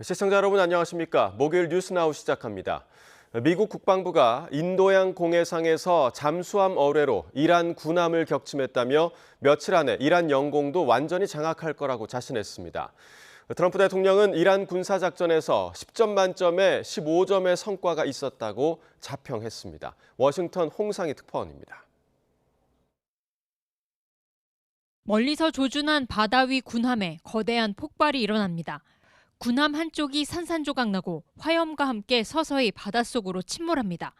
시청자 여러분 안녕하십니까? 목요일 뉴스나우 시작합니다. 미국 국방부가 인도양 공해상에서 잠수함 어뢰로 이란 군함을 격침했다며 며칠 안에 이란 영공도 완전히 장악할 거라고 자신했습니다. 트럼프 대통령은 이란 군사작전에서 10점 만점에 15점의 성과가 있었다고 자평했습니다. 워싱턴 홍상희 특파원입니다. 멀리서 조준한 바다 위 군함에 거대한 폭발이 일어납니다. 군함 한쪽이 산산조각 나고 화염과 함께 서서히 바닷속으로 침몰합니다.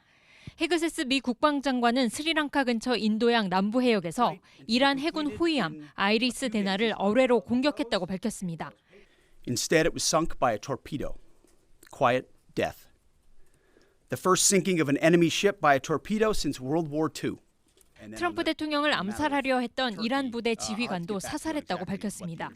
헤그세스 미 국방장관은 스리랑카 근처 인도양 남부 해역에서 이란 해군 호위함 아이리스 대나를 어뢰로 공격했다고 밝혔습니다. Instead, it was sunk by a torpedo. Quiet death. The first sinking of an enemy ship by a torpedo since World War II. 트럼프 대통령을 암살하려 했던 이란 부대 지휘관도 사살했다고 밝혔습니다.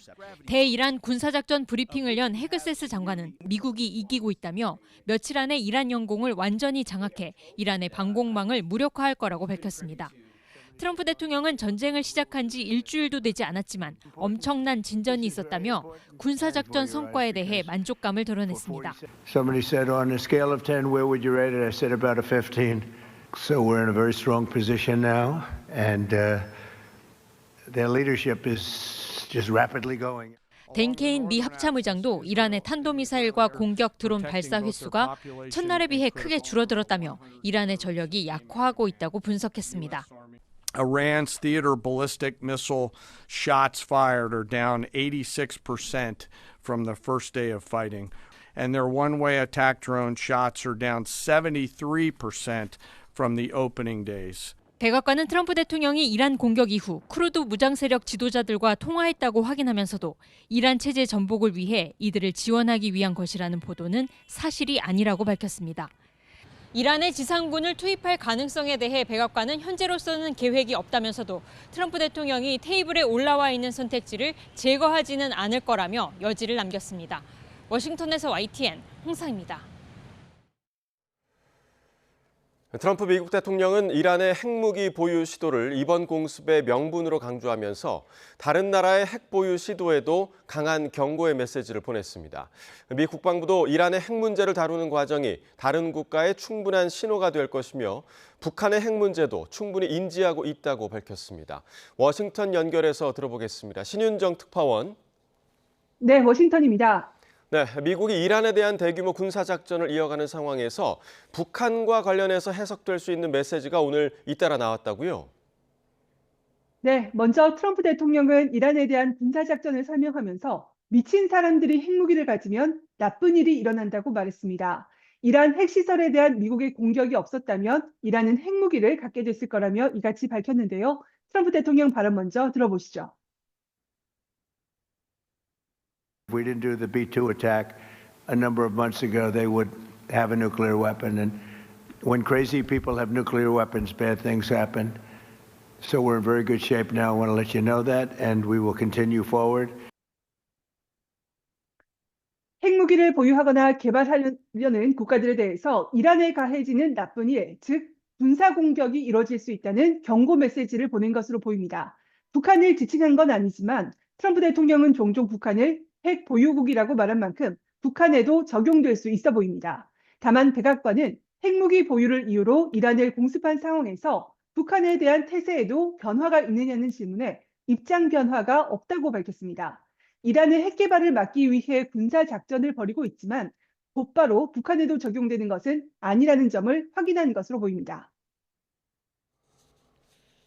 대이란 군사작전 브리핑을 연 헤그세스 장관은 미국이 이기고 있다며 며칠 안에 이란 영공을 완전히 장악해 이란의 방공망을 무력화할 거라고 밝혔습니다. 트럼프 대통령은 전쟁을 시작한 지 일주일도 되지 않았지만 엄청난 진전이 있었다며 군사작전 성과에 대해 만족감을 드러냈습니다. Somebody said on a scale of 10, where would you rate it? I said about a 15. So we're in a very strong position now, and their leadership is just rapidly going. 댄 케인 미 합참의장도 이란의 탄도미사일과 공격 드론 발사 횟수가 첫날에 비해 크게 줄어들었다며 이란의 전력이 약화하고 있다고 분석했습니다. Iran's theater ballistic missile shots fired are down 86% from the first day of fighting, and their one-way attack drone shots are down 73% from the opening days. 백악관은 트럼프 대통령이 이란 공격 이후 쿠르드 무장 세력 지도자들과 통화했다고 확인하면서도 이란 체제 전복을 위해 이들을 지원하기 위한 것이라는 보도는 사실이 아니라고 밝혔습니다. 이란의 지상군을 투입할 가능성에 대해 백악관은 현재로서는 계획이 없다면서도 트럼프 대통령이 테이블에 올라와 있는 선택지를 제거하지는 않을 거라며 여지를 남겼습니다. 워싱턴에서 YTN 홍상입니다. 트럼프 미국 대통령은 이란의 핵무기 보유 시도를 이번 공습의 명분으로 강조하면서 다른 나라의 핵 보유 시도에도 강한 경고의 메시지를 보냈습니다. 미 국방부도 이란의 핵 문제를 다루는 과정이 다른 국가에 충분한 신호가 될 것이며 북한의 핵 문제도 충분히 인지하고 있다고 밝혔습니다. 워싱턴 연결해서 들어보겠습니다. 신윤정 특파원. 네, 워싱턴입니다. 네, 미국이 이란에 대한 대규모 군사작전을 이어가는 상황에서 북한과 관련해서 해석될 수 있는 메시지가 오늘 잇따라 나왔다고요? 네, 먼저 트럼프 대통령은 이란에 대한 군사작전을 설명하면서 미친 사람들이 핵무기를 가지면 나쁜 일이 일어난다고 말했습니다. 이란 핵시설에 대한 미국의 공격이 없었다면 이란은 핵무기를 갖게 됐을 거라며 이같이 밝혔는데요. 트럼프 대통령 발언 먼저 들어보시죠. If we didn't do the B-2 attack a number of months ago, they would have a nuclear weapon. And when crazy people have nuclear weapons, bad things happen. So we're in very good shape now. I want to let you know that, and we will continue forward. 핵무기를 보유하거나 개발하려는 국가들에 대해서 이란에 가해지는 나쁜 일, 즉 군사 공격이 이뤄질 수 있다는 경고 메시지를 보낸 것으로 보입니다. 북한을 지칭한 건 아니지만 트럼프 대통령은 종종 북한을 핵 보유국이라고 말한 만큼 북한에도 적용될 수 있어 보입니다. 다만 백악관은 핵무기 보유를 이유로 이란을 공습한 상황에서 북한에 대한 태세에도 변화가 있느냐는 질문에 입장 변화가 없다고 밝혔습니다. 이란의 핵 개발을 막기 위해 군사 작전을 벌이고 있지만 곧바로 북한에도 적용되는 것은 아니라는 점을 확인한 것으로 보입니다.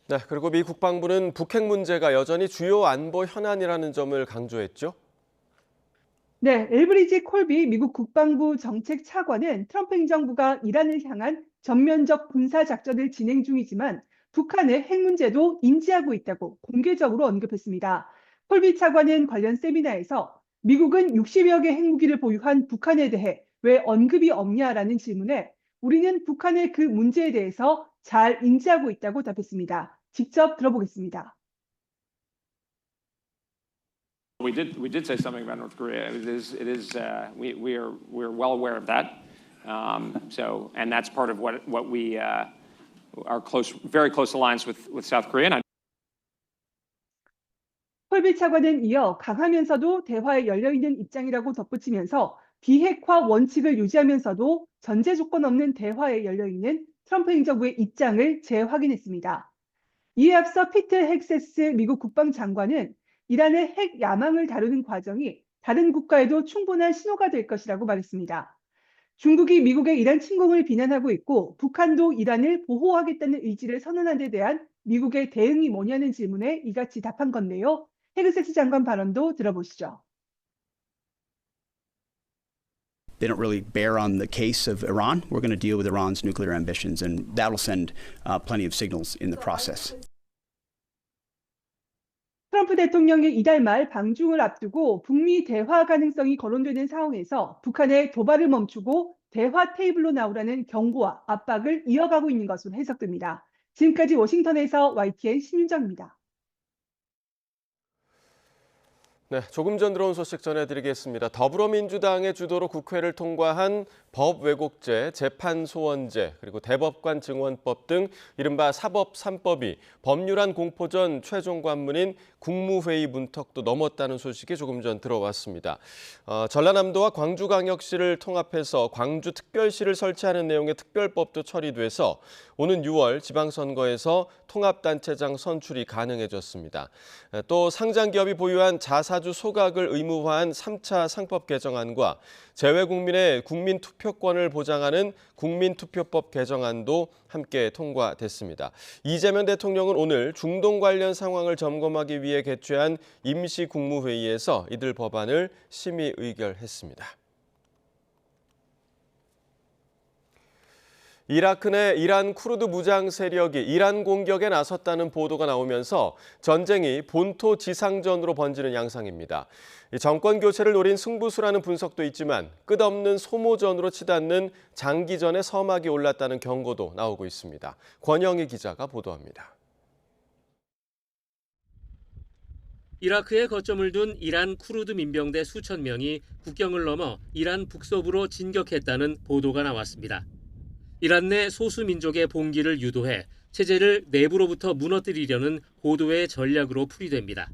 네, 그리고 미 국방부는 북핵 문제가 여전히 주요 안보 현안이라는 점을 강조했죠? 네, 엘브리지 콜비 미국 국방부 정책 차관은 트럼프 행정부가 이란을 향한 전면적 군사 작전을 진행 중이지만 북한의 핵 문제도 인지하고 있다고 공개적으로 언급했습니다. 콜비 차관은 관련 세미나에서 미국은 60여 개 핵무기를 보유한 북한에 대해 왜 언급이 없냐라는 질문에 우리는 북한의 그 문제에 대해서 잘 인지하고 있다고 답했습니다. 직접 들어보겠습니다. We did say something about North Korea. We're well aware of that. And that's part of what we our very close alliance with South Korea. 콜비 차관은 이어 강하면서도 대화에 열려있는 입장이라고 덧붙이면서 비핵화 원칙을 유지하면서도 전제 조건 없는 대화에 열려있는 트럼프 행정부의 입장을 재확인했습니다. 이에 앞서 피트 헥세스 미국 국방장관은 이란의 핵 야망을 다루는 과정이 다른 국가에도 충분한 신호가 될 것이라고 말했습니다. 중국이 미국의 이란 침공을 비난하고 있고 북한도 이란을 보호하겠다는 의지를 선언한 데 대한 미국의 대응이 뭐냐는 질문에 이같이 답한 건데요. 헥세스 장관 발언도 들어보시죠. They don't really bear on the case of Iran. We're going to deal with Iran's nuclear ambitions, and that'll send plenty of signals in the process. 트럼프 대통령의 이달 말 방중을 앞두고 북미 대화 가능성이 거론되는 상황에서 북한의 도발을 멈추고 대화 테이블로 나오라는 경고와 압박을 이어가고 있는 것으로 해석됩니다. 지금까지 워싱턴에서 YTN 신윤정입니다. 네, 조금 전 들어온 소식 전해드리겠습니다. 더불어민주당의 주도로 국회를 통과한 법 왜곡죄, 재판 소원제, 그리고 대법관 증언법 등 이른바 사법 3법이 법률안 공포 전 최종 관문인 국무회의 문턱도 넘었다는 소식이 조금 전 들어왔습니다. 전라남도와 광주광역시를 통합해서 광주특별시를 설치하는 내용의 특별법도 처리돼서 오는 6월 지방선거에서 통합단체장 선출이 가능해졌습니다. 또 상장기업이 보유한 자사주 소각을 의무화한 3차 상법 개정안과 재외국민의 국민투표권을 보장하는 국민투표법 개정안도 함께 통과됐습니다. 이재명 대통령은 오늘 중동 관련 상황을 점검하기 위해 개최한 임시국무회의에서 이들 법안을 심의 의결했습니다. 이라크 내 이란 쿠르드 무장 세력이 이란 공격에 나섰다는 보도가 나오면서 전쟁이 본토 지상전으로 번지는 양상입니다. 정권 교체를 노린 승부수라는 분석도 있지만 끝없는 소모전으로 치닫는 장기전의 서막이 올랐다는 경고도 나오고 있습니다. 권영희 기자가 보도합니다. 이라크에 거점을 둔 이란 쿠르드 민병대 수천 명이 국경을 넘어 이란 북서부로 진격했다는 보도가 나왔습니다. 이란 내 소수 민족의 봉기를 유도해 체제를 내부로부터 무너뜨리려는 고도의 전략으로 풀이됩니다.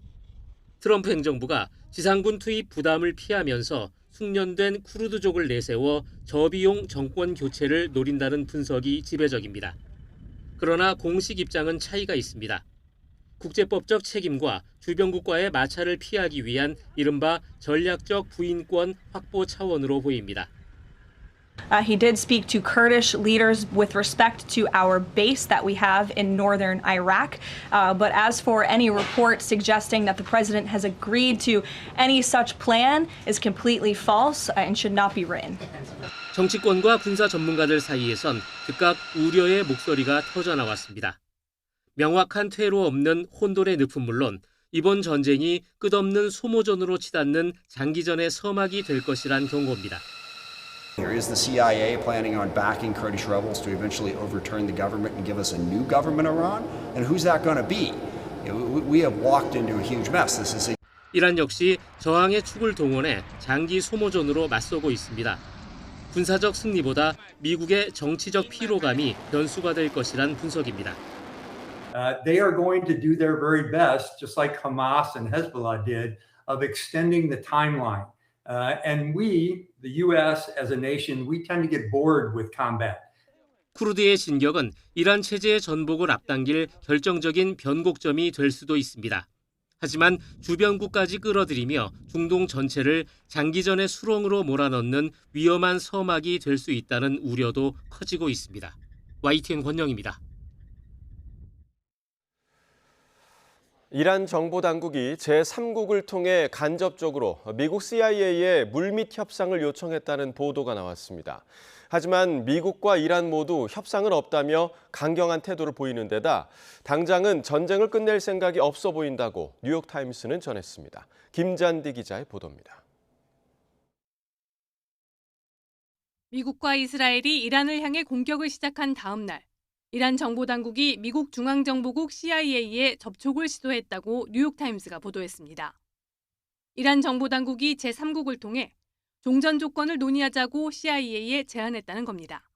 트럼프 행정부가 지상군 투입 부담을 피하면서 숙련된 쿠르드족을 내세워 저비용 정권 교체를 노린다는 분석이 지배적입니다. 그러나 공식 입장은 차이가 있습니다. 국제법적 책임과 주변국과의 마찰을 피하기 위한 이른바 전략적 부인권 확보 차원으로 보입니다. He did speak to Kurdish leaders with respect to our base that we have in northern Iraq. But as for any report suggesting that the president has agreed to any such plan is completely false and should not be written. 정치권과 군사 전문가들 사이에선 즉각 우려의 목소리가 터져나왔습니다. 명확한 퇴로 없는 혼돈의 늪은 물론 이번 전쟁이 끝없는 소모전으로 치닫는 장기전의 서막이 될 것이란 경고입니다. Is the CIA planning on backing Kurdish rebels to eventually overturn the government and give us a new government in Iran? And who's that going to be? We have walked into a huge mess. This is 이란 역시 저항의 축을 동원해 장기 소모전으로 맞서고 있습니다. 군사적 승리보다 미국의 정치적 피로감이 변수가 될 것이란 분석입니다. They are going to do their very best, just like Hamas and Hezbollah did, of extending the timeline. And we, the U.S. as a nation, we tend to get bored with combat. 쿠르드의 진격은 이란 체제의 전복을 앞당길 결정적인 변곡점이 될 수도 있습니다. 하지만 주변국까지 끌어들이며 중동 전체를 장기전의 수렁으로 몰아넣는 위험한 서막이 될 수 있다는 우려도 커지고 있습니다. YTN 권영입니다. 이란 정보당국이 제3국을 통해 간접적으로 미국 CIA에 물밑 협상을 요청했다는 보도가 나왔습니다. 하지만 미국과 이란 모두 협상은 없다며 강경한 태도를 보이는 데다 당장은 전쟁을 끝낼 생각이 없어 보인다고 뉴욕타임스는 전했습니다. 김잔디 기자의 보도입니다. 미국과 이스라엘이 이란을 향해 공격을 시작한 다음 날 이란 정보당국이 미국 중앙정보국 CIA에 접촉을 시도했다고 뉴욕타임스가 보도했습니다. 이란 정보당국이 제3국을 통해 종전 조건을 논의하자고 CIA에 제안했다는 겁니다.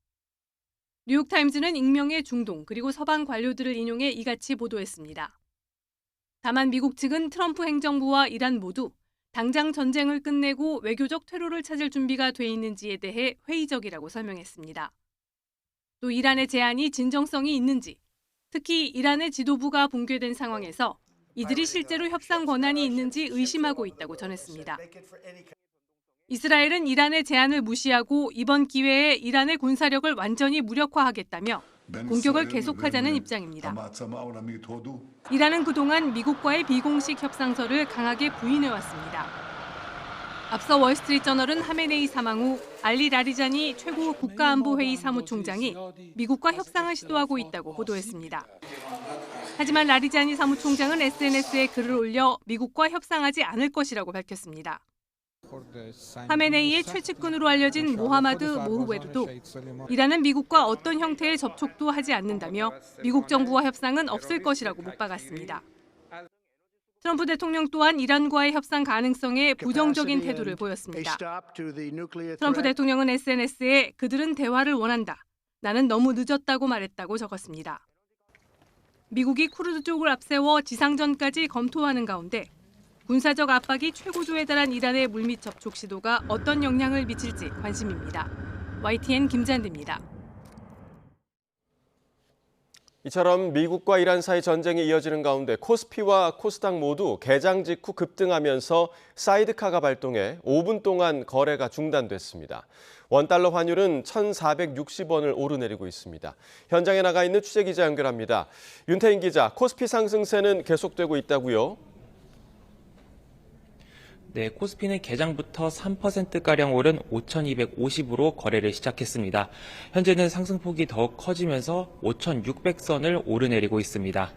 뉴욕타임스는 익명의 중동 그리고 서방 관료들을 인용해 이같이 보도했습니다. 다만 미국 측은 트럼프 행정부와 이란 모두 당장 전쟁을 끝내고 외교적 퇴로를 찾을 준비가 돼 있는지에 대해 회의적이라고 설명했습니다. 또 이란의 제안이 진정성이 있는지, 특히 이란의 지도부가 붕괴된 상황에서 이들이 실제로 협상 권한이 있는지 의심하고 있다고 전했습니다. 이스라엘은 이란의 제안을 무시하고 이번 기회에 이란의 군사력을 완전히 무력화하겠다며 공격을 계속하자는 입장입니다. 이란은 그동안 미국과의 비공식 협상서를 강하게 부인해왔습니다. 앞서 월스트리트저널은 하메네이 사망 후 알리 라리자니 최고 국가안보회의 사무총장이 미국과 협상을 시도하고 있다고 보도했습니다. 하지만 라리자니 사무총장은 SNS에 글을 올려 미국과 협상하지 않을 것이라고 밝혔습니다. 하메네이의 최측근으로 알려진 모하마드 모흐베르도 이란은 미국과 어떤 형태의 접촉도 하지 않는다며 미국 정부와 협상은 없을 것이라고 못 박았습니다. 트럼프 대통령 또한 이란과의 협상 가능성에 부정적인 태도를 보였습니다. 트럼프 대통령은 SNS에 그들은 대화를 원한다. 나는 너무 늦었다고 말했다고 적었습니다. 미국이 쿠르드 쪽을 앞세워 지상전까지 검토하는 가운데 군사적 압박이 최고조에 달한 이란의 물밑 접촉 시도가 어떤 영향을 미칠지 관심입니다. YTN 김잔디입니다. 이처럼 미국과 이란 사이 전쟁이 이어지는 가운데 코스피와 코스닥 모두 개장 직후 급등하면서 사이드카가 발동해 5분 동안 거래가 중단됐습니다. 원달러 환율은 1,460원을 오르내리고 있습니다. 현장에 나가 있는 취재기자 연결합니다. 윤태인 기자, 코스피 상승세는 계속되고 있다고요? 네, 코스피는 개장부터 3%가량 오른 5,250으로 거래를 시작했습니다. 현재는 상승폭이 더욱 커지면서 5,600선을 오르내리고 있습니다.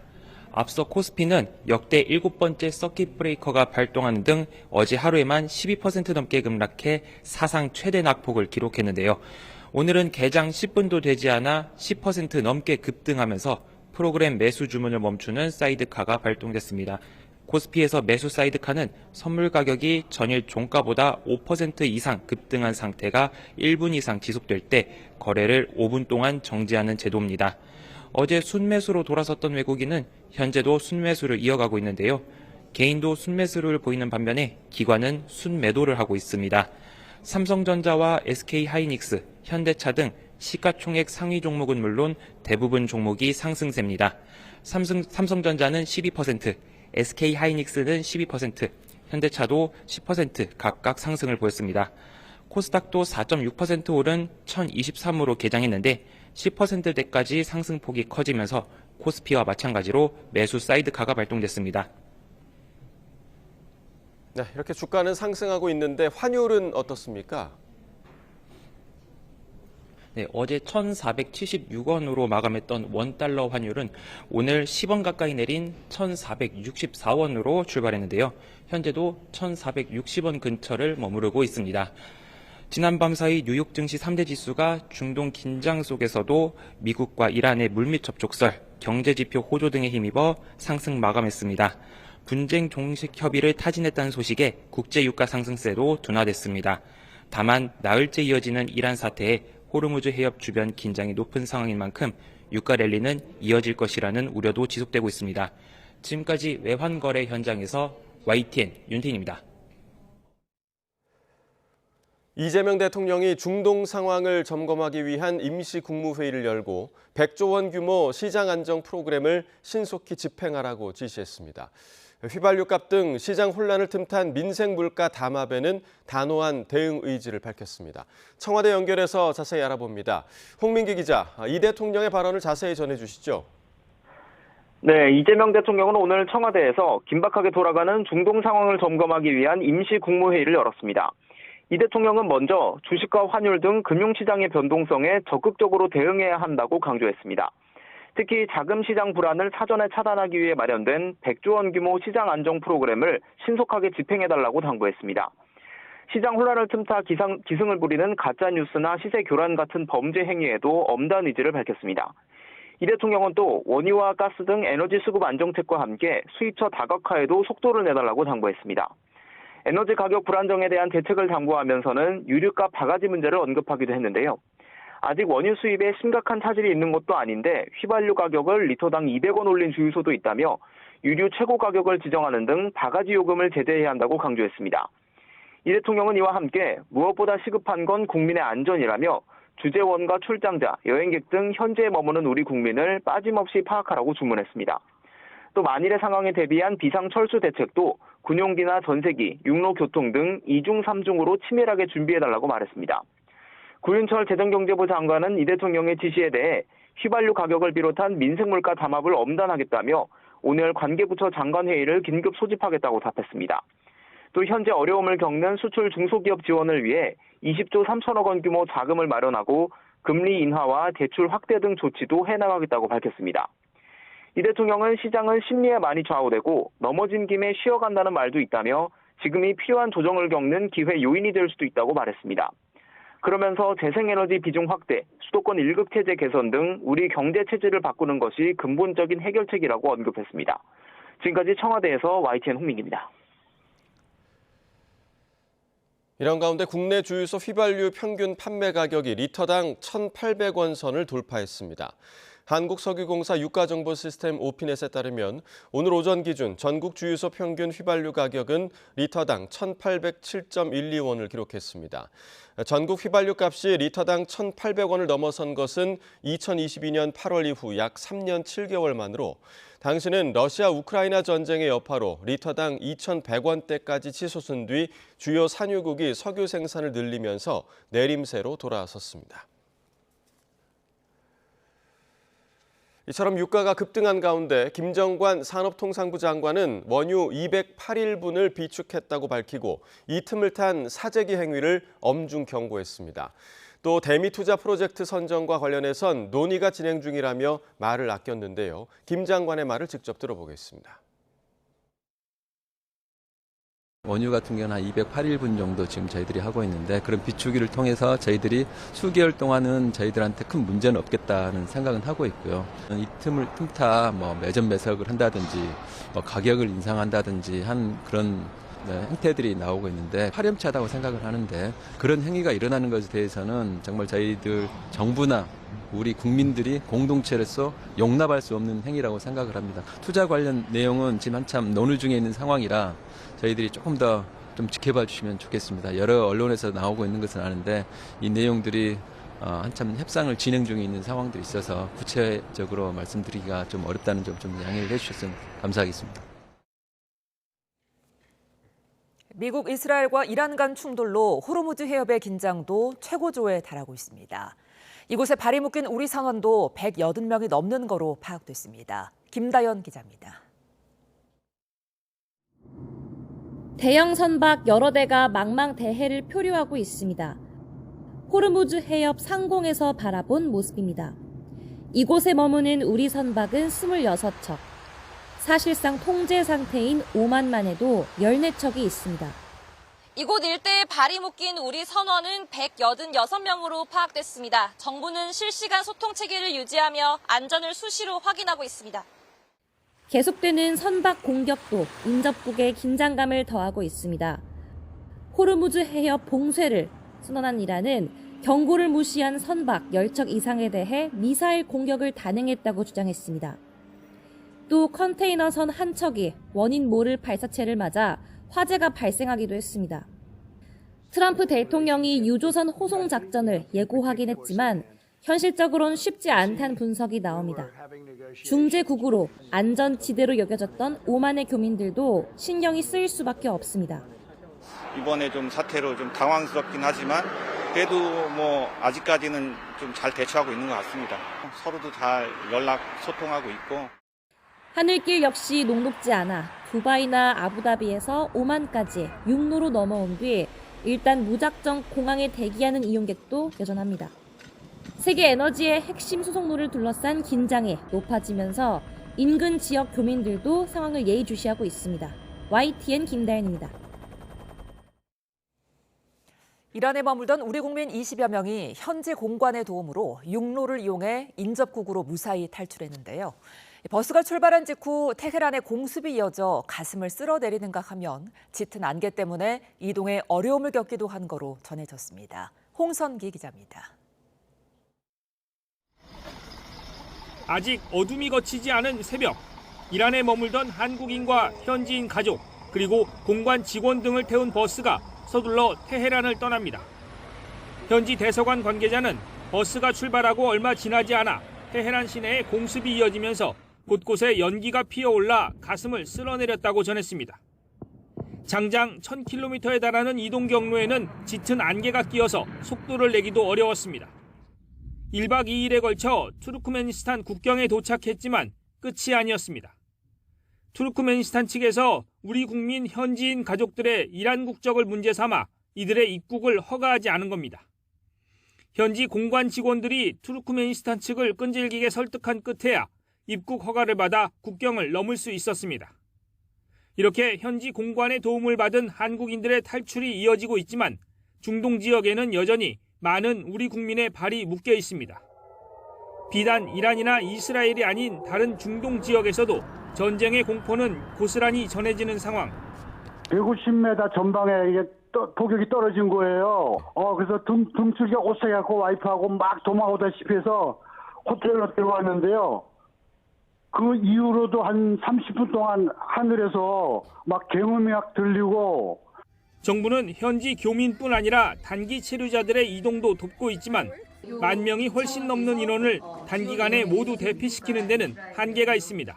앞서 코스피는 역대 7번째 서킷 브레이커가 발동하는 등 어제 하루에만 12% 넘게 급락해 사상 최대 낙폭을 기록했는데요. 오늘은 개장 10분도 되지 않아 10% 넘게 급등하면서 프로그램 매수 주문을 멈추는 사이드카가 발동됐습니다. 코스피에서 매수 사이드카는 선물 가격이 전일 종가보다 5% 이상 급등한 상태가 1분 이상 지속될 때 거래를 5분 동안 정지하는 제도입니다. 어제 순매수로 돌아섰던 외국인은 현재도 순매수를 이어가고 있는데요. 개인도 순매수를 보이는 반면에 기관은 순매도를 하고 있습니다. 삼성전자와 SK하이닉스, 현대차 등 시가총액 상위 종목은 물론 대부분 종목이 상승세입니다. 삼성전자는 12%, SK하이닉스는 12%, 현대차도 10% 각각 상승을 보였습니다. 코스닥도 4.6% 오른 1023으로 개장했는데 10%대까지 상승폭이 커지면서 코스피와 마찬가지로 매수 사이드카가 발동됐습니다. 네, 이렇게 주가는 상승하고 있는데 환율은 어떻습니까? 네, 어제 1,476원으로 마감했던 원달러 환율은 오늘 10원 가까이 내린 1,464원으로 출발했는데요. 현재도 1,460원 근처를 머무르고 있습니다. 지난밤 사이 뉴욕 증시 3대 지수가 중동 긴장 속에서도 미국과 이란의 물밑 접촉설, 경제지표 호조 등에 힘입어 상승 마감했습니다. 분쟁 종식 협의를 타진했다는 소식에 국제유가 상승세로 둔화됐습니다. 다만 나흘째 이어지는 이란 사태에 호르무즈 해협 주변 긴장이 높은 상황인 만큼 유가 랠리는 이어질 것이라는 우려도 지속되고 있습니다. 지금까지 외환거래 현장에서 YTN 윤태인입니다. 이재명 대통령이 중동 상황을 점검하기 위한 임시 국무회의를 열고 100조 원 규모 시장 안정 프로그램을 신속히 집행하라고 지시했습니다. 휘발유값 등 시장 혼란을 틈탄 민생 물가 담합에는 단호한 대응 의지를 밝혔습니다. 청와대 연결해서 자세히 알아봅니다. 홍민기 기자, 이 대통령의 발언을 자세히 전해주시죠. 네, 이재명 대통령은 오늘 청와대에서 긴박하게 돌아가는 중동 상황을 점검하기 위한 임시 국무회의를 열었습니다. 이 대통령은 먼저 주식과 환율 등 금융시장의 변동성에 적극적으로 대응해야 한다고 강조했습니다. 특히 자금 시장 불안을 사전에 차단하기 위해 마련된 100조 원 규모 시장 안정 프로그램을 신속하게 집행해달라고 당부했습니다. 시장 혼란을 틈타 기승을 부리는 가짜뉴스나 시세 교란 같은 범죄 행위에도 엄단 의지를 밝혔습니다. 이 대통령은 또 원유와 가스 등 에너지 수급 안정책과 함께 수입처 다각화에도 속도를 내달라고 당부했습니다. 에너지 가격 불안정에 대한 대책을 당부하면서는 유류값 바가지 문제를 언급하기도 했는데요. 아직 원유 수입에 심각한 차질이 있는 것도 아닌데 휘발유 가격을 리터당 200원 올린 주유소도 있다며 유류 최고 가격을 지정하는 등 바가지 요금을 제재해야 한다고 강조했습니다. 이 대통령은 이와 함께 무엇보다 시급한 건 국민의 안전이라며 주재원과 출장자, 여행객 등 현지에 머무는 우리 국민을 빠짐없이 파악하라고 주문했습니다. 또 만일의 상황에 대비한 비상철수 대책도 군용기나 전세기, 육로교통 등 2중 3중으로 치밀하게 준비해달라고 말했습니다. 구윤철 재정경제부 장관은 이 대통령의 지시에 대해 휘발유 가격을 비롯한 민생물가 담합을 엄단하겠다며 오늘 관계부처 장관회의를 긴급 소집하겠다고 답했습니다. 또 현재 어려움을 겪는 수출 중소기업 지원을 위해 20조 3천억 원 규모 자금을 마련하고 금리 인하와 대출 확대 등 조치도 해나가겠다고 밝혔습니다. 이 대통령은 시장은 심리에 많이 좌우되고 넘어진 김에 쉬어간다는 말도 있다며 지금이 필요한 조정을 겪는 기회 요인이 될 수도 있다고 말했습니다. 그러면서 재생에너지 비중 확대, 수도권 1급 체제 개선 등 우리 경제 체제를 바꾸는 것이 근본적인 해결책이라고 언급했습니다. 지금까지 청와대에서 YTN 홍민기입니다. 이런 가운데 국내 주유소 휘발유 평균 판매 가격이 리터당 1,800원 선을 돌파했습니다. 한국석유공사 유가정보시스템 오피넷에 따르면 오늘 오전 기준 전국 주유소 평균 휘발유 가격은 리터당 1,807.12원을 기록했습니다. 전국 휘발유 값이 리터당 1,800원을 넘어선 것은 2022년 8월 이후 약 3년 7개월 만으로 당시는 러시아 우크라이나 전쟁의 여파로 리터당 2,100원대까지 치솟은 뒤 주요 산유국이 석유 생산을 늘리면서 내림세로 돌아섰습니다. 이처럼 유가가 급등한 가운데 김정관 산업통상부 장관은 원유 208일분을 비축했다고 밝히고 이 틈을 탄 사재기 행위를 엄중 경고했습니다. 또 대미투자 프로젝트 선정과 관련해선 논의가 진행 중이라며 말을 아꼈는데요. 김 장관의 말을 직접 들어보겠습니다. 원유 같은 경우는 한 208일분 정도 지금 저희들이 하고 있는데 그런 비추기를 통해서 저희들이 수개월 동안은 저희들한테 큰 문제는 없겠다는 생각은 하고 있고요. 이 틈을 틈타 매점 매석을 한다든지 가격을 인상한다든지 한 그런 행태들이 나오고 있는데 파렴치하다고 생각을 하는데 그런 행위가 일어나는 것에 대해서는 정말 저희들 정부나 우리 국민들이 공동체로서 용납할 수 없는 행위라고 생각을 합니다. 투자 관련 내용은 지금 한참 논의 중에 있는 상황이라 저희들이 조금 더 좀 지켜봐 주시면 좋겠습니다. 여러 언론에서 나오고 있는 것은 아는데 이 내용들이 한참 협상을 진행 중에 있는 상황들이 있어서 구체적으로 말씀드리기가 좀 어렵다는 점 좀 양해를 해주셨으면 감사하겠습니다. 미국, 이스라엘과 이란 간 충돌로 호르무즈 해협의 긴장도 최고조에 달하고 있습니다. 이곳에 발이 묶인 우리 선원도 180명이 넘는 거로 파악됐습니다. 김다연 기자입니다. 대형 선박 여러 대가 망망대해를 표류하고 있습니다. 호르무즈 해협 상공에서 바라본 모습입니다. 이곳에 머무는 우리 선박은 26척. 사실상 통제 상태인 오만만 해도 14척이 있습니다. 이곳 일대에 발이 묶인 우리 선원은 186명으로 파악됐습니다. 정부는 실시간 소통 체계를 유지하며 안전을 수시로 확인하고 있습니다. 계속되는 선박 공격도 인접국에 긴장감을 더하고 있습니다. 호르무즈 해협 봉쇄를 선언한 이란은 경고를 무시한 선박 10척 이상에 대해 미사일 공격을 단행했다고 주장했습니다. 또 컨테이너선 한 척이 원인 모를 발사체를 맞아 화재가 발생하기도 했습니다. 트럼프 대통령이 유조선 호송 작전을 예고하긴 했지만 현실적으로는 쉽지 않다는 분석이 나옵니다. 중재국으로 안전지대로 여겨졌던 오만의 교민들도 신경이 쓰일 수밖에 없습니다. 이번에 좀 사태로 좀 당황스럽긴 하지만 그래도 아직까지는 좀 잘 대처하고 있는 것 같습니다. 서로도 잘 연락 소통하고 있고. 하늘길 역시 녹록지 않아 두바이나 아부다비에서 오만까지 육로로 넘어온 뒤 일단 무작정 공항에 대기하는 이용객도 여전합니다. 세계 에너지의 핵심 수송로를 둘러싼 긴장이 높아지면서 인근 지역 교민들도 상황을 예의주시하고 있습니다. YTN 김다연입니다. 이란에 머물던 우리 국민 20여 명이 현지 공관의 도움으로 육로를 이용해 인접국으로 무사히 탈출했는데요. 버스가 출발한 직후 테헤란에 공습이 이어져 가슴을 쓸어내리는가 하면 짙은 안개 때문에 이동에 어려움을 겪기도 한 거로 전해졌습니다. 홍선기 기자입니다. 아직 어둠이 거치지 않은 새벽, 이란에 머물던 한국인과 현지인 가족, 그리고 공관 직원 등을 태운 버스가 서둘러 테헤란을 떠납니다. 현지 대사관 관계자는 버스가 출발하고 얼마 지나지 않아 테헤란 시내에 공습이 이어지면서 곳곳에 연기가 피어올라 가슴을 쓸어내렸다고 전했습니다. 장장 1000km에 달하는 이동 경로에는 짙은 안개가 끼어서 속도를 내기도 어려웠습니다. 1박 2일에 걸쳐 투르크메니스탄 국경에 도착했지만 끝이 아니었습니다. 투르크메니스탄 측에서 우리 국민 현지인 가족들의 이란 국적을 문제 삼아 이들의 입국을 허가하지 않은 겁니다. 현지 공관 직원들이 투르크메니스탄 측을 끈질기게 설득한 끝에야 입국 허가를 받아 국경을 넘을 수 있었습니다. 이렇게 현지 공관의 도움을 받은 한국인들의 탈출이 이어지고 있지만 중동 지역에는 여전히 많은 우리 국민의 발이 묶여 있습니다. 비단 이란이나 이스라엘이 아닌 다른 중동 지역에서도 전쟁의 공포는 고스란히 전해지는 상황. 150m 전방에 이게 포격이 떨어진 거예요. 그래서 등줄기가 오싹해갖고 와이프하고 막 도망오다시피 해서 호텔로 들어왔는데요. 그 이후로도 한 30분 동안 하늘에서 막 경음이 막 들리고. 정부는 현지 교민뿐 아니라 단기 체류자들의 이동도 돕고 있지만 10,000명이 훨씬 넘는 인원을 단기간에 모두 대피시키는 데는 한계가 있습니다.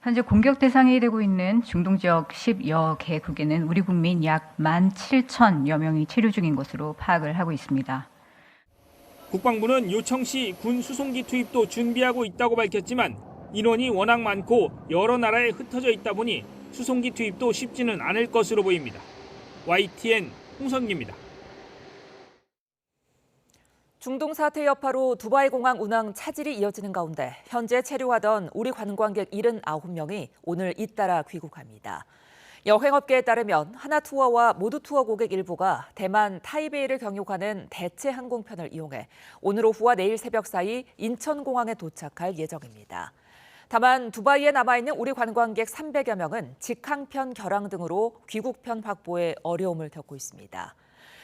현재 공격 대상이 되고 있는 중동 지역 10여 개국에는 우리 국민 약 17,000여 명이 체류 중인 것으로 파악을 하고 있습니다. 국방부는 요청 시 군 수송기 투입도 준비하고 있다고 밝혔지만 인원이 워낙 많고 여러 나라에 흩어져 있다 보니 수송기 투입도 쉽지는 않을 것으로 보입니다. YTN 홍성기입니다. 중동 사태 여파로 두바이 공항 운항 차질이 이어지는 가운데 현재 체류하던 우리 관광객 79명이 오늘 잇따라 귀국합니다. 여행업계에 따르면 하나투어와 모두투어 고객 일부가 대만 타이베이를 경유하는 대체 항공편을 이용해 오늘 오후와 내일 새벽 사이 인천공항에 도착할 예정입니다. 다만 두바이에 남아있는 우리 관광객 300여 명은 직항편 결항 등으로 귀국편 확보에 어려움을 겪고 있습니다.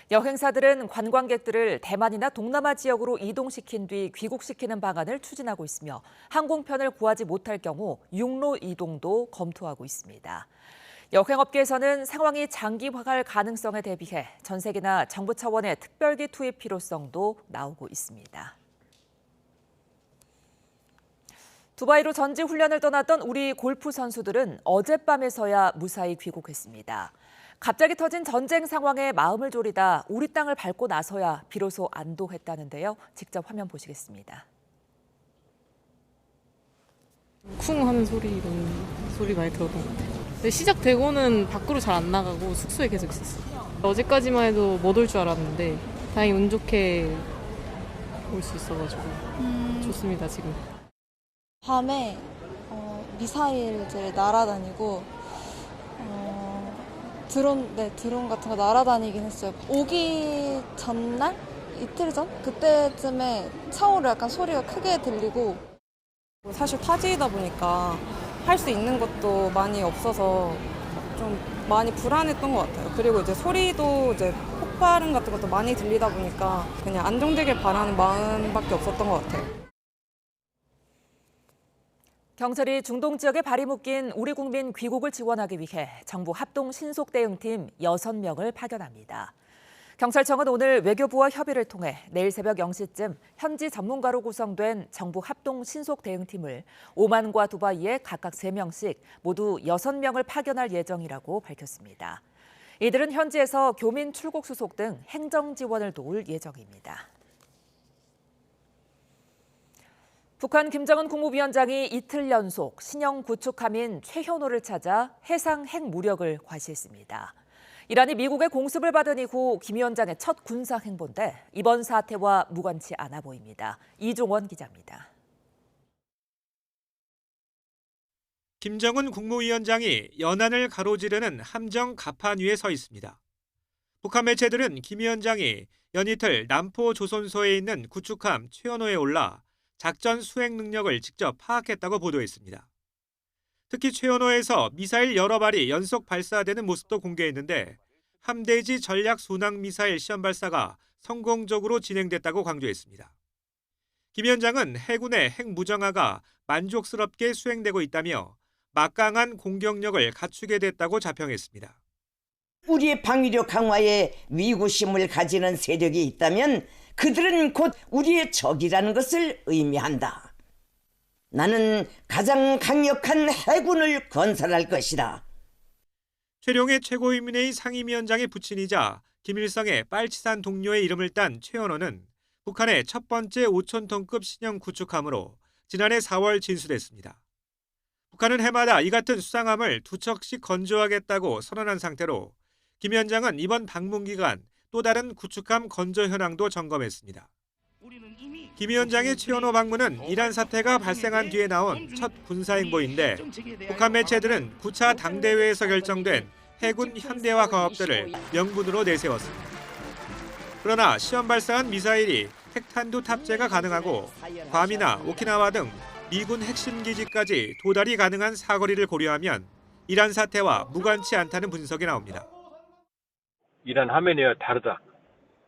여행사들은 관광객들을 대만이나 동남아 지역으로 이동시킨 뒤 귀국시키는 방안을 추진하고 있으며 항공편을 구하지 못할 경우 육로 이동도 검토하고 있습니다. 여행업계에서는 상황이 장기화할 가능성에 대비해 전세기나 정부 차원의 특별기 투입 필요성도 나오고 있습니다. 두바이로 전지 훈련을 떠났던 우리 골프 선수들은 어젯밤에서야 무사히 귀국했습니다. 갑자기 터진 전쟁 상황에 마음을 졸이다 우리 땅을 밟고 나서야 비로소 안도했다는데요. 직접 화면 보시겠습니다. 쿵 하는 소리 이런 소리 많이 들었던 것 같아요. 근데 시작되고는 밖으로 잘 안 나가고 숙소에 계속 있었어요. 어제까지만 해도 못 올 줄 알았는데 다행히 운 좋게 올 수 있어가지고 좋습니다 지금. 밤에 미사일들 날아다니고 드론 같은 거 날아다니긴 했어요. 오기 전날? 이틀 전? 그때쯤에 차오를 약간 소리가 크게 들리고. 사실 타지이다 보니까 할 수 있는 것도 많이 없어서 좀 많이 불안했던 것 같아요. 그리고 이제 소리도 이제 폭발음 같은 것도 많이 들리다 보니까 그냥 안정되길 바라는 마음밖에 없었던 것 같아요. 경찰이 중동 지역에 발이 묶인 우리 국민 귀국을 지원하기 위해 정부 합동 신속 대응팀 6명을 파견합니다. 경찰청은 오늘 외교부와 협의를 통해 내일 새벽 0시쯤 현지 전문가로 구성된 정부 합동 신속 대응팀을 오만과 두바이에 각각 3명씩 모두 6명을 파견할 예정이라고 밝혔습니다. 이들은 현지에서 교민 출국 수속 등 행정 지원을 도울 예정입니다. 북한 김정은 국무위원장이 이틀 연속 신형 구축함인 최현호를 찾아 해상 핵무력을 과시했습니다. 이란이 미국의 공습을 받은 이후 김 위원장의 첫 군사 행보인데 이번 사태와 무관치 않아 보입니다. 이종원 기자입니다. 김정은 국무위원장이 연안을 가로지르는 함정 갑판 위에 서 있습니다. 북한 매체들은 김 위원장이 연이틀 남포 조선소에 있는 구축함 최현호에 올라 작전 수행 능력을 직접 파악했다고 보도했습니다. 특히 최현호에서 미사일 여러 발이 연속 발사되는 모습도 공개했는데 함대지 전략 순항 미사일 시험 발사가 성공적으로 진행됐다고 강조했습니다. 김 위원장은 해군의 핵무장화가 만족스럽게 수행되고 있다며 막강한 공격력을 갖추게 됐다고 자평했습니다. 우리의 방위력 강화에 위구심을 가지는 세력이 있다면 그들은 곧 우리의 적이라는 것을 의미한다. 나는 가장 강력한 해군을 건설할 것이다. 최룡해 최고인민회의 상임위원장의 부친이자 김일성의 빨치산 동료의 이름을 딴 최연호는 북한의 첫 번째 5,000톤급 신형 구축함으로 지난해 4월 진수됐습니다. 북한은 해마다 이 같은 수상함을 2척씩 건조하겠다고 선언한 상태로 김 위원장은 이번 방문 기간 또 다른 구축함 건조 현황도 점검했습니다. 김 위원장의 최연호 방문은 이란 사태가 발생한 뒤에 나온 첫 군사행보인데 북한 매체들은 9차 당대회에서 결정된 해군 현대화 과업들을 명분으로 내세웠습니다. 그러나 시험 발사한 미사일이 핵탄두 탑재가 가능하고 괌이나 오키나와 등 미군 핵심 기지까지 도달이 가능한 사거리를 고려하면 이란 사태와 무관치 않다는 분석이 나옵니다. 이란 하메네이와 다르다.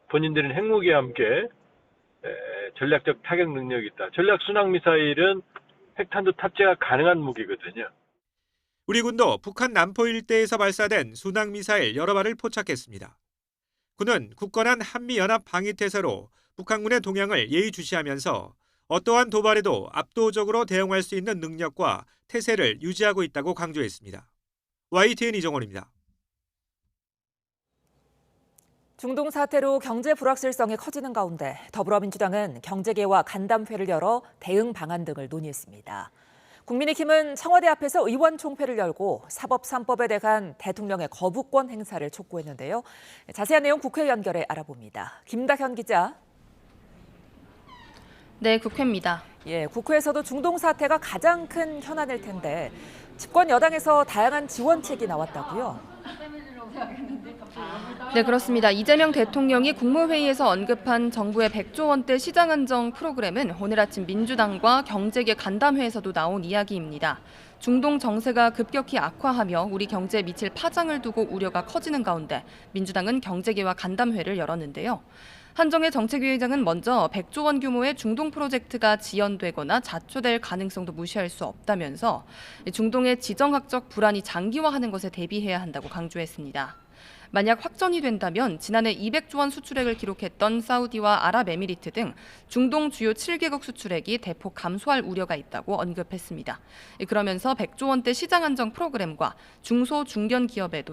본인들은 핵무기와 함께 전략적 타격 능력이 있다. 전략 순항 미사일은 핵탄두 탑재가 가능한 무기거든요. 우리 군도 북한 남포 일대에서 발사된 순항 미사일 여러 발을 포착했습니다. 군은 굳건한 한미연합 방위태세로 북한군의 동향을 예의주시하면서 어떠한 도발에도 압도적으로 대응할 수 있는 능력과 태세를 유지하고 있다고 강조했습니다. YTN 이정원입니다. 중동 사태로 경제 불확실성이 커지는 가운데 더불어민주당은 경제계와 간담회를 열어 대응 방안 등을 논의했습니다. 국민의힘은 청와대 앞에서 의원 총회를 열고 사법 3법에 대한 대통령의 거부권 행사를 촉구했는데요. 자세한 내용 국회 연결해 알아봅니다. 김다현 기자. 네, 국회입니다. 예, 국회에서도 중동 사태가 가장 큰 현안일 텐데 집권 여당에서 다양한 지원책이 나왔다고요? 네, 그렇습니다. 이재명 대통령이 국무회의에서 언급한 정부의 100조 원대 시장 안정 프로그램은 오늘 아침 민주당과 경제계 간담회에서도 나온 이야기입니다. 중동 정세가 급격히 악화하며 우리 경제에 미칠 파장을 두고 우려가 커지는 가운데 민주당은 경제계와 간담회를 열었는데요. 한정혜 정책위의장은 먼저 100조 원 규모의 중동 프로젝트가 지연되거나 자초될 가능성도 무시할 수 없다면서 중동의 지정학적 불안이 장기화하는 것에 대비해야 한다고 강조했습니다. 만약 확전이 된다면 지난해 200조 원 수출액을 기록했던 사우디와 아랍에미리트 등 중동 주요 7개국 수출액이 대폭 감소할 우려가 있다고 언급했습니다. 그러면서 100조 원대 시장 안정 프로그램과 중소 중견 기업에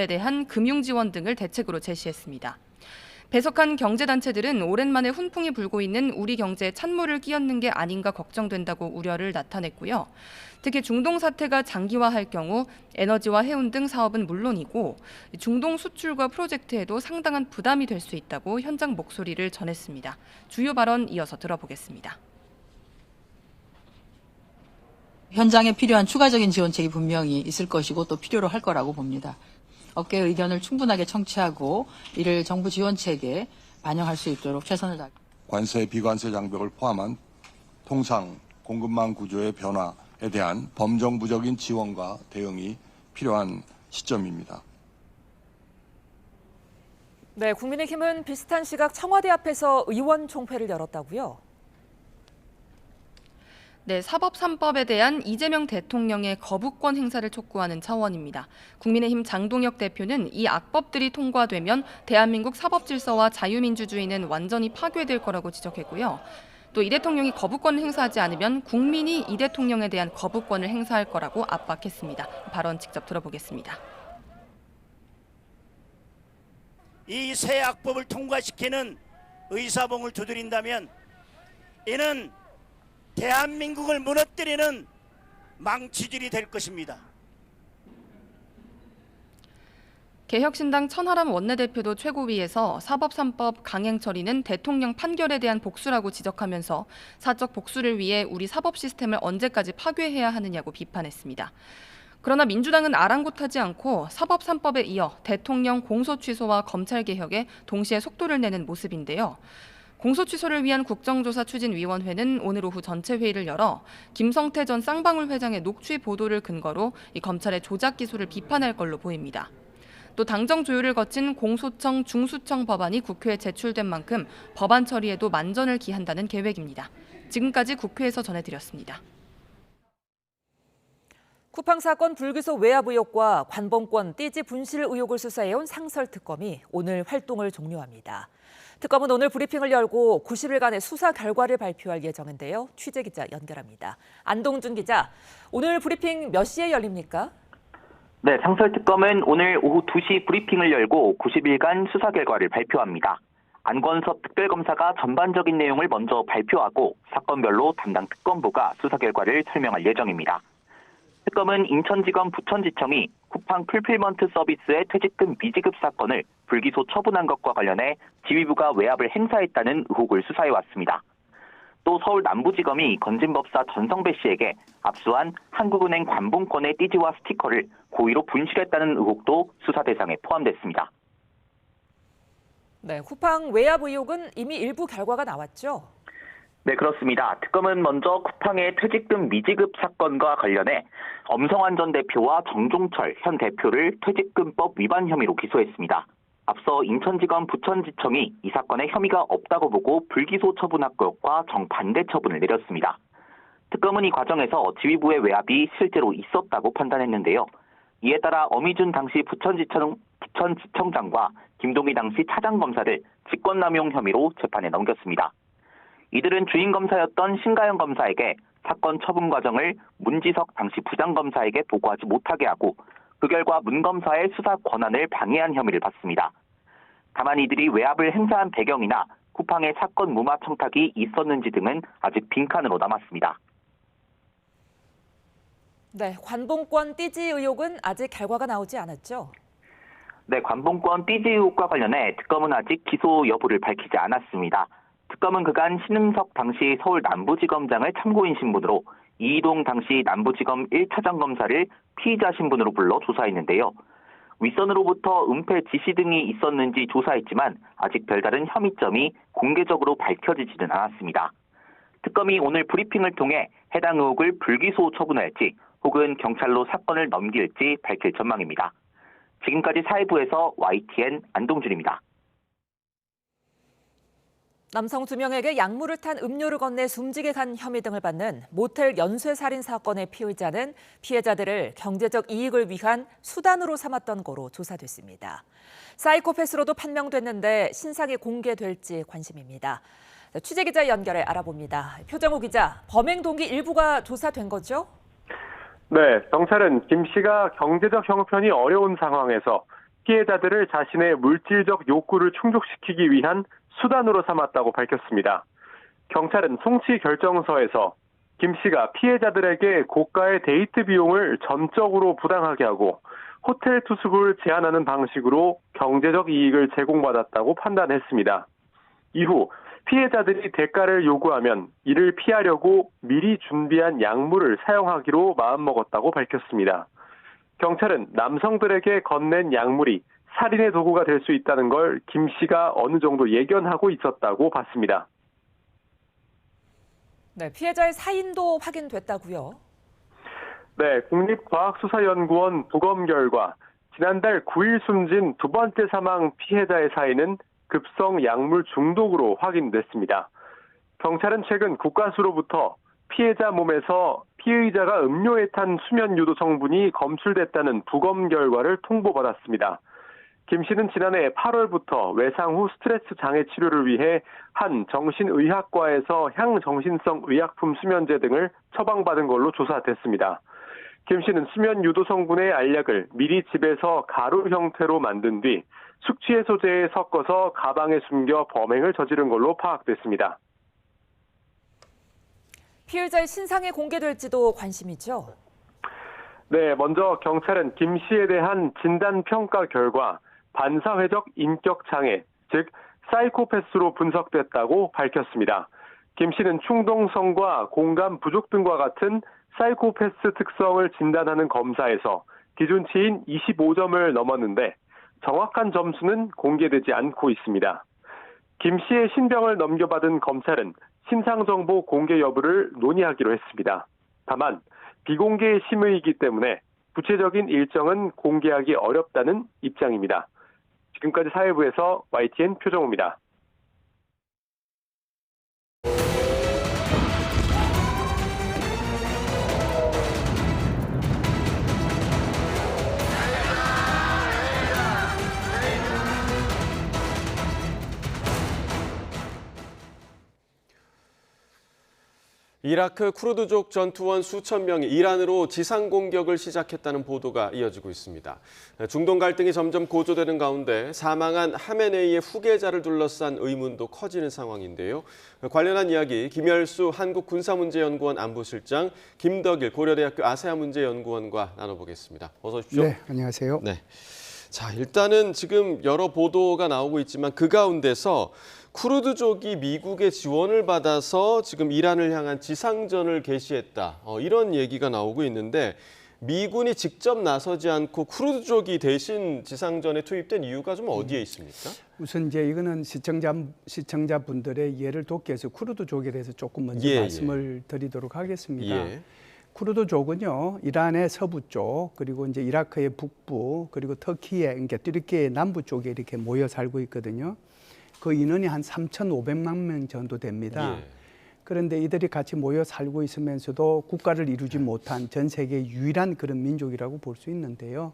대한 금융 지원 등을 대책으로 제시했습니다. 배석한 경제단체들은 오랜만에 훈풍이 불고 있는 우리 경제에 찬물을 끼얹는 게 아닌가 걱정된다고 우려를 나타냈고요. 특히 중동 사태가 장기화할 경우 에너지와 해운 등 사업은 물론이고 중동 수출과 프로젝트에도 상당한 부담이 될 수 있다고 현장 목소리를 전했습니다. 주요 발언 이어서 들어보겠습니다. 현장에 필요한 추가적인 지원책이 분명히 있을 것이고 또 필요로 할 거라고 봅니다. 업계의 의견을 충분하게 청취하고 이를 정부 지원책에 반영할 수 있도록 최선을 다하겠습니다. 관세, 비관세 장벽을 포함한 통상 공급망 구조의 변화에 대한 범정부적인 지원과 대응이 필요한 시점입니다. 네, 국민의힘은 비슷한 시각 청와대 앞에서 의원 총회를 열었다고요? 네, 사법 3법에 대한 이재명 대통령의 거부권 행사를 촉구하는 차원입니다. 국민의힘 장동혁 대표는 이 악법들이 통과되면 대한민국 사법 질서와 자유민주주의는 완전히 파괴될 거라고 지적했고요. 또 이 대통령이 거부권을 행사하지 않으면 국민이 이 대통령에 대한 거부권을 행사할 거라고 압박했습니다. 발언 직접 들어보겠습니다. 이 새 악법을 통과시키는 의사봉을 두드린다면 이는 대한민국을 무너뜨리는 망치질이 될 것입니다. 개혁신당 천하람 원내대표도 최고위에서 사법 3법 강행 처리는 대통령 판결에 대한 복수라고 지적하면서 사적 복수를 위해 우리 사법 시스템을 언제까지 파괴해야 하느냐고 비판했습니다. 그러나 민주당은 아랑곳하지 않고 사법 3법에 이어 대통령 공소 취소와 검찰 개혁에 동시에 속도를 내는 모습인데요. 공소 취소를 위한 국정조사추진위원회는 오늘 오후 전체 회의를 열어 김성태 전 쌍방울 회장의 녹취 보도를 근거로 이 검찰의 조작 기소를 비판할 걸로 보입니다. 또 당정 조율을 거친 공소청, 중수청 법안이 국회에 제출된 만큼 법안 처리에도 만전을 기한다는 계획입니다. 지금까지 국회에서 전해드렸습니다. 쿠팡 사건 불기소 외압 의혹과 관봉권 띠지 분실 의혹을 수사해온 상설특검이 오늘 활동을 종료합니다. 특검은 오늘 브리핑을 열고 90일간의 수사 결과를 발표할 예정인데요. 취재기자 연결합니다. 안동준 기자, 오늘 브리핑 몇 시에 열립니까? 네, 상설특검은 오늘 오후 2시 브리핑을 열고 90일간 수사 결과를 발표합니다. 안권섭 특별검사가 전반적인 내용을 먼저 발표하고 사건별로 담당 특검부가 수사 결과를 설명할 예정입니다. 특검은 인천지검 부천지청이 쿠팡 풀필먼트 서비스의 퇴직금 미지급 사건을 불기소 처분한 것과 관련해 지휘부가 외압을 행사했다는 의혹을 수사해왔습니다. 또 서울 남부지검이 건진법사 전성배 씨에게 압수한 한국은행 관봉권의 띠지와 스티커를 고의로 분실했다는 의혹도 수사 대상에 포함됐습니다. 네, 쿠팡 외압 의혹은 이미 일부 결과가 나왔죠? 네, 그렇습니다. 특검은 먼저 쿠팡의 퇴직금 미지급 사건과 관련해 엄성환 전 대표와 정종철 현 대표를 퇴직금법 위반 혐의로 기소했습니다. 앞서 인천지검 부천지청이 이 사건에 혐의가 없다고 보고 불기소 처분한 것과 정반대 처분을 내렸습니다. 특검은 이 과정에서 지휘부의 외압이 실제로 있었다고 판단했는데요. 이에 따라 어미준 당시 부천지청장과 김동희 당시 차장검사를 직권남용 혐의로 재판에 넘겼습니다. 이들은 주인 검사였던 신가영 검사에게 사건 처분 과정을 문지석 당시 부장검사에게 보고하지 못하게 하고 그 결과 문 검사의 수사 권한을 방해한 혐의를 받습니다. 다만 이들이 외압을 행사한 배경이나 쿠팡의 사건 무마 청탁이 있었는지 등은 아직 빈칸으로 남았습니다. 네, 관봉권 띠지 의혹은 아직 결과가 나오지 않았죠? 네, 관봉권 띠지 의혹과 관련해 특검은 아직 기소 여부를 밝히지 않았습니다. 특검은 그간 신은석 당시 서울 남부지검장을 참고인 신분으로 이희동 당시 남부지검 1차장 검사를 피의자 신분으로 불러 조사했는데요. 윗선으로부터 은폐 지시 등이 있었는지 조사했지만 아직 별다른 혐의점이 공개적으로 밝혀지지는 않았습니다. 특검이 오늘 브리핑을 통해 해당 의혹을 불기소 처분할지 혹은 경찰로 사건을 넘길지 밝힐 전망입니다. 지금까지 사회부에서 YTN 안동준입니다. 남성 2명에게 약물을 탄 음료를 건네 숨지게 간 혐의 등을 받는 모텔 연쇄살인 사건의 피의자는 피해자들을 경제적 이익을 위한 수단으로 삼았던 거로 조사됐습니다. 사이코패스로도 판명됐는데 신상이 공개될지 관심입니다. 취재기자 연결해 알아봅니다. 표정우 기자, 범행 동기 일부가 조사된 거죠? 네, 경찰은 김 씨가 경제적 형편이 어려운 상황에서 피해자들을 자신의 물질적 욕구를 충족시키기 위한 수단으로 삼았다고 밝혔습니다. 경찰은 송치 결정서에서 김 씨가 피해자들에게 고가의 데이트 비용을 전적으로 부당하게 하고 호텔 투숙을 제한하는 방식으로 경제적 이익을 제공받았다고 판단했습니다. 이후 피해자들이 대가를 요구하면 이를 피하려고 미리 준비한 약물을 사용하기로 마음먹었다고 밝혔습니다. 경찰은 남성들에게 건넨 약물이 살인의 도구가 될 수 있다는 걸 김 씨가 어느 정도 예견하고 있었다고 봤습니다. 네, 피해자의 사인도 확인됐다고요? 네, 국립과학수사연구원 부검 결과 지난달 9일 숨진 두 번째 사망 피해자의 사인은 급성 약물 중독으로 확인됐습니다. 경찰은 최근 국가수로부터 피해자 몸에서 피의자가 음료에 탄 수면 유도 성분이 검출됐다는 부검 결과를 통보받았습니다. 김 씨는 지난해 8월부터 외상 후 스트레스 장애 치료를 위해 한 정신의학과에서 향정신성 의약품 수면제 등을 처방받은 걸로 조사됐습니다. 김 씨는 수면 유도 성분의 알약을 미리 집에서 가루 형태로 만든 뒤 숙취해소제에 섞어서 가방에 숨겨 범행을 저지른 걸로 파악됐습니다. 피해자의 신상이 공개될지도 관심이죠? 네, 먼저 경찰은 김 씨에 대한 진단평가 결과 반사회적 인격장애, 즉 사이코패스로 분석됐다고 밝혔습니다. 김 씨는 충동성과 공감 부족 등과 같은 사이코패스 특성을 진단하는 검사에서 기준치인 25점을 넘었는데 정확한 점수는 공개되지 않고 있습니다. 김 씨의 신병을 넘겨받은 검찰은 신상정보 공개 여부를 논의하기로 했습니다. 다만 비공개 심의이기 때문에 구체적인 일정은 공개하기 어렵다는 입장입니다. 지금까지 사회부에서 YTN 표정호입니다. 이라크 쿠르드족 전투원 수천 명이 이란으로 지상 공격을 시작했다는 보도가 이어지고 있습니다. 중동 갈등이 점점 고조되는 가운데 사망한 하메네이의 후계자를 둘러싼 의문도 커지는 상황인데요. 관련한 이야기 김열수 한국군사문제연구원 안보실장, 김덕일 고려대학교 아세아문제연구원과 나눠보겠습니다. 어서 오십시오. 네, 안녕하세요. 네. 자, 일단은 지금 여러 보도가 나오고 있지만 그 가운데서 쿠르드족이 미국의 지원을 받아서 지금 이란을 향한 지상전을 개시했다. 이런 얘기가 나오고 있는데 미군이 직접 나서지 않고 쿠르드족이 대신 지상전에 투입된 이유가 좀 어디에 있습니까? 우선 이제 이거는 시청자분들의 이해를 돕기 위해서 쿠르드족에 대해서 조금 먼저 말씀을 드리도록 하겠습니다. 쿠르드족은요, 이란의 서부 쪽, 그리고 이제 이라크의 북부, 그리고 터키의, 그러니까 튀르키예의 남부 쪽에 이렇게 모여 살고 있거든요. 그 인원이 한 3,500만 명 정도 됩니다. 그런데 이들이 같이 모여 살고 있으면서도 국가를 이루지 못한 전 세계 유일한 그런 민족이라고 볼 수 있는데요.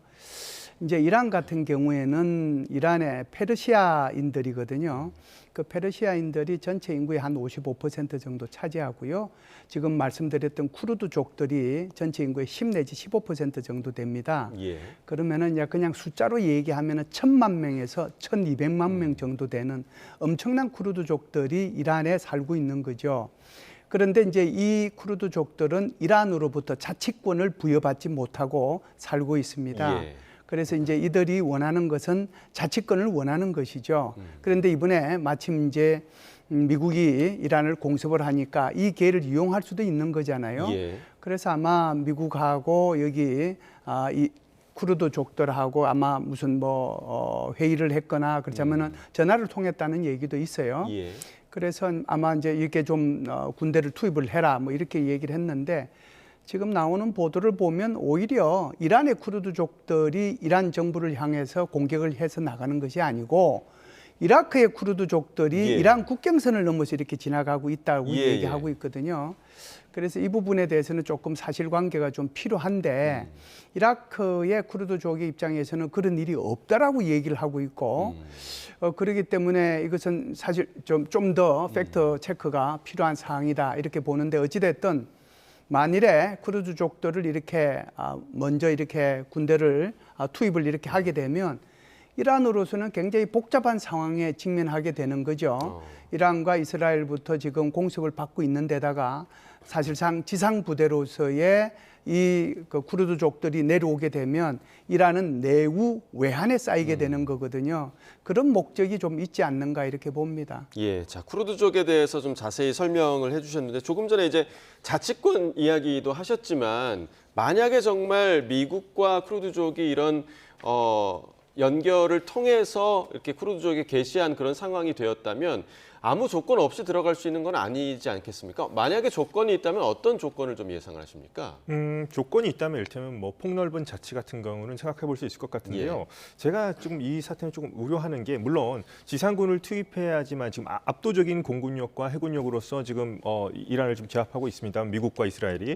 이제 이란 같은 경우에는 이란의 페르시아인들이거든요. 그 페르시아인들이 전체 인구의 한 55% 정도 차지하고요. 지금 말씀드렸던 쿠르드족들이 전체 인구의 10 내지 15% 정도 됩니다. 그러면은 그냥 숫자로 얘기하면은 1,000만 명에서 1,200만 명 정도 되는 엄청난 쿠르드족들이 이란에 살고 있는 거죠. 그런데 이제 이 쿠르드족들은 이란으로부터 자치권을 부여받지 못하고 살고 있습니다. 그래서 이제 이들이 원하는 것은 자치권을 원하는 것이죠. 그런데 이번에 마침 이제 미국이 이란을 공습을 하니까 이 기회를 이용할 수도 있는 거잖아요. 그래서 아마 미국하고 여기 이 쿠르드족들하고 아마 무슨 회의를 했거나 그렇자면은 전화를 통했다는 얘기도 있어요. 그래서 아마 이제 이렇게 좀 군대를 투입을 해라 뭐 이렇게 얘기를 했는데 지금 나오는 보도를 보면 오히려 이란의 쿠르드족들이 이란 정부를 향해서 공격을 해서 나가는 것이 아니고 이라크의 쿠르드족들이 이란 국경선을 넘어서 이렇게 지나가고 있다고 얘기하고 있거든요. 그래서 이 부분에 대해서는 조금 사실관계가 좀 필요한데 이라크의 쿠르드족의 입장에서는 그런 일이 없다라고 얘기를 하고 있고 그렇기 때문에 이것은 사실 좀 더 팩트 체크가 필요한 사항이다 이렇게 보는데 어찌됐든 만일에 쿠르드족들을 이렇게 먼저 이렇게 군대를 투입을 이렇게 하게 되면 이란으로서는 굉장히 복잡한 상황에 직면하게 되는 거죠. 이란과 이스라엘부터 지금 공습을 받고 있는 데다가 사실상 지상 부대로서의 이 쿠르드족들이 내려오게 되면 이란은 내후 외환에 쌓이게 되는 거거든요. 그런 목적이 좀 있지 않는가 이렇게 봅니다. 자, 쿠르드족에 대해서 좀 자세히 설명을 해주셨는데 조금 전에 이제 자치권 이야기도 하셨지만 만약에 정말 미국과 쿠르드족이 이런 연결을 통해서 이렇게 쿠르드족에 개시한 그런 상황이 되었다면 아무 조건 없이 들어갈 수 있는 건 아니지 않겠습니까? 만약에 조건이 있다면 어떤 조건을 좀 예상을 하십니까? 조건이 있다면 이를테면 폭넓은 자치 같은 경우는 생각해 볼 수 있을 것 같은데요. 제가 조금 이 사태는 조금 우려하는 게 물론 지상군을 투입해야지만 지금 압도적인 공군력과 해군력으로서 지금 이란을 좀 제압하고 있습니다. 미국과 이스라엘이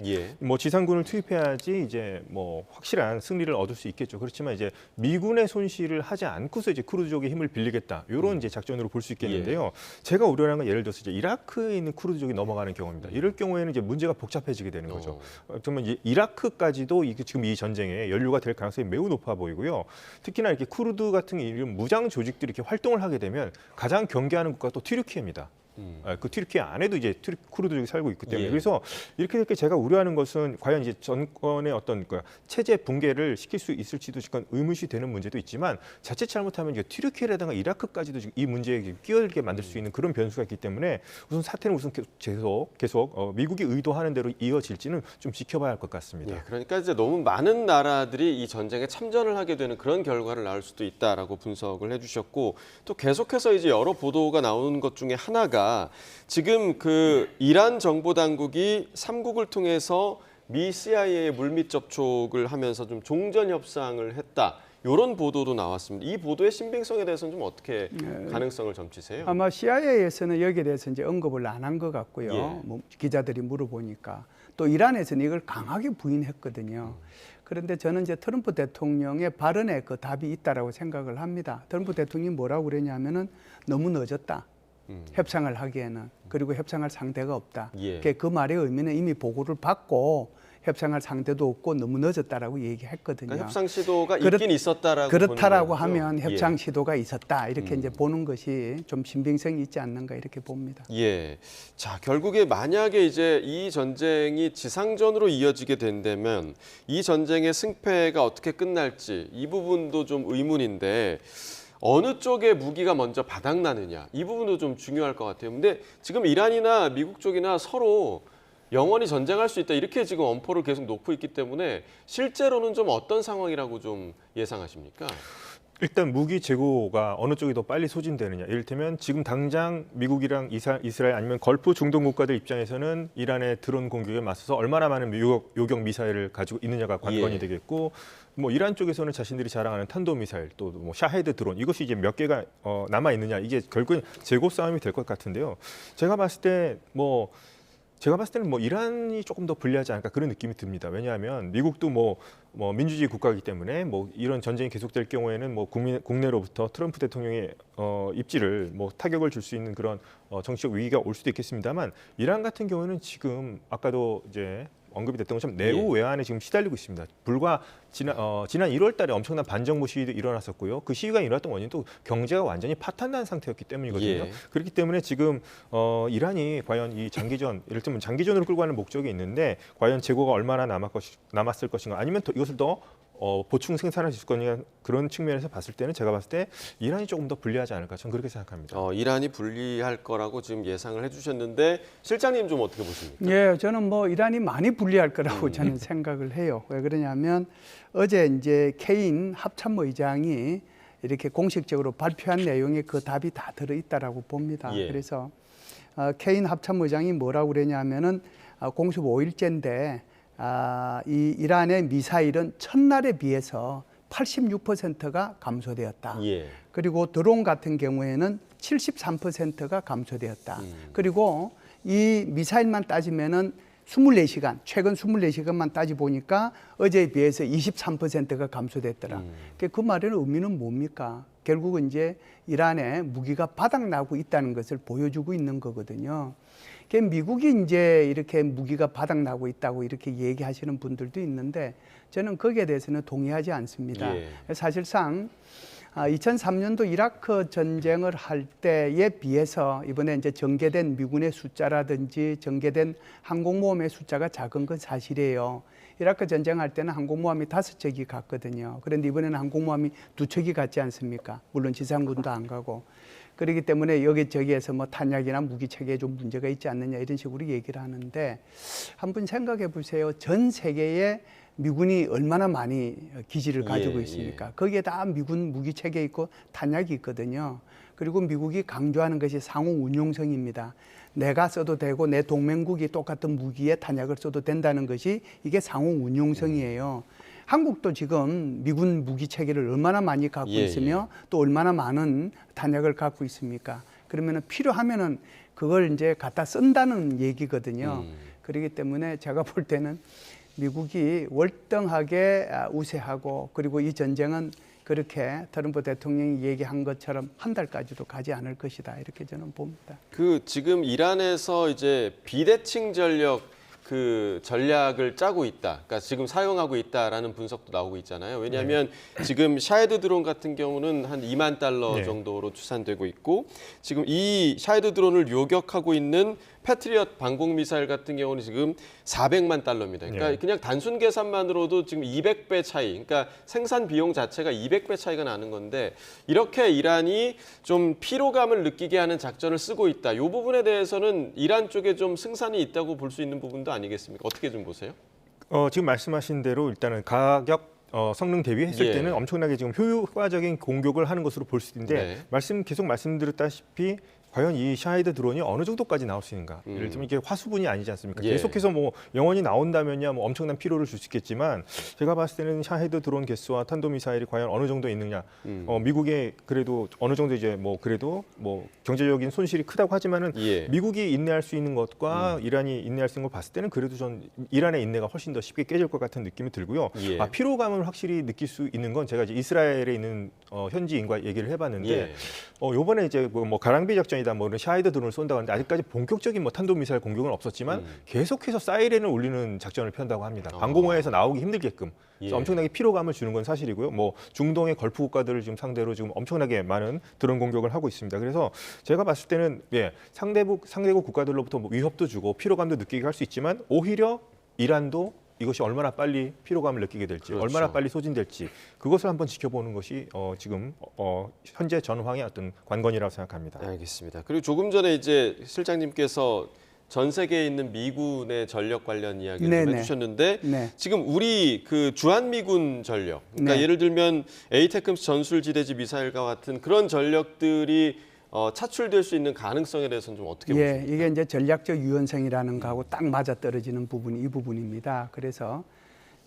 지상군을 투입해야지 이제 확실한 승리를 얻을 수 있겠죠. 그렇지만 이제 미군의 손실을 하지 않고서 이제 쿠르드족의 힘을 빌리겠다 이런 이제 작전으로 볼 수 있겠는데요. 제가 우려하는 건 예를 들어서 이제 이라크에 있는 쿠르드족이 넘어가는 경우입니다. 이럴 경우에는 이제 문제가 복잡해지게 되는 거죠. 정말 이라크까지도 지금 이 전쟁에 연루가 될 가능성이 매우 높아 보이고요. 특히나 이렇게 쿠르드 같은 이런 무장 조직들이 이렇게 활동을 하게 되면 가장 경계하는 국가가 또 튀르키예입니다. 그 튀르키예 안에도 이제 쿠르드족이 살고 있기 때문에 그래서 이렇게 제가 우려하는 것은 과연 이제 정권의 어떤 체제 붕괴를 시킬 수 있을지도 지금 의문시 되는 문제도 있지만 자칫 잘못하면 이제 튀르키예라든가 이라크까지도 지금 이 문제에 끼어들게 만들 수 있는 그런 변수가 있기 때문에 우선 사태는 계속 미국이 의도하는 대로 이어질지는 좀 지켜봐야 할 것 같습니다. 그러니까 이제 너무 많은 나라들이 이 전쟁에 참전을 하게 되는 그런 결과를 낳을 수도 있다라고 분석을 해주셨고 또 계속해서 이제 여러 보도가 나오는 것 중에 하나가 지금 그 이란 정보 당국이 3국을 통해서 미 CIA의 물밑 접촉을 하면서 좀 종전 협상을 했다. 이런 보도도 나왔습니다. 이 보도의 신빙성에 대해서는 좀 어떻게 가능성을 점치세요? 아마 CIA에서는 여기에 대해서 이제 언급을 안 한 것 같고요. 예. 뭐 기자들이 물어보니까 또 이란에서는 이걸 강하게 부인했거든요. 그런데 저는 이제 트럼프 대통령의 발언에 그 답이 있다라고 생각을 합니다. 트럼프 대통령이 뭐라고 그랬냐면은 너무 늦었다. 협상을 하기에는. 그리고 협상할 상대가 없다. 예. 그 말의 의미는 이미 보고를 받고 협상할 상대도 없고 너무 늦었다라고 얘기했거든요. 그러니까 협상 시도가 있긴 있었다라고 그렇다라고 보는 거죠? 하면 협상 예. 시도가 있었다 이렇게 이제 보는 것이 좀 신빙성이 있지 않는가 이렇게 봅니다. 예. 자, 결국에 만약에 이제 이 전쟁이 지상전으로 이어지게 된다면 이 전쟁의 승패가 어떻게 끝날지 이 부분도 좀 의문인데 어느 쪽의 무기가 먼저 바닥나느냐 이 부분도 좀 중요할 것 같아요. 근데 지금 이란이나 미국 쪽이나 서로 영원히 전쟁할 수 있다 이렇게 지금 엄포를 계속 놓고 있기 때문에 실제로는 좀 어떤 상황이라고 좀 예상하십니까? 일단 무기 재고가 어느 쪽이 더 빨리 소진되느냐. 이를테면 지금 당장 미국이랑 이스라엘 아니면 걸프 중동 국가들 입장에서는 이란의 드론 공격에 맞서서 얼마나 많은 요격 미사일을 가지고 있느냐가 관건이 되겠고 뭐 이란 쪽에서는 자신들이 자랑하는 탄도 미사일 또 뭐 샤헤드 드론 이것이 이제 몇 개가 남아 있느냐. 이게 결국은 재고 싸움이 될 것 같은데요. 제가 봤을 때는 뭐 이란이 조금 더 불리하지 않을까 그런 느낌이 듭니다. 왜냐하면 미국도 뭐 민주주의 국가이기 때문에 뭐 이런 전쟁이 계속될 경우에는 뭐 국내로부터 트럼프 대통령의 입지를 뭐 타격을 줄 수 있는 그런 정치적 위기가 올 수도 있겠습니다만 이란 같은 경우는 지금 아까도 이제 언급이 됐던 것처럼 내후 외환에 지금 시달리고 있습니다. 불과 지난 1월 달에 엄청난 반정부 시위도 일어났었고요. 그 시위가 일어났던 원인도 경제가 완전히 파탄난 상태였기 때문이거든요. 예. 그렇기 때문에 지금 이란이 과연 이 장기전, 예를 들면 장기전으로 끌고 가는 목적이 있는데 과연 재고가 얼마나 남았을 것인가 아니면 이것을 더 보충 생산할 수 있을 거냐 그런 측면에서 봤을 때는 제가 봤을 때 이란이 조금 더 불리하지 않을까 저는 그렇게 생각합니다. 이란이 불리할 거라고 지금 예상을 해주셨는데 실장님 좀 어떻게 보십니까? 예, 저는 뭐 이란이 많이 불리할 거라고 저는 생각을 해요. 왜 그러냐면 어제 이제 케인 합참의장이 이렇게 공식적으로 발표한 내용에 그 답이 다 들어있다라고 봅니다. 예. 그래서 케인 합참의장이 뭐라고 그러냐면은 공습 5일째인데 이 이란의 미사일은 첫날에 비해서 86%가 감소되었다. 예. 그리고 드론 같은 경우에는 73%가 감소되었다. 그리고 이 미사일만 따지면은 24시간, 최근 24시간만 따지 보니까 어제에 비해서 23%가 감소됐더라. 그 말의 의미는 뭡니까? 결국은 이제 이란의 무기가 바닥나고 있다는 것을 보여주고 있는 거거든요. 미국이 이제 이렇게 무기가 바닥나고 있다고 이렇게 얘기하시는 분들도 있는데 저는 거기에 대해서는 동의하지 않습니다. 예. 사실상 2003년도 이라크 전쟁을 할 때에 비해서 이번에 이제 전개된 미군의 숫자라든지 전개된 항공모함의 숫자가 작은 건 사실이에요. 이라크 전쟁할 때는 항공모함이 5척이 갔거든요. 그런데 이번에는 항공모함이 2척이 갔지 않습니까? 물론 지상군도 안 가고. 그렇기 때문에 여기저기에서 뭐 탄약이나 무기 체계에 좀 문제가 있지 않느냐 이런 식으로 얘기를 하는데 한번 생각해 보세요. 전 세계에 미군이 얼마나 많이 기지를 가지고 있습니까? 거기에 다 미군 무기 체계 있고 탄약이 있거든요. 그리고 미국이 강조하는 것이 상호 운용성입니다. 내가 써도 되고 내 동맹국이 똑같은 무기에 탄약을 써도 된다는 것이 이게 상호 운용성이에요. 한국도 지금 미군 무기 체계를 얼마나 많이 갖고 있으며 또 얼마나 많은 탄약을 갖고 있습니까? 그러면은 필요하면은 그걸 이제 갖다 쓴다는 얘기거든요. 그렇기 때문에 제가 볼 때는 미국이 월등하게 우세하고 그리고 이 전쟁은 그렇게 트럼프 대통령이 얘기한 것처럼 한 달까지도 가지 않을 것이다 이렇게 저는 봅니다. 지금 이란에서 이제 비대칭 전력 전략을 짜고 있다. 그러니까 지금 사용하고 있다라는 분석도 나오고 있잖아요. 왜냐하면 지금 샤헤드 드론 같은 경우는 한 $2만 정도로 추산되고 있고 지금 이 샤헤드 드론을 요격하고 있는 패트리엇 방공 미사일 같은 경우는 지금 $400만. 그러니까 그냥 단순 계산만으로도 지금 200배 차이. 그러니까 생산 비용 자체가 200배 차이가 나는 건데 이렇게 이란이 좀 피로감을 느끼게 하는 작전을 쓰고 있다. 이 부분에 대해서는 이란 쪽에 좀 승산이 있다고 볼 수 있는 부분도 아니겠습니까? 어떻게 좀 보세요? 지금 말씀하신 대로 일단은 가격 성능 대비했을 때는 엄청나게 지금 효과적인 공격을 하는 것으로 볼 수 있는데 계속 말씀드렸다시피 과연 이 샤헤드 드론이 어느 정도까지 나올 수 있는가? 예를 들면 이게 화수분이 아니지 않습니까? 예. 계속해서 뭐 영원히 나온다면야 뭐 엄청난 피로를 줄 수 있겠지만 제가 봤을 때는 샤헤드 드론 개수와 탄도미사일이 과연 어느 정도 있느냐? 미국의 그래도 어느 정도 이제 뭐 그래도 뭐 경제적인 손실이 크다고 하지만은 예. 미국이 인내할 수 있는 것과 이란이 인내할 수 있는 걸 봤을 때는 그래도 전 이란의 인내가 훨씬 더 쉽게 깨질 것 같은 느낌이 들고요. 예. 피로감을 확실히 느낄 수 있는 건 제가 이제 이스라엘에 있는 현지인과 얘기를 해봤는데 예. 요번에 이제 뭐 가랑비 작전이다 뭐 이런 샤헤드 드론을 쏜다고 하는데 아직까지 본격적인 뭐 탄도미사일 공격은 없었지만 계속해서 사이렌을 울리는 작전을 편다고 합니다. 방공호에서 나오기 힘들게끔. 그래서 예. 엄청나게 피로감을 주는 건 사실이고요. 뭐 중동의 걸프 국가들을 지금 상대로 지금 엄청나게 많은 드론 공격을 하고 있습니다. 그래서 제가 봤을 때는 상대국 국가들로부터 뭐 위협도 주고 피로감도 느끼게 할 수 있지만 오히려 이란도 이것이 얼마나 빨리 피로감을 느끼게 될지, 그렇죠. 얼마나 빨리 소진될지 그것을 한번 지켜보는 것이 지금 현재 전황의 어떤 관건이라고 생각합니다. 알겠습니다. 그리고 조금 전에 이제 실장님께서 전 세계에 있는 미군의 전력 관련 이야기를 좀 네네. 해주셨는데 네. 지금 우리 그 주한미군 전력, 그러니까 네. 예를 들면 에이테크스 전술지대지 미사일과 같은 그런 전력들이 차출될 수 있는 가능성에 대해서는 좀 어떻게 보십니까? 이게 이제 전략적 유연성이라는 거하고 딱 맞아 떨어지는 부분이 이 부분입니다. 그래서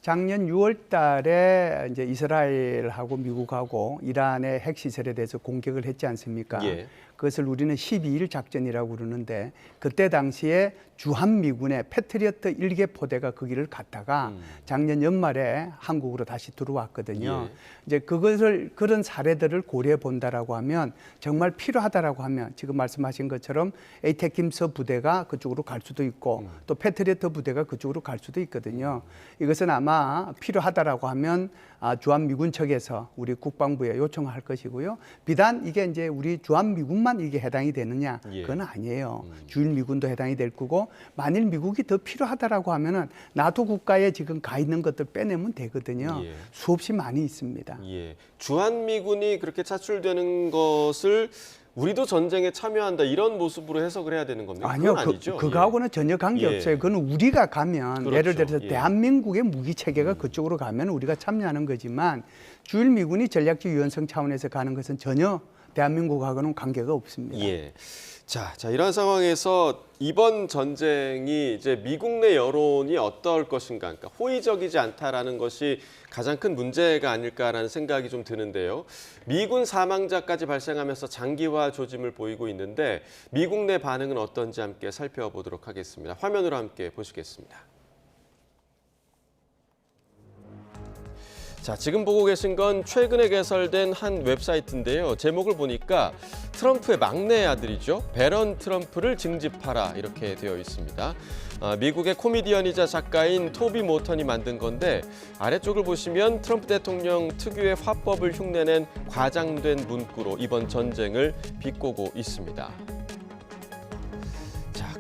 작년 6월 달에 이제 이스라엘하고 미국하고 이란의 핵시설에 대해서 공격을 했지 않습니까? 예. 그것을 우리는 12일 작전이라고 그러는데 그때 당시에 주한미군의 패트리어트 1개 포대가 거기를 갔다가 작년 연말에 한국으로 다시 들어왔거든요. 예. 이제 그런 사례들을 고려해 본다라고 하면 정말 필요하다라고 하면 지금 말씀하신 것처럼 에이테킴스 부대가 그쪽으로 갈 수도 있고 또 패트리어트 부대가 그쪽으로 갈 수도 있거든요. 이것은 아마 필요하다라고 하면 주한미군 측에서 우리 국방부에 요청할 것이고요. 비단 이게 이제 우리 주한미군만 이게 해당이 되느냐? 예. 그건 아니에요. 주일미군도 해당이 될 거고 만일 미국이 더 필요하다라고 하면은 나토 국가에 지금 가 있는 것들 빼내면 되거든요. 예. 수없이 많이 있습니다. 예. 주한미군이 그렇게 차출되는 것을 우리도 전쟁에 참여한다 이런 모습으로 해석을 해야 되는 겁니까? 아니요, 그건 아니죠. 그거하고는 전혀 관계 예. 없어요. 그건 우리가 가면 그렇죠. 예를 들어서 예. 대한민국의 무기 체계가 그쪽으로 가면 우리가 참여하는 거지만 주일미군이 전략적 유연성 차원에서 가는 것은 전혀 대한민국하고는 관계가 없습니다. 예. 자, 이런 상황에서 이번 전쟁이 이제 미국 내 여론이 어떨 것인가, 그러니까 호의적이지 않다라는 것이 가장 큰 문제가 아닐까라는 생각이 좀 드는데요. 미군 사망자까지 발생하면서 장기화 조짐을 보이고 있는데 미국 내 반응은 어떤지 함께 살펴보도록 하겠습니다. 화면으로 함께 보시겠습니다. 자, 지금 보고 계신 건 최근에 개설된 한 웹사이트인데요. 제목을 보니까 트럼프의 막내 아들이죠. 배런 트럼프를 징집하라 이렇게 되어 있습니다. 미국의 코미디언이자 작가인 토비 모턴이 만든 건데 아래쪽을 보시면 트럼프 대통령 특유의 화법을 흉내낸 과장된 문구로 이번 전쟁을 비꼬고 있습니다.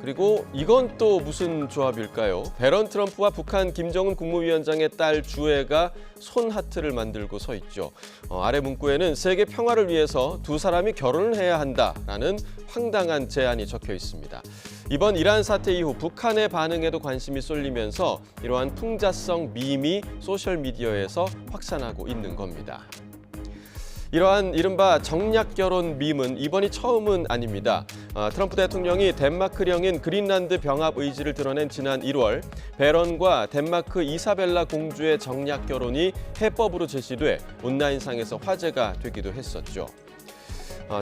그리고 이건 또 무슨 조합일까요? 배런 트럼프와 북한 김정은 국무위원장의 딸 주애가 손하트를 만들고 서 있죠. 아래 문구에는 세계 평화를 위해서 두 사람이 결혼을 해야 한다라는 황당한 제안이 적혀 있습니다. 이번 이란 사태 이후 북한의 반응에도 관심이 쏠리면서 이러한 풍자성 밈이 소셜미디어에서 확산하고 있는 겁니다. 이러한 이른바 정략결혼 밈은 이번이 처음은 아닙니다. 트럼프 대통령이 덴마크령인 그린란드 병합 의지를 드러낸 지난 1월 배런과 덴마크 이사벨라 공주의 정략결혼이 해법으로 제시돼 온라인상에서 화제가 되기도 했었죠.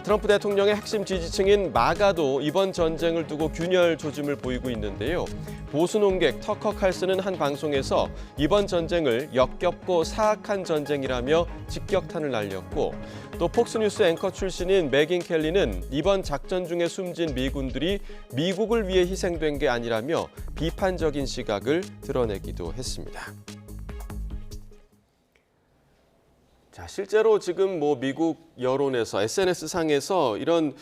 트럼프 대통령의 핵심 지지층인 마가도 이번 전쟁을 두고 균열 조짐을 보이고 있는데요. 보수 논객 터커 칼슨은 한 방송에서 이번 전쟁을 역겹고 사악한 전쟁이라며 직격탄을 날렸고 또 폭스뉴스 앵커 출신인 매긴 켈리는 이번 작전 중에 숨진 미군들이 미국을 위해 희생된 게 아니라며 비판적인 시각을 드러내기도 했습니다. 자, 실제로 지금 미국 여론에서 SNS 상에서 이런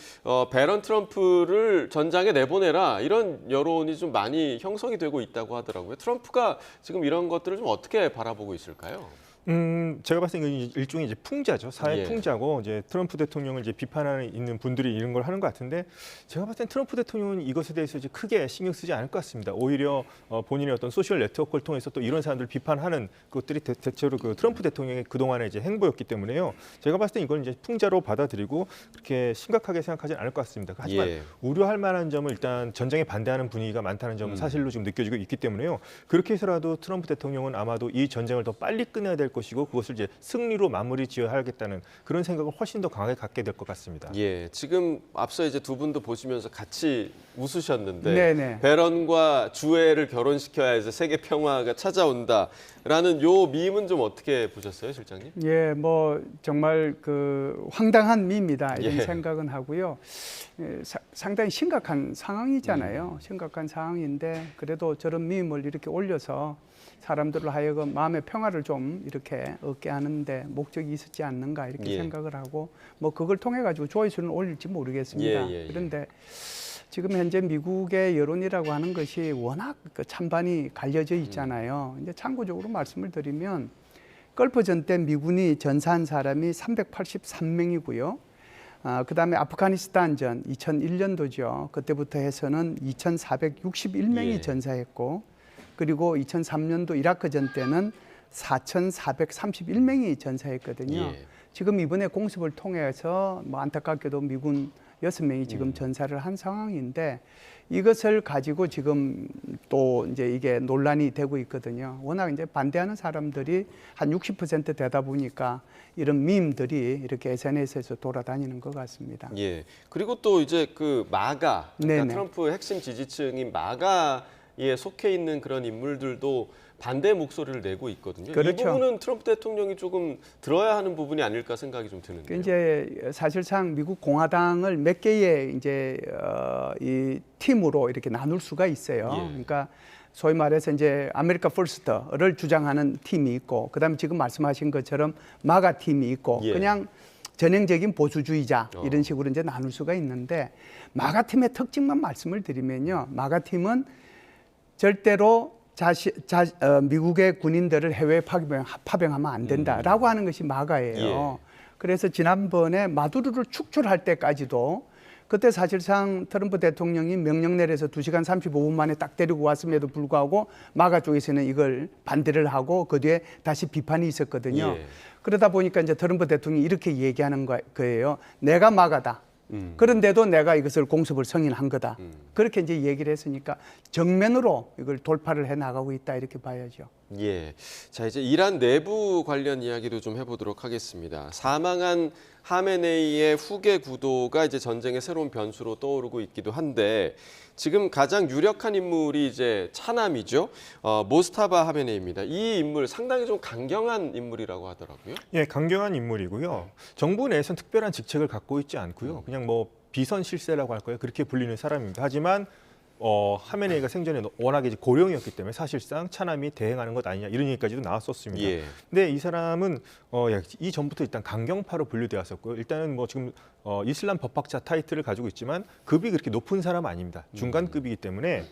배런 트럼프를 전장에 내보내라 이런 여론이 좀 많이 형성이 되고 있다고 하더라고요. 트럼프가 지금 이런 것들을 좀 어떻게 바라보고 있을까요? 제가 봤을 때 이건 일종의 이제 풍자죠. 사회 예. 풍자고 이제 트럼프 대통령을 이제 비판하는 있는 분들이 이런 걸 하는 것 같은데 제가 봤을 때 트럼프 대통령은 이것에 대해서 이제 크게 신경 쓰지 않을 것 같습니다. 오히려 본인의 어떤 소셜 네트워크를 통해서 또 이런 사람들을 비판하는 것들이 대체로 그 트럼프 대통령의 그동안의 이제 행보였기 때문에요. 제가 봤을 때 이건 이제 풍자로 받아들이고 그렇게 심각하게 생각하지는 않을 것 같습니다. 하지만 예. 우려할 만한 점은 일단 전쟁에 반대하는 분위기가 많다는 점은 사실로 지금 느껴지고 있기 때문에요. 그렇게 해서라도 트럼프 대통령은 아마도 이 전쟁을 더 빨리 끝내야 될 것이고 그것을 이제 승리로 마무리 지어야겠다는 그런 생각을 훨씬 더 강하게 갖게 될 것 같습니다. 예, 지금 앞서 이제 두 분도 보시면서 같이 웃으셨는데 네네. 베런과 주애를 결혼시켜야 이제 세계 평화가 찾아온다라는 요 밈은 좀 어떻게 보셨어요, 실장님? 예, 뭐 정말 그 황당한 밈이다 이런 예. 생각은 하고요. 예, 상당히 심각한 상황이잖아요. 심각한 상황인데 그래도 저런 밈을 이렇게 올려서 사람들로 하여금 마음의 평화를 좀 이렇게 얻게 하는데 목적이 있었지 않는가 이렇게 예. 생각을 하고 뭐 그걸 통해 가지고 조회수는 올릴지 모르겠습니다. 예. 그런데 지금 현재 미국의 여론이라고 하는 것이 워낙 그 찬반이 갈려져 있잖아요. 이제 참고적으로 말씀을 드리면 걸프전 때 미군이 전사한 사람이 383명이고요. 그다음에 아프가니스탄전 2001년도죠. 그때부터 해서는 2,461명이 예. 전사했고 그리고 2003년도 이라크전 때는 4,431명이 전사했거든요. 예. 지금 이번에 공습을 통해서 뭐 안타깝게도 미군 6명이 지금 전사를 한 상황인데 이것을 가지고 지금 또 이제 이게 논란이 되고 있거든요. 워낙 이제 반대하는 사람들이 한 60% 되다 보니까 이런 밈들이 이렇게 SNS에서 돌아다니는 것 같습니다. 예. 그리고 또 이제 그 마가, 그러니까 네네. 트럼프 핵심 지지층인 마가에 속해 있는 그런 인물들도 반대 목소리를 내고 있거든요. 그렇죠. 이 부분은 트럼프 대통령이 조금 들어야 하는 부분이 아닐까 생각이 좀 드는데요. 이제 사실상 미국 공화당을 몇 개의 이제 이 팀으로 이렇게 나눌 수가 있어요. 예. 그러니까 소위 말해서 이제 아메리카 퍼스트를 주장하는 팀이 있고, 그다음에 지금 말씀하신 것처럼 마가 팀이 있고, 예. 그냥 전형적인 보수주의자 이런 식으로 이제 나눌 수가 있는데 마가 팀의 특징만 말씀을 드리면요, 마가 팀은 절대로 미국의 군인들을 해외에 파병하면 안 된다라고 하는 것이 마가예요. 예. 그래서 지난번에 마두로를 축출할 때까지도 그때 사실상 트럼프 대통령이 명령 내려서 2시간 35분 만에 딱 데리고 왔음에도 불구하고 마가 쪽에서는 이걸 반대를 하고 그 뒤에 다시 비판이 있었거든요. 예. 그러다 보니까 이제 트럼프 대통령이 이렇게 얘기하는 거예요. 내가 마가다. 그런데도 내가 이것을 공습을 승인한 거다. 그렇게 이제 얘기를 했으니까 정면으로 이걸 돌파를 해 나가고 있다 이렇게 봐야죠. 예. 자, 이제 이란 내부 관련 이야기도 좀 해보도록 하겠습니다. 사망한 하메네이의 후계 구도가 이제 전쟁의 새로운 변수로 떠오르고 있기도 한데 지금 가장 유력한 인물이 이제 차남이죠. 모스타바 하메네이입니다. 이 인물 상당히 좀 강경한 인물이라고 하더라고요. 예, 강경한 인물이고요. 정부 내에서는 특별한 직책을 갖고 있지 않고요. 그냥 뭐 비선 실세라고 할까요? 그렇게 불리는 사람입니다. 하지만 하메네이가 생전에 워낙에 이제 고령이었기 때문에 사실상 차남이 대행하는 것 아니냐 이런 얘기까지도 나왔었습니다. 예. 근데 이 사람은 이 전부터 일단 강경파로 분류되었었고요. 일단은 뭐 지금 이슬람 법학자 타이틀을 가지고 있지만 급이 그렇게 높은 사람은 아닙니다. 중간급이기 때문에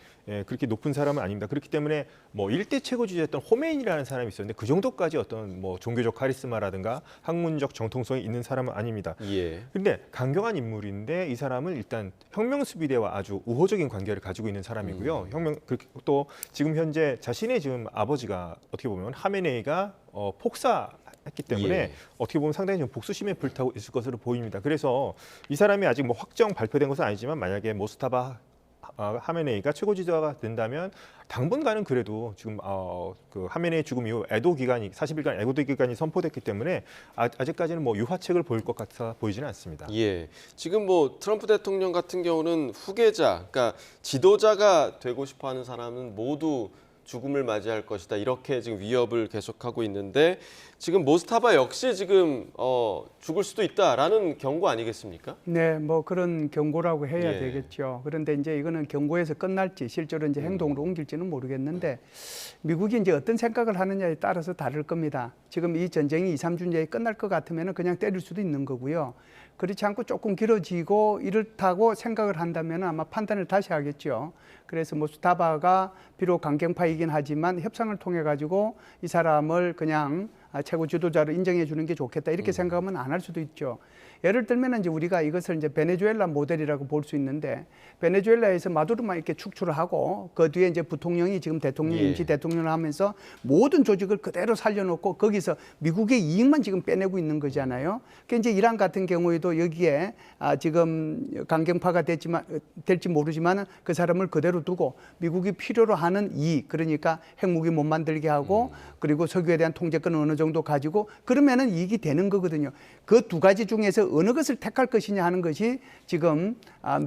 그렇게 높은 사람은 아닙니다. 그렇기 때문에 뭐 일대 최고주의였던 호메인이라는 사람이 있었는데 그 정도까지 어떤 뭐 종교적 카리스마라든가 학문적 정통성이 있는 사람은 아닙니다. 예. 근데 강경한 인물인데 이 사람은 일단 혁명수비대와 아주 우호적인 관계를 가지고 있는 사람이고요. 또 지금 현재 자신의 지금 아버지가 어떻게 보면 하메네이가 폭사했기 때문에 예. 어떻게 보면 상당히 좀 복수심에 불타고 있을 것으로 보입니다. 그래서 이 사람이 아직 뭐 확정 발표된 것은 아니지만 만약에 모스타바 하메네이가 최고 지도자가 된다면 당분간은 그래도 지금 그 하메네이 죽음 이후 애도 기간이 40일간 애도 기간이 선포됐기 때문에 아직까지는 뭐 유화책을 보일 것 같아 보이지는 않습니다. 예. 지금 뭐 트럼프 대통령 같은 경우는 후계자, 그러니까 지도자가 되고 싶어하는 사람은 모두 죽음을 맞이할 것이다. 이렇게 지금 위협을 계속하고 있는데 지금 모스타바 역시 지금 죽을 수도 있다라는 경고 아니겠습니까? 네, 뭐 그런 경고라고 해야 예. 되겠죠. 그런데 이제 이거는 경고에서 끝날지 실제로 이제 행동으로 옮길지는 모르겠는데 미국이 이제 어떤 생각을 하느냐에 따라서 다를 겁니다. 지금 이 전쟁이 2, 3주 내에 끝날 것 같으면 그냥 때릴 수도 있는 거고요. 그렇지 않고 조금 길어지고 이렇다고 생각을 한다면 아마 판단을 다시 하겠죠. 그래서 모스타바가 비록 강경파이긴 하지만 협상을 통해 가지고 이 사람을 그냥 최고 지도자로 인정해 주는 게 좋겠다 이렇게 생각하면 안 할 수도 있죠. 예를 들면 이제 우리가 이것을 이제 베네수엘라 모델이라고 볼 수 있는데 베네수엘라에서 마두로만 이렇게 축출을 하고 그 뒤에 이제 부통령이 지금 대통령 임시 대통령을 하면서 모든 조직을 그대로 살려놓고 거기서 미국의 이익만 지금 빼내고 있는 거잖아요. 그러니까 이제 이란 같은 경우에도 여기에 지금 강경파가 될지 모르지만 그 사람을 그대로 두고 미국이 필요로 하는 이익, 그러니까 핵무기 못 만들게 하고 그리고 석유에 대한 통제권을 어느 정도 가지고 그러면은 이익이 되는 거거든요. 그 두 가지 중에서 어느 것을 택할 것이냐 하는 것이 지금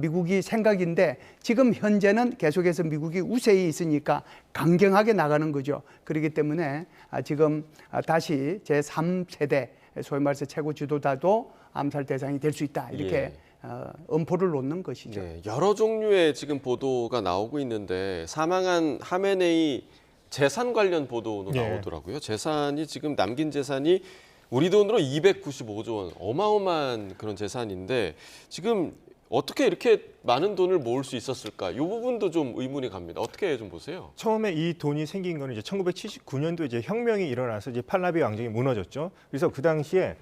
미국이 생각인데 지금 현재는 계속해서 미국이 우세에 있으니까 강경하게 나가는 거죠. 그렇기 때문에 지금 다시 제3세대 소위 말해서 최고 지도자도 암살 대상이 될 수 있다 이렇게 엄포를 놓는 것이죠. 네, 여러 종류의 지금 보도가 나오고 있는데 사망한 하메네이 재산 관련 보도도 나오더라고요. 재산이 지금 남긴 재산이 우리 돈으로 295조 원, 어마어마한 그런 재산인데 지금 어떻게 이렇게 많은 돈을 모을 수 있었을까? 이 부분도 좀 의문이 갑니다. 어떻게 좀 보세요? 처음에 이 돈이 생긴 거는 이제 1979년도에 이제 혁명이 일어나서 이제 팔라비 왕정이 무너졌죠. 그래서 그 당시에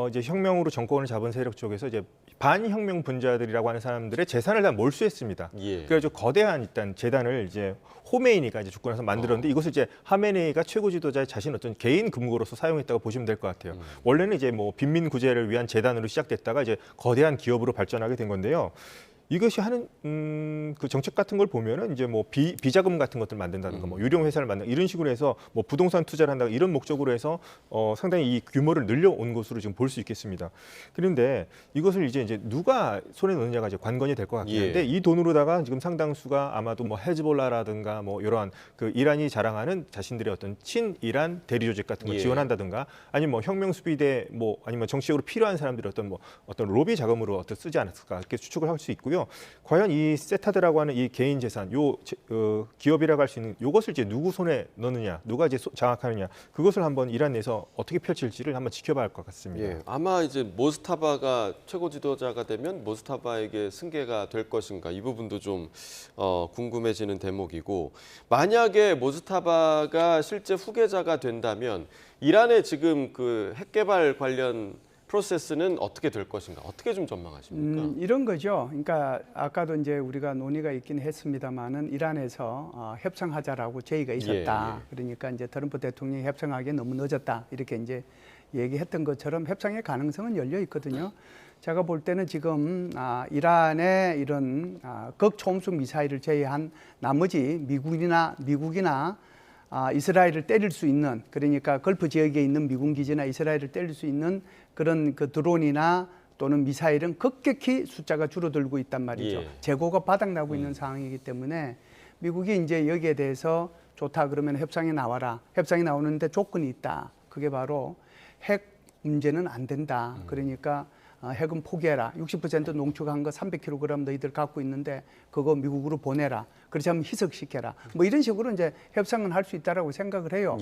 이제 혁명으로 정권을 잡은 세력 쪽에서 이제 반혁명 분자들이라고 하는 사람들의 재산을 다 몰수했습니다. 그래서 거대한 일단 재단을 이제 호메이니가 이제 죽고 나서 만들었는데 이것을 이제 하메네이가 최고 지도자의 자신 어떤 개인 금고로서 사용했다고 보시면 될 것 같아요. 원래는 이제 뭐 빈민 구제를 위한 재단으로 시작됐다가 이제 거대한 기업으로 발전하게 된 건데요. 이것이 하는 그 정책 같은 걸 보면은 이제 뭐 비자금 같은 것들 만든다든가 뭐 유령 회사를 만든 이런 식으로 해서 뭐 부동산 투자를 한다 이런 목적으로 해서 상당히 이 규모를 늘려온 것으로 지금 볼 수 있겠습니다. 그런데 이것을 이제 누가 손에 넣느냐가 이제 관건이 될 것 같긴 한데 이 돈으로다가 지금 상당수가 아마도 뭐 헤즈볼라라든가 뭐 이러한 그 이란이 자랑하는 자신들의 어떤 친이란 대리 조직 같은 걸 지원한다든가 아니면 뭐 혁명 수비대 뭐 아니면 정치적으로 필요한 사람들이 어떤 로비 자금으로 어떤 쓰지 않았을까 이렇게 추측을 할 수 있고요. 과연 이 세타드라고 하는 이 개인 재산, 기업이라고 할 수 있는 이것을 이제 누구 손에 넣느냐, 누가 이제 장악하느냐, 그것을 한번 이란 내에서 어떻게 펼칠지를 한번 지켜봐야 할 것 같습니다. 아마 이제 모스타바가 최고 지도자가 되면 모스타바에게 승계가 될 것인가 이 부분도 좀 궁금해지는 대목이고 만약에 모스타바가 실제 후계자가 된다면 이란의 지금 그 핵 개발 관련 프로세스는 어떻게 될 것인가? 어떻게 좀 전망하십니까? 이런 거죠. 그러니까 아까도 이제 우리가 논의가 있긴 했습니다만은 이란에서 협상하자라고 제의가 있었다. 그러니까 이제 트럼프 대통령이 협상하기에 너무 늦었다. 이렇게 이제 얘기했던 것처럼 협상의 가능성은 열려 있거든요. 제가 볼 때는 지금 이란의 이런 극초음속 미사일을 제외한 나머지 미국이나 이스라엘을 때릴 수 있는 그러니까 걸프 지역에 있는 미군 기지나 이스라엘을 때릴 수 있는 그런 그 드론이나 또는 미사일은 급격히 숫자가 줄어들고 있단 말이죠. 재고가 바닥나고 있는 상황이기 때문에 미국이 이제 여기에 대해서 좋다 그러면 협상에 나와라. 협상이 나오는데 조건이 있다. 그게 바로 핵 문제는 안 된다. 그러니까 핵은 포기해라. 60% 농축한 거 300kg 너희들 갖고 있는데 그거 미국으로 보내라. 그렇지 않으면 희석시켜라. 뭐 이런 식으로 이제 협상은 할 수 있다라고 생각을 해요.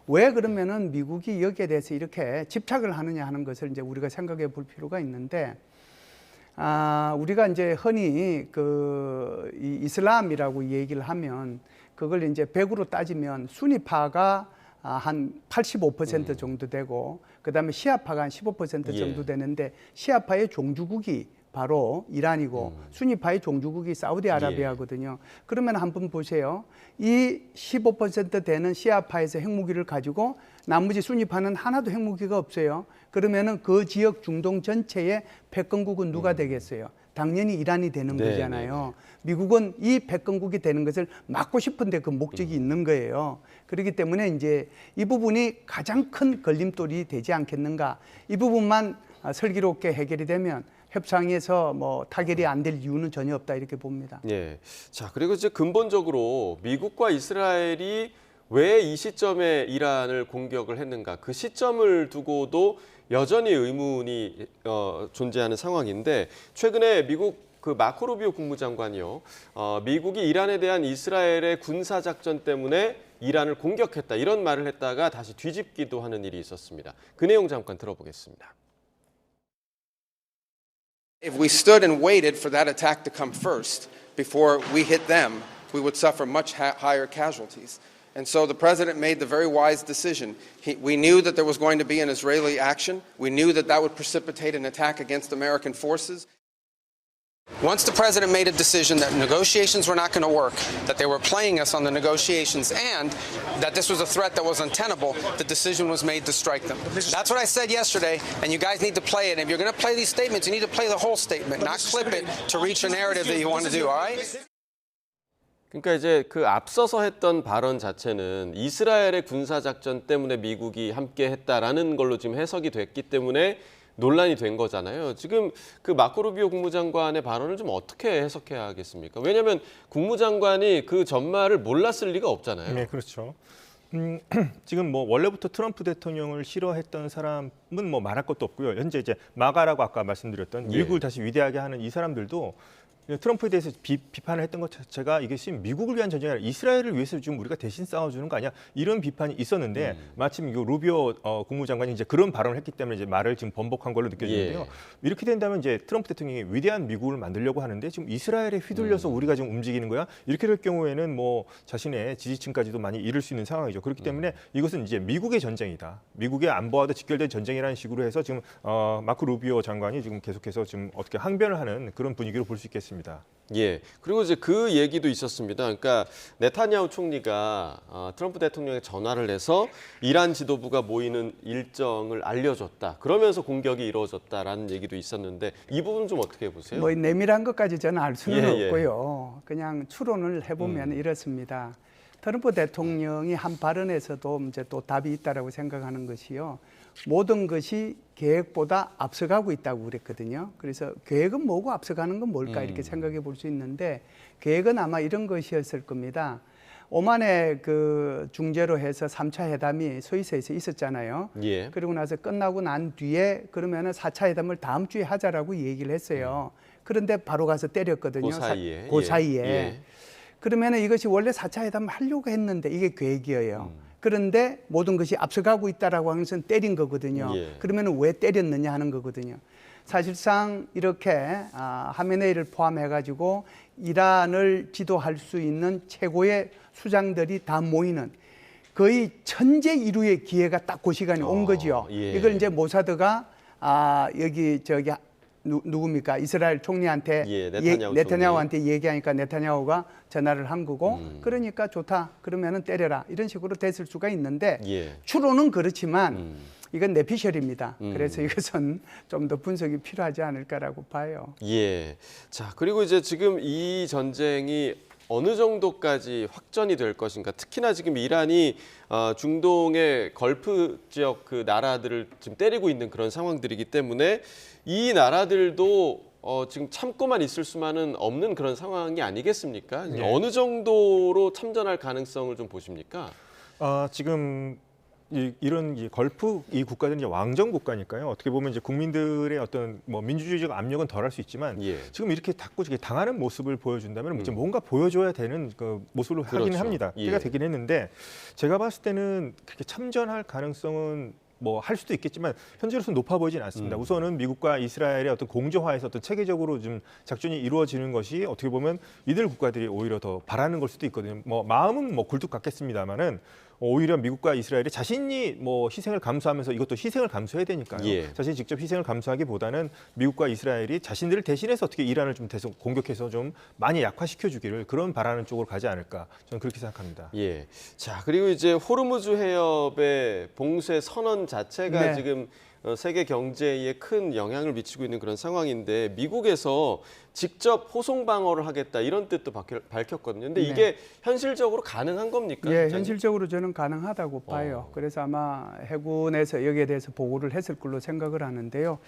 왜 그러면은 미국이 여기에 대해서 이렇게 집착을 하느냐 하는 것을 이제 우리가 생각해 볼 필요가 있는데 우리가 이제 흔히 이 이슬람이라고 얘기를 하면 그걸 이제 100으로 따지면 수니파가 한 85% 정도 되고 그다음에 시아파가 한 15% 정도 되는데 시아파의 종주국이 바로 이란이고 수니파의 종주국이 사우디아라비아거든요. 그러면 한번 보세요. 이 15% 되는 시아파에서 핵무기를 가지고 나머지 수니파는 하나도 핵무기가 없어요. 그러면은 그 지역 중동 전체의 패권국은 누가 되겠어요? 당연히 이란이 되는 거잖아요. 미국은 이 패권국이 되는 것을 막고 싶은데 그 목적이 있는 거예요. 그렇기 때문에 이제 이 부분이 가장 큰 걸림돌이 되지 않겠는가. 이 부분만 슬기롭게 해결이 되면 협상에서 뭐 타결이 안 될 이유는 전혀 없다 이렇게 봅니다. 자, 그리고 이제 근본적으로 미국과 이스라엘이 왜 이 시점에 이란을 공격을 했는가? 그 시점을 두고도 여전히 의문이 존재하는 상황인데 최근에 미국 그 마코 루비오 국무장관이요. 미국이 이란에 대한 이스라엘의 군사 작전 때문에 이란을 공격했다 이런 말을 했다가 다시 뒤집기도 하는 일이 있었습니다. 그 내용 잠깐 들어보겠습니다. If we stood and waited for that attack to come first before we hit them, we would suffer much higher casualties. And so the president made the very wise decision. We knew that there was going to be an Israeli action. We knew that that would precipitate an attack against American forces. Once the president made a decision that negotiations were not going to work, that they were playing us on the negotiations, and that this was a threat that was untenable, the decision was made to strike them. That's what I said yesterday, and you guys need to play it. And if you're going to play these statements, you need to play the whole statement, not clip it to reach a narrative that you want to do, all right? 그러니까 이제 그 앞서서 했던 발언 자체는 이스라엘의 군사작전 때문에 미국이 함께 했다라는 걸로 지금 해석이 됐기 때문에 논란이 된 거잖아요. 지금 그 마코 루비오 국무장관의 발언을 좀 어떻게 해석해야 하겠습니까? 왜냐하면 국무장관이 그 전말을 몰랐을 리가 없잖아요. 네, 그렇죠. 지금 뭐 원래부터 트럼프 대통령을 싫어했던 사람은 뭐 말할 것도 없고요. 현재 이제 마가라고 아까 말씀드렸던 미국을 다시 위대하게 하는 이 사람들도 트럼프에 대해서 비판을 했던 것 자체가 이것이 미국을 위한 전쟁이 아니라 이스라엘을 위해서 지금 우리가 대신 싸워주는 거 아니야? 이런 비판이 있었는데 마침 이 루비오 국무장관이 이제 그런 발언을 했기 때문에 이제 말을 지금 번복한 걸로 느껴지는데요. 이렇게 된다면 이제 트럼프 대통령이 위대한 미국을 만들려고 하는데 지금 이스라엘에 휘둘려서 우리가 지금 움직이는 거야? 이렇게 될 경우에는 뭐 자신의 지지층까지도 많이 잃을 수 있는 상황이죠. 그렇기 때문에 이것은 이제 미국의 전쟁이다. 미국의 안보와도 직결된 전쟁이라는 식으로 해서 지금 마크 루비오 장관이 지금 계속해서 지금 어떻게 항변을 하는 그런 분위기로 볼 수 있겠습니다. 예. 그리고 이제 그 얘기도 있었습니다. 그러니까 네타냐후 총리가 트럼프 대통령에 전화를 해서 이란 지도부가 모이는 일정을 알려줬다. 그러면서 공격이 이루어졌다라는 얘기도 있었는데 이 부분 좀 어떻게 보세요? 뭐 내밀한 것까지 저는 알 수는 없고요. 그냥 추론을 해보면 이렇습니다. 트럼프 대통령이 한 발언에서도 이제 또 답이 있다라고 생각하는 것이요. 모든 것이 계획보다 앞서가고 있다고 그랬거든요. 그래서 계획은 뭐고 앞서가는 건 뭘까 이렇게 생각해 볼 수 있는데 계획은 아마 이런 것이었을 겁니다. 오만의 그 중재로 해서 3차 회담이 스위스에서 있었잖아요. 그리고 나서 끝나고 난 뒤에 그러면은 4차 회담을 다음 주에 하자라고 얘기를 했어요. 그런데 바로 가서 때렸거든요. 그 사이에. 그러면은 이것이 원래 4차 회담을 하려고 했는데 이게 계획이에요. 그런데 모든 것이 앞서가고 있다라고 하는 것은 때린 거거든요. 그러면 왜 때렸느냐 하는 거거든요. 사실상 이렇게 하메네이를 포함해가지고 이란을 지도할 수 있는 최고의 수장들이 다 모이는 거의 천재 일우의 기회가 딱 그 시간에 온 거죠. 이걸 이제 모사드가 여기 저기 누굽니까? 이스라엘 총리한테 네타냐후한테 얘기하니까 네타냐후가 전화를 한 거고 그러니까 좋다. 그러면은 때려라. 이런 식으로 됐을 수가 있는데 추론은 그렇지만 이건 내피셜입니다. 그래서 이것은 좀 더 분석이 필요하지 않을까라고 봐요. 예. 자, 그리고 이제 지금 이 전쟁이 어느 정도까지 확전이 될 것인가. 특히나 지금 이란이 중동의 걸프 지역 그 나라들을 지금 때리고 있는 그런 상황들이기 때문에 이 나라들도 지금 참고만 있을 수만은 없는 그런 상황이 아니겠습니까? 어느 정도로 참전할 가능성을 좀 보십니까? 지금 이런 걸프 이 국가들은 이제 왕정 국가니까요. 어떻게 보면 이제 국민들의 어떤 뭐 민주주의적 압력은 덜할 수 있지만 지금 이렇게 자꾸 당하는 모습을 보여준다면 이제 뭔가 보여줘야 되는 그 모습을 하긴 합니다. 때가 되긴 했는데 제가 봤을 때는 그렇게 참전할 가능성은 뭐 할 수도 있겠지만 현재로서는 높아 보이진 않습니다. 우선은 미국과 이스라엘의 어떤 공조화에서 어떤 체계적으로 좀 작전이 이루어지는 것이 어떻게 보면 이들 국가들이 오히려 더 바라는 걸 수도 있거든요. 뭐 마음은 뭐 굴뚝 같겠습니다만은 오히려 미국과 이스라엘이 자신이 뭐 희생을 감수하면서 이것도 희생을 감수해야 되니까요. 자신이 직접 희생을 감수하기보다는 미국과 이스라엘이 자신들을 대신해서 어떻게 이란을 좀 계속 공격해서 좀 많이 약화시켜주기를 그런 바라는 쪽으로 가지 않을까 저는 그렇게 생각합니다. 예. 자, 그리고 이제 호르무즈 해협의 봉쇄 선언 자체가 지금 세계 경제에 큰 영향을 미치고 있는 그런 상황인데 미국에서 직접 호송 방어를 하겠다 이런 뜻도 밝혔거든요. 근데 이게 현실적으로 가능한 겁니까? 예, 현실적으로 저는 가능하다고 봐요. 그래서 아마 해군에서 여기에 대해서 보고를 했을 걸로 생각을 하는데요.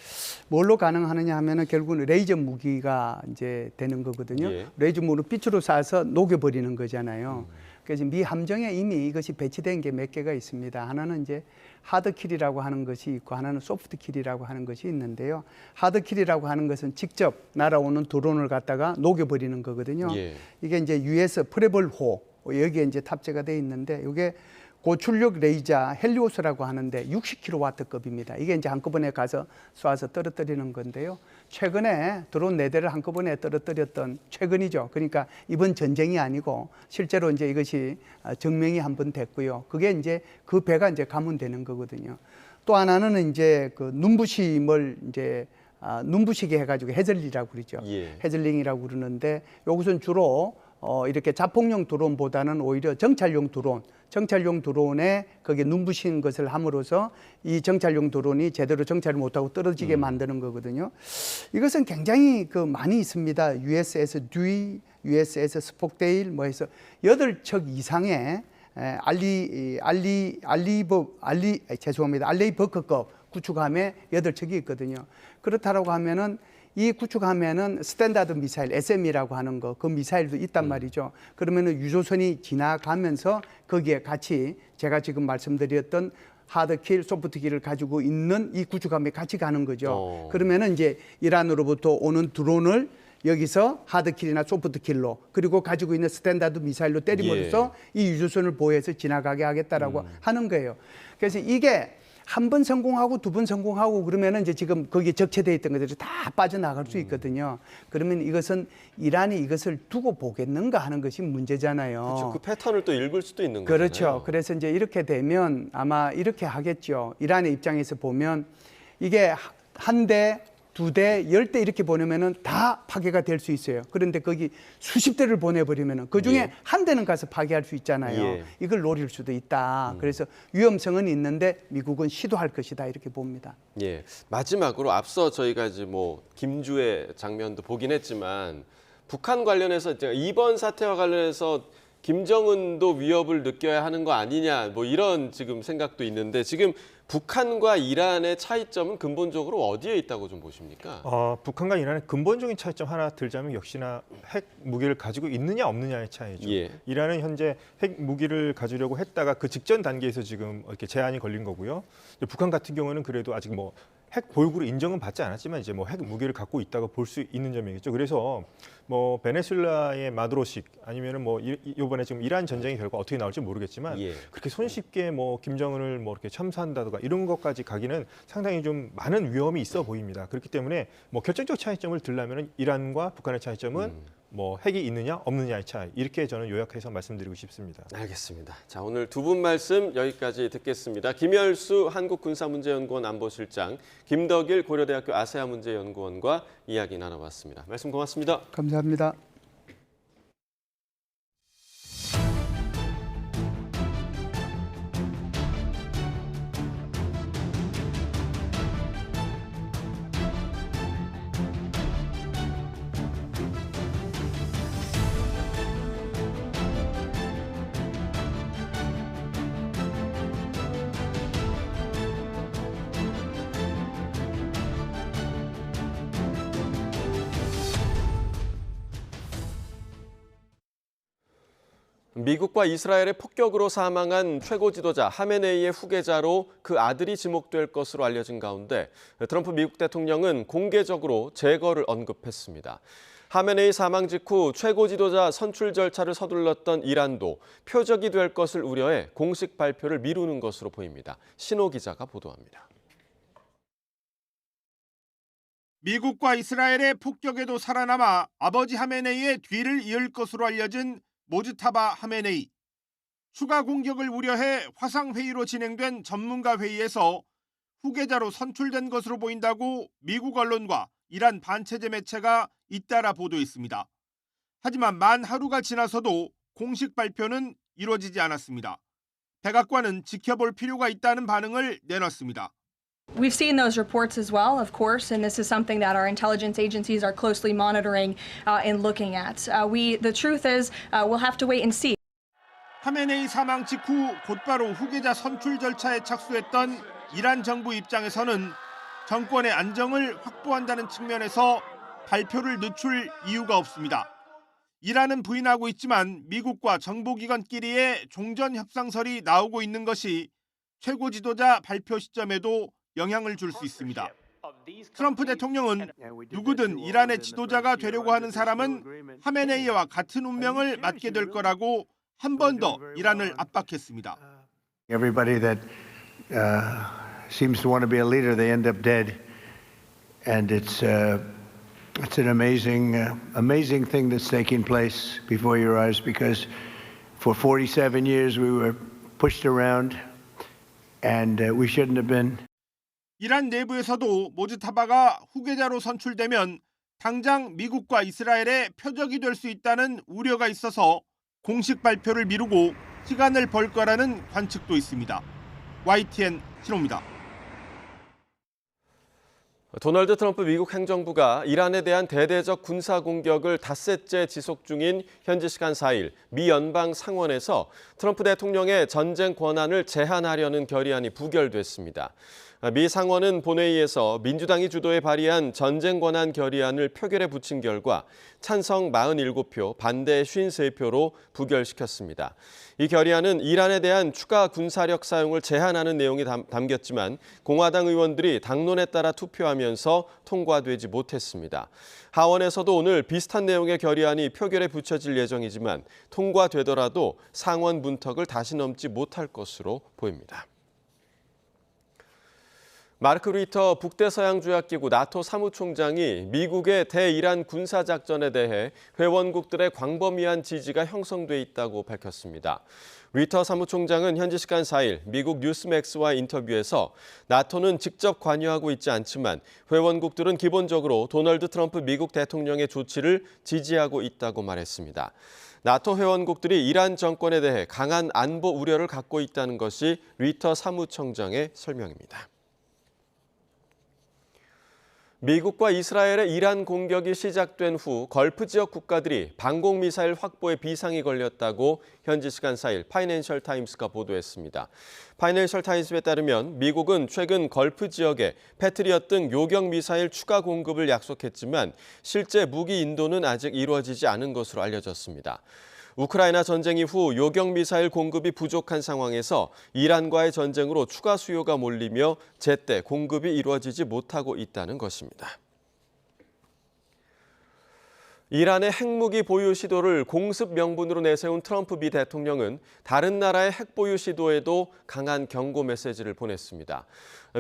뭘로 가능하느냐 하면은 결국은 레이저 무기가 이제 되는 거거든요. 레이저 무기를 빛으로 쏴서 녹여버리는 거잖아요. 그래서 미 함정에 이미 이것이 배치된 게 몇 개가 있습니다. 하나는 이제 하드킬이라고 하는 것이 있고 하나는 소프트킬이라고 하는 것이 있는데요. 하드킬이라고 하는 것은 직접 날아오는 드론을 갖다가 녹여버리는 거거든요. 이게 이제 US 프레벌호 여기에 이제 탑재가 돼 있는데 이게 고출력 레이저 헬리오스라고 하는데 60kW급입니다. 이게 이제 한꺼번에 가서 쏴서 떨어뜨리는 건데요. 최근에 드론 4대를 한꺼번에 떨어뜨렸던 최근이죠. 그러니까 이번 전쟁이 아니고 실제로 이제 이것이 증명이 한번 됐고요. 그게 이제 그 배가 이제 가문되는 거거든요. 또 하나는 이제 그 눈부심을 이제 눈부시게 해가지고 해즐리라고 그러죠. 예. 해즐링이라고 그러는데 이것은 주로 이렇게 자폭용 드론보다는 오히려 정찰용 드론에 거기에 눈부신 것을 함으로써 이 정찰용 드론이 제대로 정찰을 못하고 떨어지게 만드는 거거든요. 이것은 굉장히 많이 있습니다. USS 듀이, USS 스폭데일 뭐 해서 8척 이상의 알리버크급 구축함에 8척이 있거든요. 그렇다라고 하면은 이 구축함에는 스탠다드 미사일, SM이라고 하는 거, 그 미사일도 있단 말이죠. 그러면은 유조선이 지나가면서 거기에 같이 제가 지금 말씀드렸던 하드킬, 소프트킬을 가지고 있는 이 구축함에 같이 가는 거죠. 그러면은 이제 이란으로부터 오는 드론을 여기서 하드킬이나 소프트킬로 그리고 가지고 있는 스탠다드 미사일로 때림으로써 이 유조선을 보호해서 지나가게 하겠다라고 하는 거예요. 그래서 이게 한 번 성공하고 2번 성공하고 그러면은 이제 지금 거기에 적체되어 있던 것들이 다 빠져나갈 수 있거든요. 그러면 이것은 이란이 이것을 두고 보겠는가 하는 것이 문제잖아요. 그렇죠. 그 패턴을 또 읽을 수도 있는 거잖아요. 그렇죠. 그래서 이제 이렇게 되면 아마 이렇게 하겠죠. 이란의 입장에서 보면 이게 1대, 2대, 10대 이렇게 보내면은 다 파괴가 될 수 있어요. 그런데 거기 수십 대를 보내버리면은 그 중에 한 대는 가서 파괴할 수 있잖아요. 이걸 노릴 수도 있다. 그래서 위험성은 있는데 미국은 시도할 것이다 이렇게 봅니다. 예. 마지막으로 앞서 저희가 이제 뭐 김주의 장면도 보긴 했지만 북한 관련해서 이번 사태와 관련해서 김정은도 위협을 느껴야 하는 거 아니냐 뭐 이런 지금 생각도 있는데 지금 북한과 이란의 차이점은 근본적으로 어디에 있다고 좀 보십니까? 북한과 이란의 근본적인 차이점 하나 들자면 역시나 핵 무기를 가지고 있느냐 없느냐의 차이죠. 이란은 현재 핵 무기를 가지려고 했다가 그 직전 단계에서 지금 이렇게 제한이 걸린 거고요. 북한 같은 경우는 그래도 아직 뭐 핵 보유국으로 인정은 받지 않았지만 이제 뭐 핵 무기를 갖고 있다고 볼 수 있는 점이겠죠. 그래서 뭐 베네수엘라의 마두로식 아니면은 뭐 이번에 지금 이란 전쟁의 결과 어떻게 나올지 모르겠지만 그렇게 손쉽게 뭐 김정은을 뭐 이렇게 참사한다든가 이런 것까지 가기는 상당히 좀 많은 위험이 있어 보입니다. 그렇기 때문에 뭐 결정적 차이점을 들려면은 이란과 북한의 차이점은 뭐 핵이 있느냐 없느냐의 차이 이렇게 저는 요약해서 말씀드리고 싶습니다. 알겠습니다. 자, 오늘 두 분 말씀 여기까지 듣겠습니다. 김열수 한국군사문제연구원 안보실장, 김덕일 고려대학교 아세아문제연구원과 이야기 나눠봤습니다. 말씀 고맙습니다. 감사합니다. 미국과 이스라엘의 폭격으로 사망한 최고 지도자 하메네이의 후계자로 그 아들이 지목될 것으로 알려진 가운데 트럼프 미국 대통령은 공개적으로 재거를 언급했습니다. 하메네이 사망 직후 최고 지도자 선출 절차를 서둘렀던 이란도 표적이 될 것을 우려해 공식 발표를 미루는 것으로 보입니다. 신호 기자가 보도합니다. 미국과 이스라엘의 폭격에도 살아남아 아버지 하메네이의 뒤를 이을 것으로 알려진 모즈타바 하메네이. 추가 공격을 우려해 화상회의로 진행된 전문가 회의에서 후계자로 선출된 것으로 보인다고 미국 언론과 이란 반체제 매체가 잇따라 보도했습니다. 하지만 만 하루가 지나서도 공식 발표는 이루어지지 않았습니다. 백악관은 지켜볼 필요가 있다는 반응을 내놨습니다. We've seen those reports as well, of course, and this is something that our intelligence agencies are closely monitoring and looking at. The truth is, we'll have to wait and see. 하메네이 사망 직후 곧바로 후계자 선출 절차에 착수했던 이란 정부 입장에서는 정권의 안정을 확보한다는 측면에서 발표를 늦출 이유가 없습니다. 이란은 부인하고 있지만 미국과 정보기관끼리의 종전 협상설이 나오고 있는 것이 최고 지도자 발표 시점에도 영향을 줄 수 있습니다. 트럼프 대통령은 누구든 이란의 지도자가 되려고 하는 사람은 하메네이와 같은 운명을 맞게 될 거라고 한 번 더 이란을 압박했습니다. Everybody that seems to want to be a leader, they end up dead, and it's It's an amazing thing that's taking place before your eyes because for 47 years we were pushed around and we shouldn't have been. 이란 내부에서도 모즈타바가 후계자로 선출되면 당장 미국과 이스라엘의 표적이 될 수 있다는 우려가 있어서 공식 발표를 미루고 시간을 벌 거라는 관측도 있습니다. YTN 신호입니다. 도널드 트럼프 미국 행정부가 이란에 대한 대대적 군사 공격을 닷새째 지속 중인 현지 시간 4일 미 연방 상원에서 트럼프 대통령의 전쟁 권한을 제한하려는 결의안이 부결됐습니다. 미 상원은 본회의에서 민주당이 주도해 발의한 전쟁 권한 결의안을 표결에 붙인 결과 찬성 47표, 반대 53표로 부결시켰습니다. 이 결의안은 이란에 대한 추가 군사력 사용을 제한하는 내용이 담겼지만 공화당 의원들이 당론에 따라 투표하면서 통과되지 못했습니다. 하원에서도 오늘 비슷한 내용의 결의안이 표결에 붙여질 예정이지만 통과되더라도 상원 문턱을 다시 넘지 못할 것으로 보입니다. 마르크 루이터 북대서양조약기구 나토 사무총장이 미국의 대이란 군사작전에 대해 회원국들의 광범위한 지지가 형성돼 있다고 밝혔습니다. 루이터 사무총장은 현지 시간 4일 미국 뉴스맥스와 인터뷰에서 나토는 직접 관여하고 있지 않지만 회원국들은 기본적으로 도널드 트럼프 미국 대통령의 조치를 지지하고 있다고 말했습니다. 나토 회원국들이 이란 정권에 대해 강한 안보 우려를 갖고 있다는 것이 루이터 사무총장의 설명입니다. 미국과 이스라엘의 이란 공격이 시작된 후 걸프 지역 국가들이 방공미사일 확보에 비상이 걸렸다고 현지 시간 4일 파이낸셜 타임스가 보도했습니다. 파이낸셜 타임스에 따르면 미국은 최근 걸프 지역에 패트리엇 등 요격 미사일 추가 공급을 약속했지만 실제 무기 인도는 아직 이루어지지 않은 것으로 알려졌습니다. 우크라이나 전쟁 이후 요격 미사일 공급이 부족한 상황에서 이란과의 전쟁으로 추가 수요가 몰리며 제때 공급이 이루어지지 못하고 있다는 것입니다. 이란의 핵무기 보유 시도를 공습 명분으로 내세운 트럼프 미 대통령은 다른 나라의 핵 보유 시도에도 강한 경고 메시지를 보냈습니다.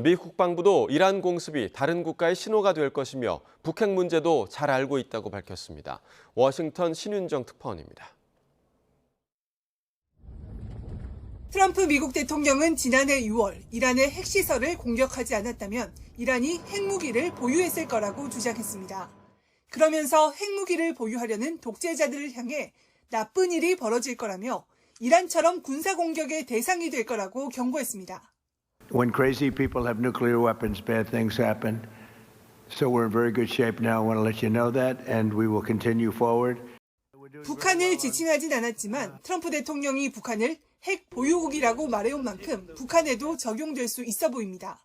미 국방부도 이란 공습이 다른 국가의 신호가 될 것이며 북핵 문제도 잘 알고 있다고 밝혔습니다. 워싱턴 신윤정 특파원입니다. 트럼프 미국 대통령은 지난해 6월 이란의 핵시설을 공격하지 않았다면 이란이 핵무기를 보유했을 거라고 주장했습니다. 그러면서 핵무기를 보유하려는 독재자들을 향해 나쁜 일이 벌어질 거라며 이란처럼 군사공격의 대상이 될 거라고 경고했습니다. When crazy people have nuclear weapons, bad things happen. So we're in very good shape now. I want to let you know that, and we will continue forward. 북한을 지칭하진 않았지만 트럼프 대통령이 북한을 핵 보유국이라고 말해온 만큼 북한에도 적용될 수 있어 보입니다.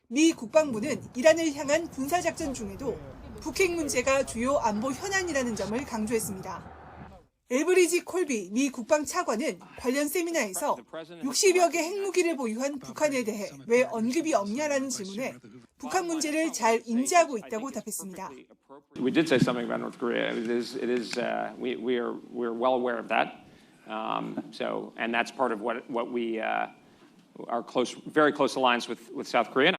미 국방부는 이란을 향한 군사작전 중에도 북핵 문제가 주요 안보 현안이라는 점을 강조했습니다. 엘브리지 콜비 미 국방차관은 관련 세미나에서 60여 개 핵무기를 보유한 북한에 대해 왜 언급이 없냐라는 질문에 북한 문제를 잘 인지하고 있다고 답했습니다. We did say something about North Korea. We're well aware of that. And that's part of what we our very close alliance with South Korea.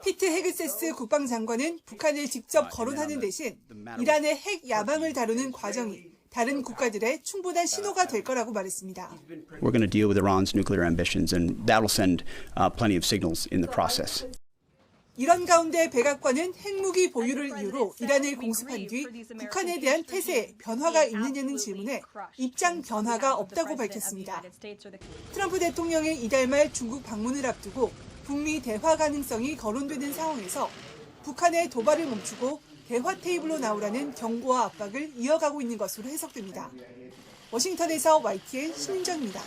피트 헤그세스 국방장관은 북한을 직접 거론하는 대신 이란의 핵 야망을 다루는 과정이 다른 국가들의 충분한 신호가 될 거라고 말했습니다. We're going to deal with Iran's nuclear ambitions, and that'll send plenty of signals in the process. 이런 가운데 백악관은 핵무기 보유를 이유로 이란을 공습한 뒤 북한에 대한 태세에 변화가 있느냐는 질문에 입장 변화가 없다고 밝혔습니다. 트럼프 대통령의 이달 말 중국 방문을 앞두고 북미 대화 가능성이 거론되는 상황에서 북한의 도발을 멈추고 대화 테이블로 나오라는 경고와 압박을 이어가고 있는 것으로 해석됩니다. 워싱턴에서 YTN 신윤정입니다.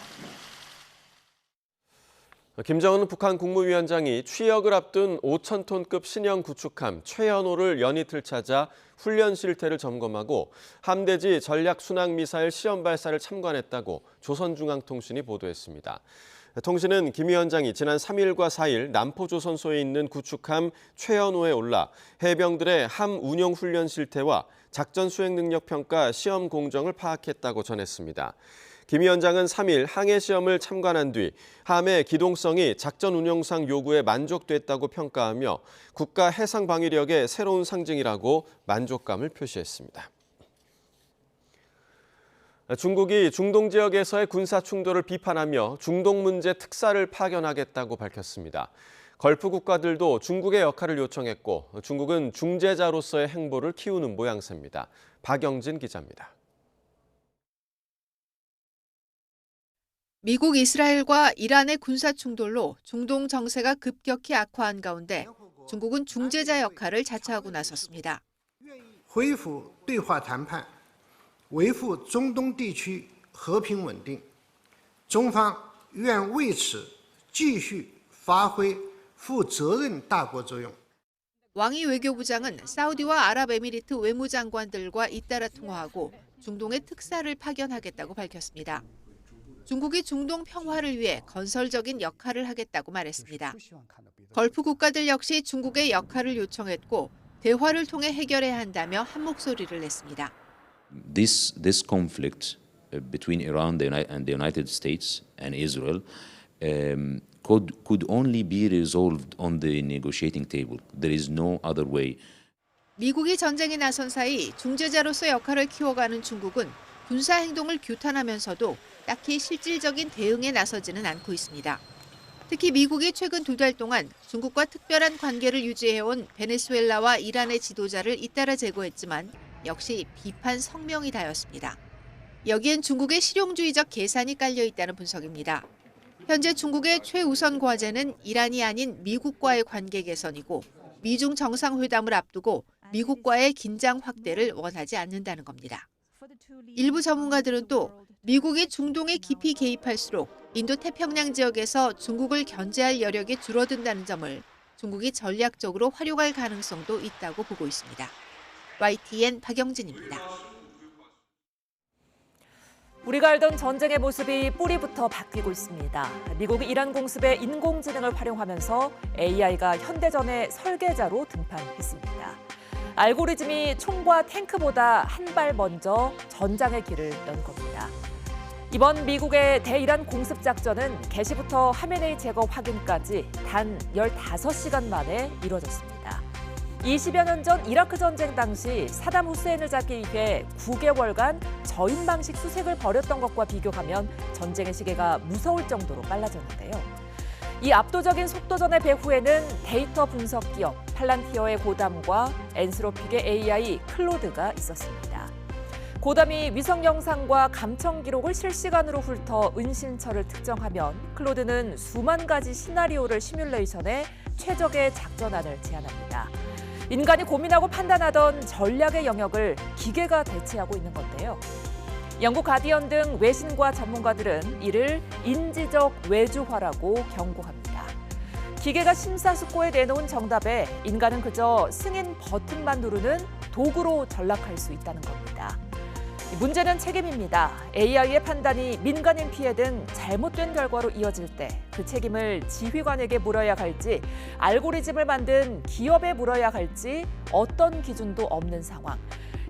김정은 북한 국무위원장이 취역을 앞둔 5,000톤급 신형 구축함 최연호를 연이틀 찾아 훈련 실태를 점검하고 함대지 전략순항미사일 시험 발사를 참관했다고 조선중앙통신이 보도했습니다. 통신은 김 위원장이 지난 3일과 4일 남포조선소에 있는 구축함 최연호에 올라 해병들의 함 운용 훈련 실태와 작전 수행 능력 평가 시험 공정을 파악했다고 전했습니다. 김 위원장은 3일 항해 시험을 참관한 뒤 함의 기동성이 작전 운용상 요구에 만족됐다고 평가하며 국가 해상 방위력의 새로운 상징이라고 만족감을 표시했습니다. 중국이 중동 지역에서의 군사 충돌을 비판하며 중동 문제 특사를 파견하겠다고 밝혔습니다. 걸프 국가들도 중국의 역할을 요청했고 중국은 중재자로서의 행보를 키우는 모양새입니다. 박영진 기자입니다. 미국, 이스라엘과 이란의 군사 충돌로 중동 정세가 급격히 악화한 가운데 중국은 중재자 역할을 자처하고 나섰습니다. 恢复对话谈判，维护中东地区和平稳定，中方愿为此继续发挥负责任大国作用。 왕이 외교부장은 사우디와 아랍에미리트 외무장관들과 잇따라 통화하고 중동에 특사를 파견하겠다고 밝혔습니다. 중국이 중동 평화를 위해 건설적인 역할을 하겠다고 말했습니다. 걸프 국가들 역시 중국의 역할을 요청했고 대화를 통해 해결해야 한다며 한 목소리를 냈습니다. This conflict between Iran and the United States and Israel could only be resolved on the negotiating table. There is no other way. 미국이 전쟁에 나선 사이 중재자로서 역할을 키워가는 중국은 군사 행동을 규탄하면서도 딱히 실질적인 대응에 나서지는 않고 있습니다. 특히 미국이 최근 2달 동안 중국과 특별한 관계를 유지해온 베네수엘라와 이란의 지도자를 잇따라 제거했지만 역시 비판 성명이 다였습니다. 여기엔 중국의 실용주의적 계산이 깔려 있다는 분석입니다. 현재 중국의 최우선 과제는 이란이 아닌 미국과의 관계 개선이고 미중 정상회담을 앞두고 미국과의 긴장 확대를 원하지 않는다는 겁니다. 일부 전문가들은 또 미국이 중동에 깊이 개입할수록 인도태평양 지역에서 중국을 견제할 여력이 줄어든다는 점을 중국이 전략적으로 활용할 가능성도 있다고 보고 있습니다. YTN 박영진입니다. 우리가 알던 전쟁의 모습이 뿌리부터 바뀌고 있습니다. 미국이 이란 공습에 인공지능을 활용하면서 AI가 현대전의 설계자로 등판했습니다. 알고리즘이 총과 탱크보다 한 발 먼저 전장의 길을 연 겁니다. 이번 미국의 대이란 공습 작전은 개시부터 하메네이 제거 확인까지 단 15시간 만에 이뤄졌습니다. 20여 년 전 이라크 전쟁 당시 사담 후세인을 잡기 위해 9개월간 저인 방식 수색을 벌였던 것과 비교하면 전쟁의 시계가 무서울 정도로 빨라졌는데요. 이 압도적인 속도전의 배후에는 데이터 분석 기업 팔란티어의 고담과 엔스로픽의 AI 클로드가 있었습니다. 고담이 위성 영상과 감청 기록을 실시간으로 훑어 은신처를 특정하면 클로드는 수만 가지 시나리오를 시뮬레이션해 최적의 작전안을 제안합니다. 인간이 고민하고 판단하던 전략의 영역을 기계가 대체하고 있는 건데요. 영국 가디언 등 외신과 전문가들은 이를 인지적 외주화라고 경고합니다. 기계가 심사숙고해 내놓은 정답에 인간은 그저 승인 버튼만 누르는 도구로 전락할 수 있다는 겁니다. 문제는 책임입니다. AI의 판단이 민간인 피해 등 잘못된 결과로 이어질 때 그 책임을 지휘관에게 물어야 할지 알고리즘을 만든 기업에 물어야 할지 어떤 기준도 없는 상황.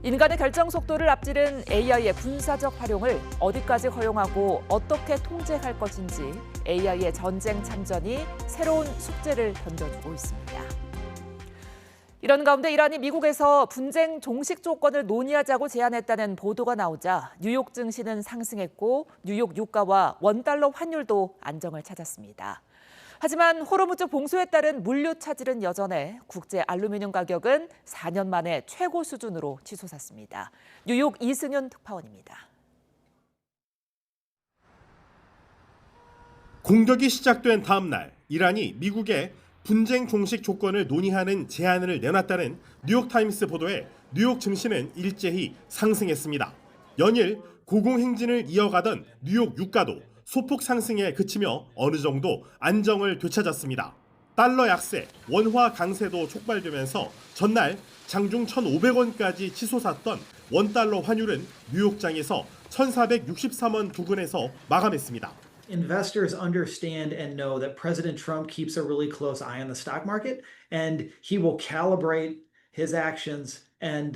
인간의 결정 속도를 앞지른 AI의 군사적 활용을 어디까지 허용하고 어떻게 통제할 것인지 AI의 전쟁 참전이 새로운 숙제를 던져주고 있습니다. 이런 가운데 이란이 미국에서 분쟁 종식 조건을 논의하자고 제안했다는 보도가 나오자 뉴욕 증시는 상승했고 뉴욕 유가와 원달러 환율도 안정을 찾았습니다. 하지만 호르무즈 봉쇄에 따른 물류 차질은 여전해 국제 알루미늄 가격은 4년 만에 최고 수준으로 치솟았습니다. 뉴욕 이승윤 특파원입니다. 공격이 시작된 다음 날 이란이 미국에 분쟁 종식 조건을 논의하는 제안을 내놨다는 뉴욕타임스 보도에 뉴욕 증시는 일제히 상승했습니다. 연일 고공행진을 이어가던 뉴욕 유가도 소폭 상승에 그치며 어느 정도 안정을 되찾았습니다. 달러 약세, 원화 강세도 촉발되면서 전날 장중 1,500원까지 치솟았던 원달러 환율은 뉴욕장에서 1,463원 부근에서 마감했습니다. Investors understand and know that President Trump keeps a really close eye on the stock market, and he will calibrate his actions and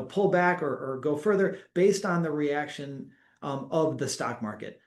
pull back or go further based on the reaction of the stock market.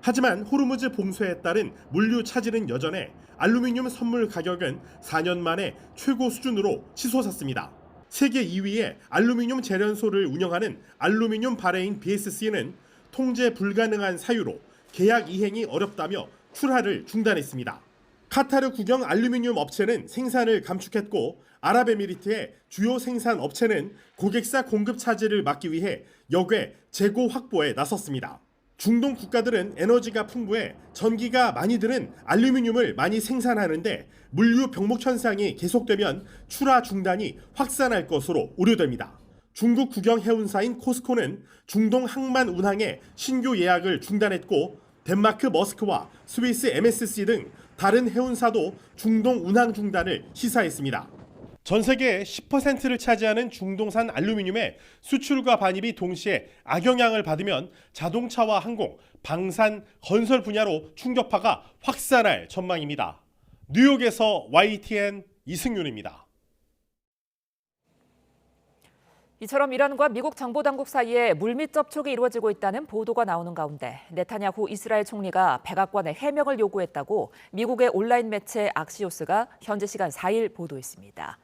하지만 호르무즈 봉쇄에 따른 물류 차질은 여전해 알루미늄 선물 가격은 4년 만에 최고 수준으로 치솟았습니다. 세계 2위의 알루미늄 재련소를 운영하는 알루미늄 바레인 BSC는 통제 불가능한 사유로 계약 이행이 어렵다며 출하를 중단했습니다. 카타르 국영 알루미늄 업체는 생산을 감축했고 아랍에미리트의 주요 생산 업체는 고객사 공급 차질을 막기 위해 역외 재고 확보에 나섰습니다. 중동 국가들은 에너지가 풍부해 전기가 많이 드는 알루미늄을 많이 생산하는데 물류 병목 현상이 계속되면 출하 중단이 확산할 것으로 우려됩니다. 중국 국영 해운사인 코스코는 중동 항만 운항의 신규 예약을 중단했고 덴마크 머스크와 스위스 MSC 등 다른 해운사도 중동 운항 중단을 시사했습니다. 전 세계의 10%를 차지하는 중동산 알루미늄의 수출과 반입이 동시에 악영향을 받으면 자동차와 항공, 방산, 건설 분야로 충격파가 확산할 전망입니다. 뉴욕에서 YTN 이승윤입니다. 이처럼 이란과 미국 정보당국 사이에 물밑 접촉이 이루어지고 있다는 보도가 나오는 가운데 네타냐후 이스라엘 총리가 백악관에 해명을 요구했다고 미국의 온라인 매체 악시오스가 현지 시간 4일 보도했습니다.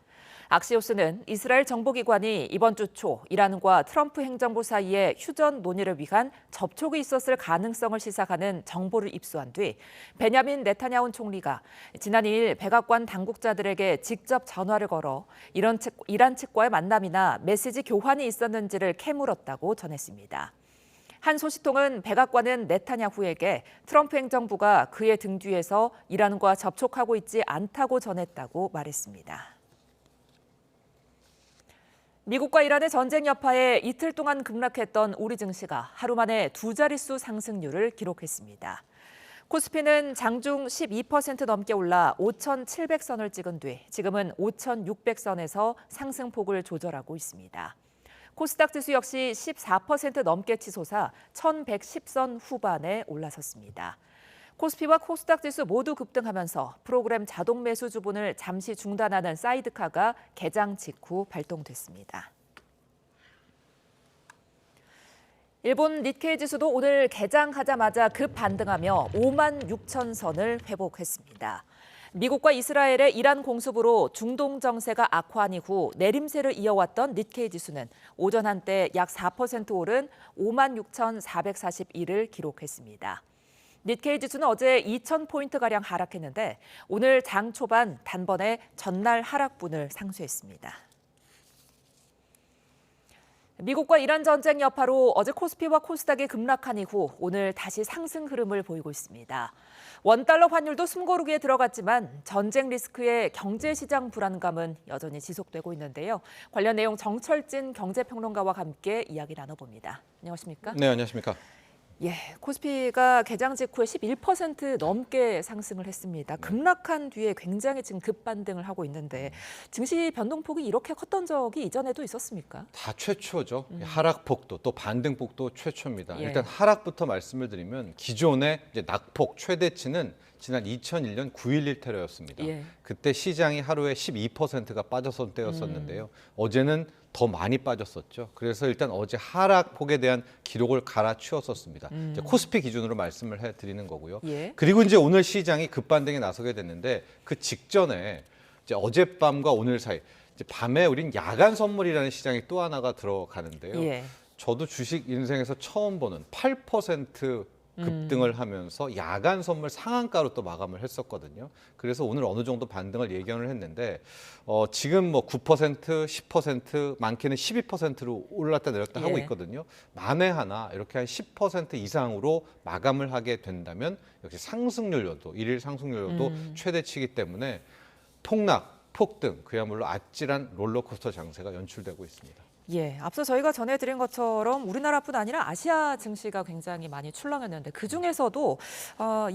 악시오스는 이스라엘 정보기관이 이번 주 초 이란과 트럼프 행정부 사이에 휴전 논의를 위한 접촉이 있었을 가능성을 시사하는 정보를 입수한 뒤 베냐민 네타냐후 총리가 지난 2일 백악관 당국자들에게 직접 전화를 걸어 이란 측과의 만남이나 메시지 교환이 있었는지를 캐물었다고 전했습니다. 한 소식통은 백악관은 네타냐후에게 트럼프 행정부가 그의 등 뒤에서 이란과 접촉하고 있지 않다고 전했다고 말했습니다. 미국과 이란의 전쟁 여파에 이틀 동안 급락했던 우리 증시가 하루 만에 두 자릿수 상승률을 기록했습니다. 코스피는 장중 12% 넘게 올라 5,700선을 찍은 뒤 지금은 5,600선에서 상승폭을 조절하고 있습니다. 코스닥 지수 역시 14% 넘게 치솟아 1,110선 후반에 올라섰습니다. 코스피와 코스닥 지수 모두 급등하면서 프로그램 자동 매수 주문을 잠시 중단하는 사이드카가 개장 직후 발동됐습니다. 일본 니케이 지수도 오늘 개장하자마자 급반등하며 56,000선을 회복했습니다. 미국과 이스라엘의 이란 공습으로 중동 정세가 악화한 이후 내림세를 이어왔던 니케이 지수는 오전 한때 약 4% 오른 56,441을 기록했습니다. 니케이 지수는 어제 2,000포인트가량 하락했는데 오늘 장 초반 단번에 전날 하락분을 상쇄했습니다. 미국과 이란 전쟁 여파로 어제 코스피와 코스닥이 급락한 이후 오늘 다시 상승 흐름을 보이고 있습니다. 원달러 환율도 숨고르기에 들어갔지만 전쟁 리스크의 경제시장 불안감은 여전히 지속되고 있는데요. 관련 내용 정철진 경제평론가와 함께 이야기 나눠봅니다. 안녕하십니까? 네, 안녕하십니까? 예, 코스피가 개장 직후에 11% 넘게 상승을 했습니다. 급락한 뒤에 굉장히 지금 급반등을 하고 있는데 증시 변동폭이 이렇게 컸던 적이 이전에도 있었습니까? 다 최초죠. 하락폭도 또 반등폭도 최초입니다. 예. 일단 하락부터 말씀을 드리면 기존의 이제 낙폭 최대치는 지난 2001년 9.11 테러였습니다. 예. 그때 시장이 하루에 12%가 빠졌던 때였었는데요. 어제는 더 많이 빠졌었죠. 그래서 일단 어제 하락폭에 대한 기록을 갈아치웠었습니다. 이제 코스피 기준으로 말씀을 해드리는 거고요. 예. 그리고 이제 오늘 시장이 급반등에 나서게 됐는데 그 직전에 이제 어젯밤과 오늘 사이 이제 밤에 우린 야간 선물이라는 시장이 또 하나가 들어가는데요. 예. 저도 주식 인생에서 처음 보는 8% 급등을 하면서 야간 선물 상한가로 또 마감을 했었거든요. 그래서 오늘 어느 정도 반등을 예견을 했는데 지금 뭐 9%, 10%, 많게는 12%로 올랐다 내렸다 하고 있거든요. 만에 하나 이렇게 한 10% 이상으로 마감을 하게 된다면 역시 상승률로도 일일 상승률로도 최대치이기 때문에 폭락, 폭등, 그야말로 아찔한 롤러코스터 장세가 연출되고 있습니다. 예, 앞서 저희가 전해드린 것처럼 우리나라뿐 아니라 아시아 증시가 굉장히 많이 출렁였는데 그중에서도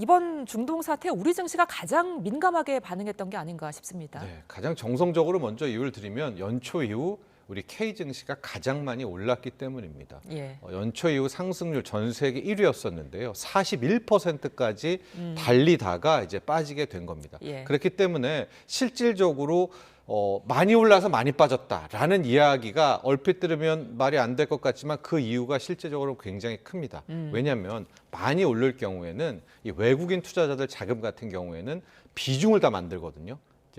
이번 중동 사태 우리 증시가 가장 민감하게 반응했던 게 아닌가 싶습니다. 네, 가장 정성적으로 먼저 이유를 드리면 연초 이후 우리 K 증시가 가장 많이 올랐기 때문입니다. 예. 연초 이후 상승률 전 세계 1위였었는데요. 41%까지 달리다가 이제 빠지게 된 겁니다. 예. 그렇기 때문에 실질적으로 많이 올라서 많이 빠졌다라는 이야기가 얼핏 들으면 말이 안 될 것 같지만 그 이유가 실제적으로 굉장히 큽니다. 왜냐하면 많이 오를 경우에는 이 외국인 투자자들 자금 같은 경우에는 비중을 다 만들거든요.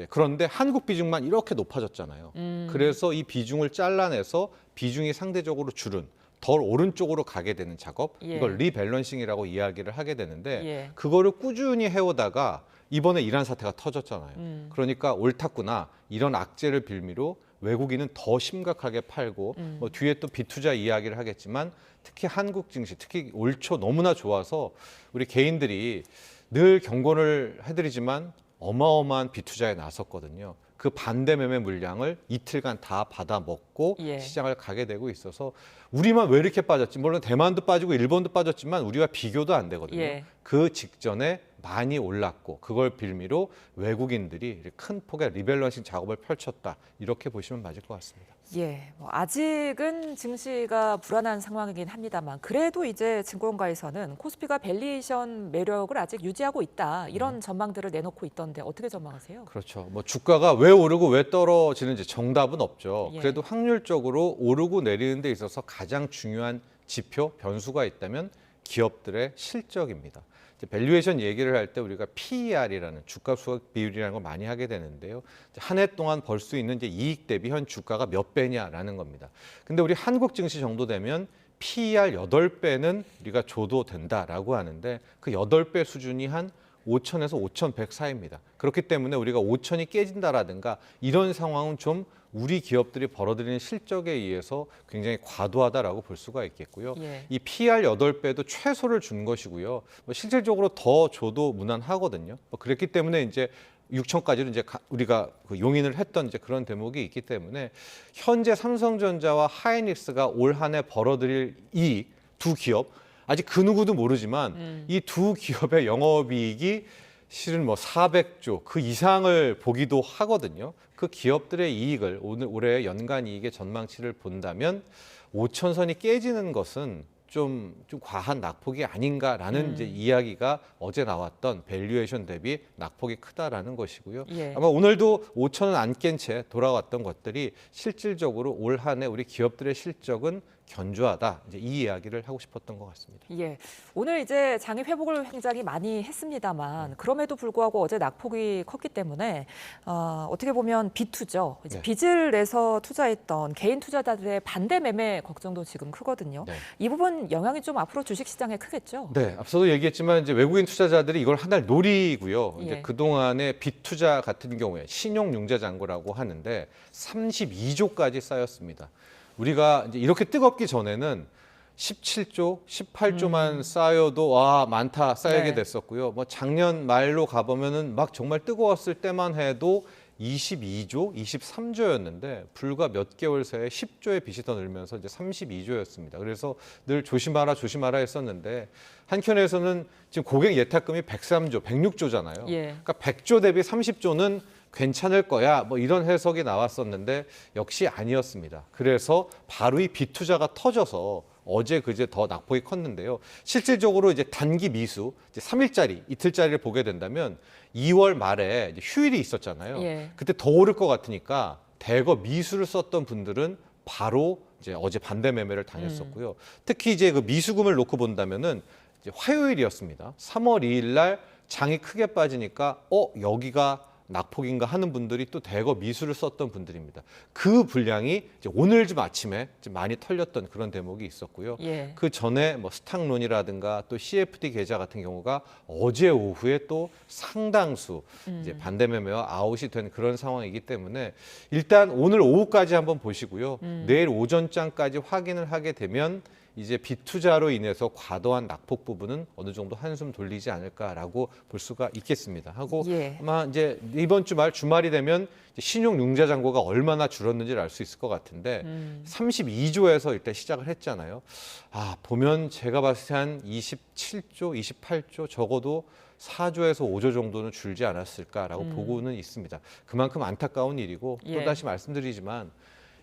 그런데 한국 비중만 이렇게 높아졌잖아요. 그래서 이 비중을 잘라내서 비중이 상대적으로 줄은 덜 오른쪽으로 가게 되는 작업, 이걸 리밸런싱이라고 이야기를 하게 되는데 그거를 꾸준히 해오다가 이번에 이란 사태가 터졌잖아요. 그러니까 옳았구나, 이런 악재를 빌미로 외국인은 더 심각하게 팔고 뭐 뒤에 또 비투자 이야기를 하겠지만 특히 한국 증시, 특히 올 초 너무나 좋아서 우리 개인들이 늘 경고를 해드리지만 어마어마한 비투자에 나섰거든요. 그 반대 매매 물량을 이틀간 다 받아먹고 시장을 가게 되고 있어서 우리만 왜 이렇게 빠졌지? 물론 대만도 빠지고 일본도 빠졌지만 우리와 비교도 안 되거든요. 그 직전에 많이 올랐고 그걸 빌미로 외국인들이 큰 폭의 리밸런싱 작업을 펼쳤다. 이렇게 보시면 맞을 것 같습니다. 뭐 아직은 증시가 불안한 상황이긴 합니다만 그래도 이제 증권가에서는 코스피가 밸류에이션 매력을 아직 유지하고 있다. 이런 전망들을 내놓고 있던데 어떻게 전망하세요? 그렇죠. 뭐 주가가 왜 오르고 왜 떨어지는지 정답은 없죠. 그래도 확률적으로 오르고 내리는 데 있어서 가장 중요한 지표, 변수가 있다면 기업들의 실적입니다. 밸류에이션 얘기를 할 때 우리가 PER이라는 주가 수익 비율이라는 걸 많이 하게 되는데요. 한 해 동안 벌 수 있는 이제 이익 대비 현 주가가 몇 배냐라는 겁니다. 근데 우리 한국 증시 정도 되면 PER 8배는 우리가 줘도 된다라고 하는데 그 8배 수준이 한 5,000에서 5,100 사이입니다. 그렇기 때문에 우리가 5,000이 깨진다라든가 이런 상황은 좀 우리 기업들이 벌어들이는 실적에 의해서 굉장히 과도하다라고 볼 수가 있겠고요. 이 PER 8배도 최소를 준 것이고요. 실질적으로 더 줘도 무난하거든요. 그렇기 때문에 이제 6천까지는 이제 우리가 그 용인을 했던 이제 그런 대목이 있기 때문에 현재 삼성전자와 하이닉스가 올 한 해 벌어들일 이 두 기업 아직 그 누구도 모르지만 이 두 기업의 영업이익이 실은 뭐 400조 그 이상을 보기도 하거든요. 그 기업들의 이익을 올해 연간 이익의 전망치를 본다면 5천선이 깨지는 것은 좀 과한 낙폭이 아닌가라는 이제 이야기가 어제 나왔던 밸류에이션 대비 낙폭이 크다라는 것이고요. 아마 오늘도 5천은 안 깬 채 돌아왔던 것들이 실질적으로 올 한 해 우리 기업들의 실적은 견조하다. 이제 이 이야기를 하고 싶었던 것 같습니다. 오늘 이제 장이 회복을 굉장히 많이 했습니다만 그럼에도 불구하고 어제 낙폭이 컸기 때문에 어떻게 보면 빚투죠. 이제 빚을 내서 투자했던 개인 투자자들의 반대 매매 걱정도 지금 크거든요. 이 부분 영향이 좀 앞으로 주식시장에 크겠죠? 네, 앞서도 얘기했지만 이제 외국인 투자자들이 이걸 한 달 노리고요. 이제 그동안의 빚투자 같은 경우에 신용융자 잔고라고 하는데 32조까지 쌓였습니다. 우리가 이제 이렇게 뜨겁기 전에는 17조, 18조만 쌓여도 와 많다 쌓이게 됐었고요. 뭐 작년 말로 가보면은 막 정말 뜨거웠을 때만 해도 22조, 23조였는데 불과 몇 개월 새에 10조의 빚이 더 늘면서 이제 32조였습니다. 그래서 늘 조심하라 조심하라 했었는데 한켠에서는 지금 고객 예탁금이 103조, 106조잖아요. 그러니까 100조 대비 30조는 괜찮을 거야 뭐 이런 해석이 나왔었는데 역시 아니었습니다. 그래서 바로 이 빚투자가 터져서 어제 그제 더 낙폭이 컸는데요. 실질적으로 이제 단기 미수 이제 3일짜리 이틀짜리를 보게 된다면 2월 말에 이제 휴일이 있었잖아요. 그때 더 오를 것 같으니까 대거 미수를 썼던 분들은 바로 이제 어제 반대 매매를 당했었고요. 특히 이제 그 미수금을 놓고 본다면은 이제 화요일이었습니다. 3월 2일 날 장이 크게 빠지니까 여기가 낙폭인가 하는 분들이 또 대거 미수를 썼던 분들입니다. 그 분량이 이제 오늘 좀 아침에 좀 많이 털렸던 그런 대목이 있었고요. 그 전에 뭐 스탁론이라든가 또 CFD 계좌 같은 경우가 어제 오후에 또 상당수 이제 반대 매매와 아웃이 된 그런 상황이기 때문에 일단 오늘 오후까지 한번 보시고요. 내일 오전장까지 확인을 하게 되면 이제 빚투자로 인해서 과도한 낙폭 부분은 어느 정도 한숨 돌리지 않을까라고 볼 수가 있겠습니다. 하고 아마 이제 이번 주말이 되면 신용융자 잔고가 얼마나 줄었는지를 알 수 있을 것 같은데 32조에서 일단 시작을 했잖아요. 보면 제가 봤을 때 한 27조, 28조 적어도 4조에서 5조 정도는 줄지 않았을까라고 보고는 있습니다. 그만큼 안타까운 일이고 또다시 말씀드리지만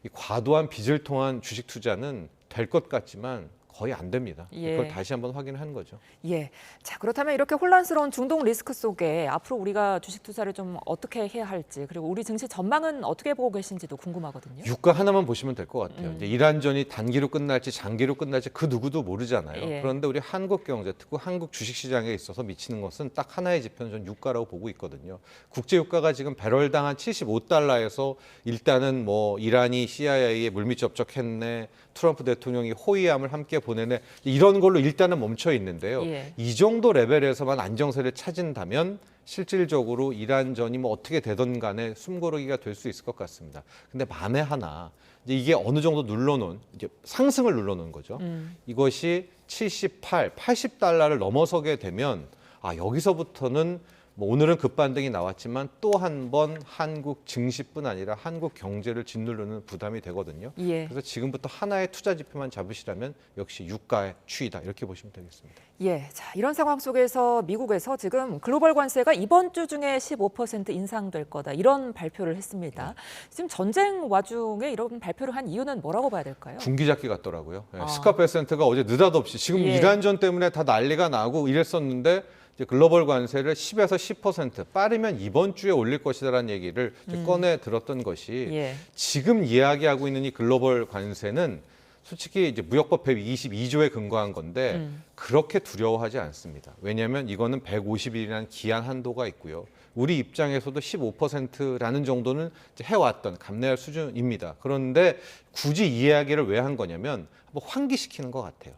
이 과도한 빚을 통한 주식 투자는 될 것 같지만 거의 안 됩니다. 예. 그걸 다시 한번 확인하는 거죠. 예. 자, 그렇다면 이렇게 혼란스러운 중동 리스크 속에 앞으로 우리가 주식 투자를 좀 어떻게 해야 할지, 그리고 우리 증시 전망은 어떻게 보고 계신지도 궁금하거든요. 유가 하나만 보시면 될 것 같아요. 이제 이란전이 단기로 끝날지 장기로 끝날지 그 누구도 모르잖아요. 예. 그런데 우리 한국 경제, 특히 한국 주식시장에 있어서 미치는 것은 딱 하나의 지표는 전 유가라고 보고 있거든요. 국제 유가가 지금 배럴당 한 75달러에서 일단은 뭐 이란이 CIA에 물밑 접촉했네, 트럼프 대통령이 호위함을 함께 보내네, 이런 걸로 일단은 멈춰 있는데요. 예. 이 정도 레벨에서만 안정세를 찾은다면 실질적으로 이란전이 뭐 어떻게 되든 간에 숨고르기가 될 수 있을 것 같습니다. 근데 만에 하나 이제 이게 어느 정도 눌러놓은 이제 상승을 눌러놓은 거죠. 이것이 78, 80달러를 넘어서게 되면 여기서부터는 뭐 오늘은 급반등이 나왔지만 또 한 번 한국 증시뿐 아니라 한국 경제를 짓누르는 부담이 되거든요. 예. 그래서 지금부터 하나의 투자 지표만 잡으시라면 역시 유가의 추이다 이렇게 보시면 되겠습니다. 예, 자, 이런 상황 속에서 미국에서 지금 글로벌 관세가 이번 주 중에 15% 인상될 거다 이런 발표를 했습니다. 지금 전쟁 와중에 이런 발표를 한 이유는 뭐라고 봐야 될까요? 군기잡기 같더라고요. 스캇 베센트가 어제 느닷없이 지금 예. 이란전 때문에 다 난리가 나고 이랬었는데 이제 글로벌 관세를 10에서 10% 빠르면 이번 주에 올릴 것이다라는 얘기를 이제 꺼내 들었던 것이 예. 지금 이야기하고 있는 이 글로벌 관세는 솔직히 이제 무역법 122조에 근거한 건데 그렇게 두려워하지 않습니다. 왜냐하면 이거는 150일이라는 기한 한도가 있고요. 우리 입장에서도 15%라는 정도는 이제 해왔던 감내할 수준입니다. 그런데 굳이 이 이야기를 왜 한 거냐면 한번 환기시키는 것 같아요.